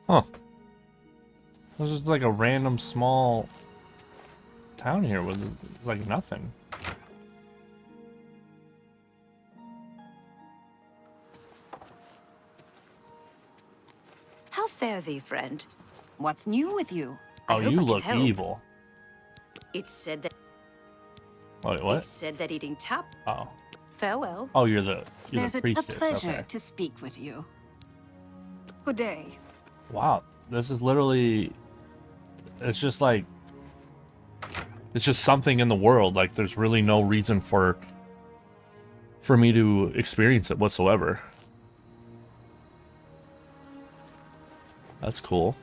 Huh. This is like a random small town here with like nothing. How fare thee, friend? What's new with you? Oh, you look evil. It's said that... Wait, what? It's said that eating tap... Oh. Farewell. Oh, you're the There's priestess. a pleasure Okay. to speak with you. Good day. Wow, this is literally... It's just like... It's just something in the world. Like, there's really no reason for me to experience it whatsoever. That's cool.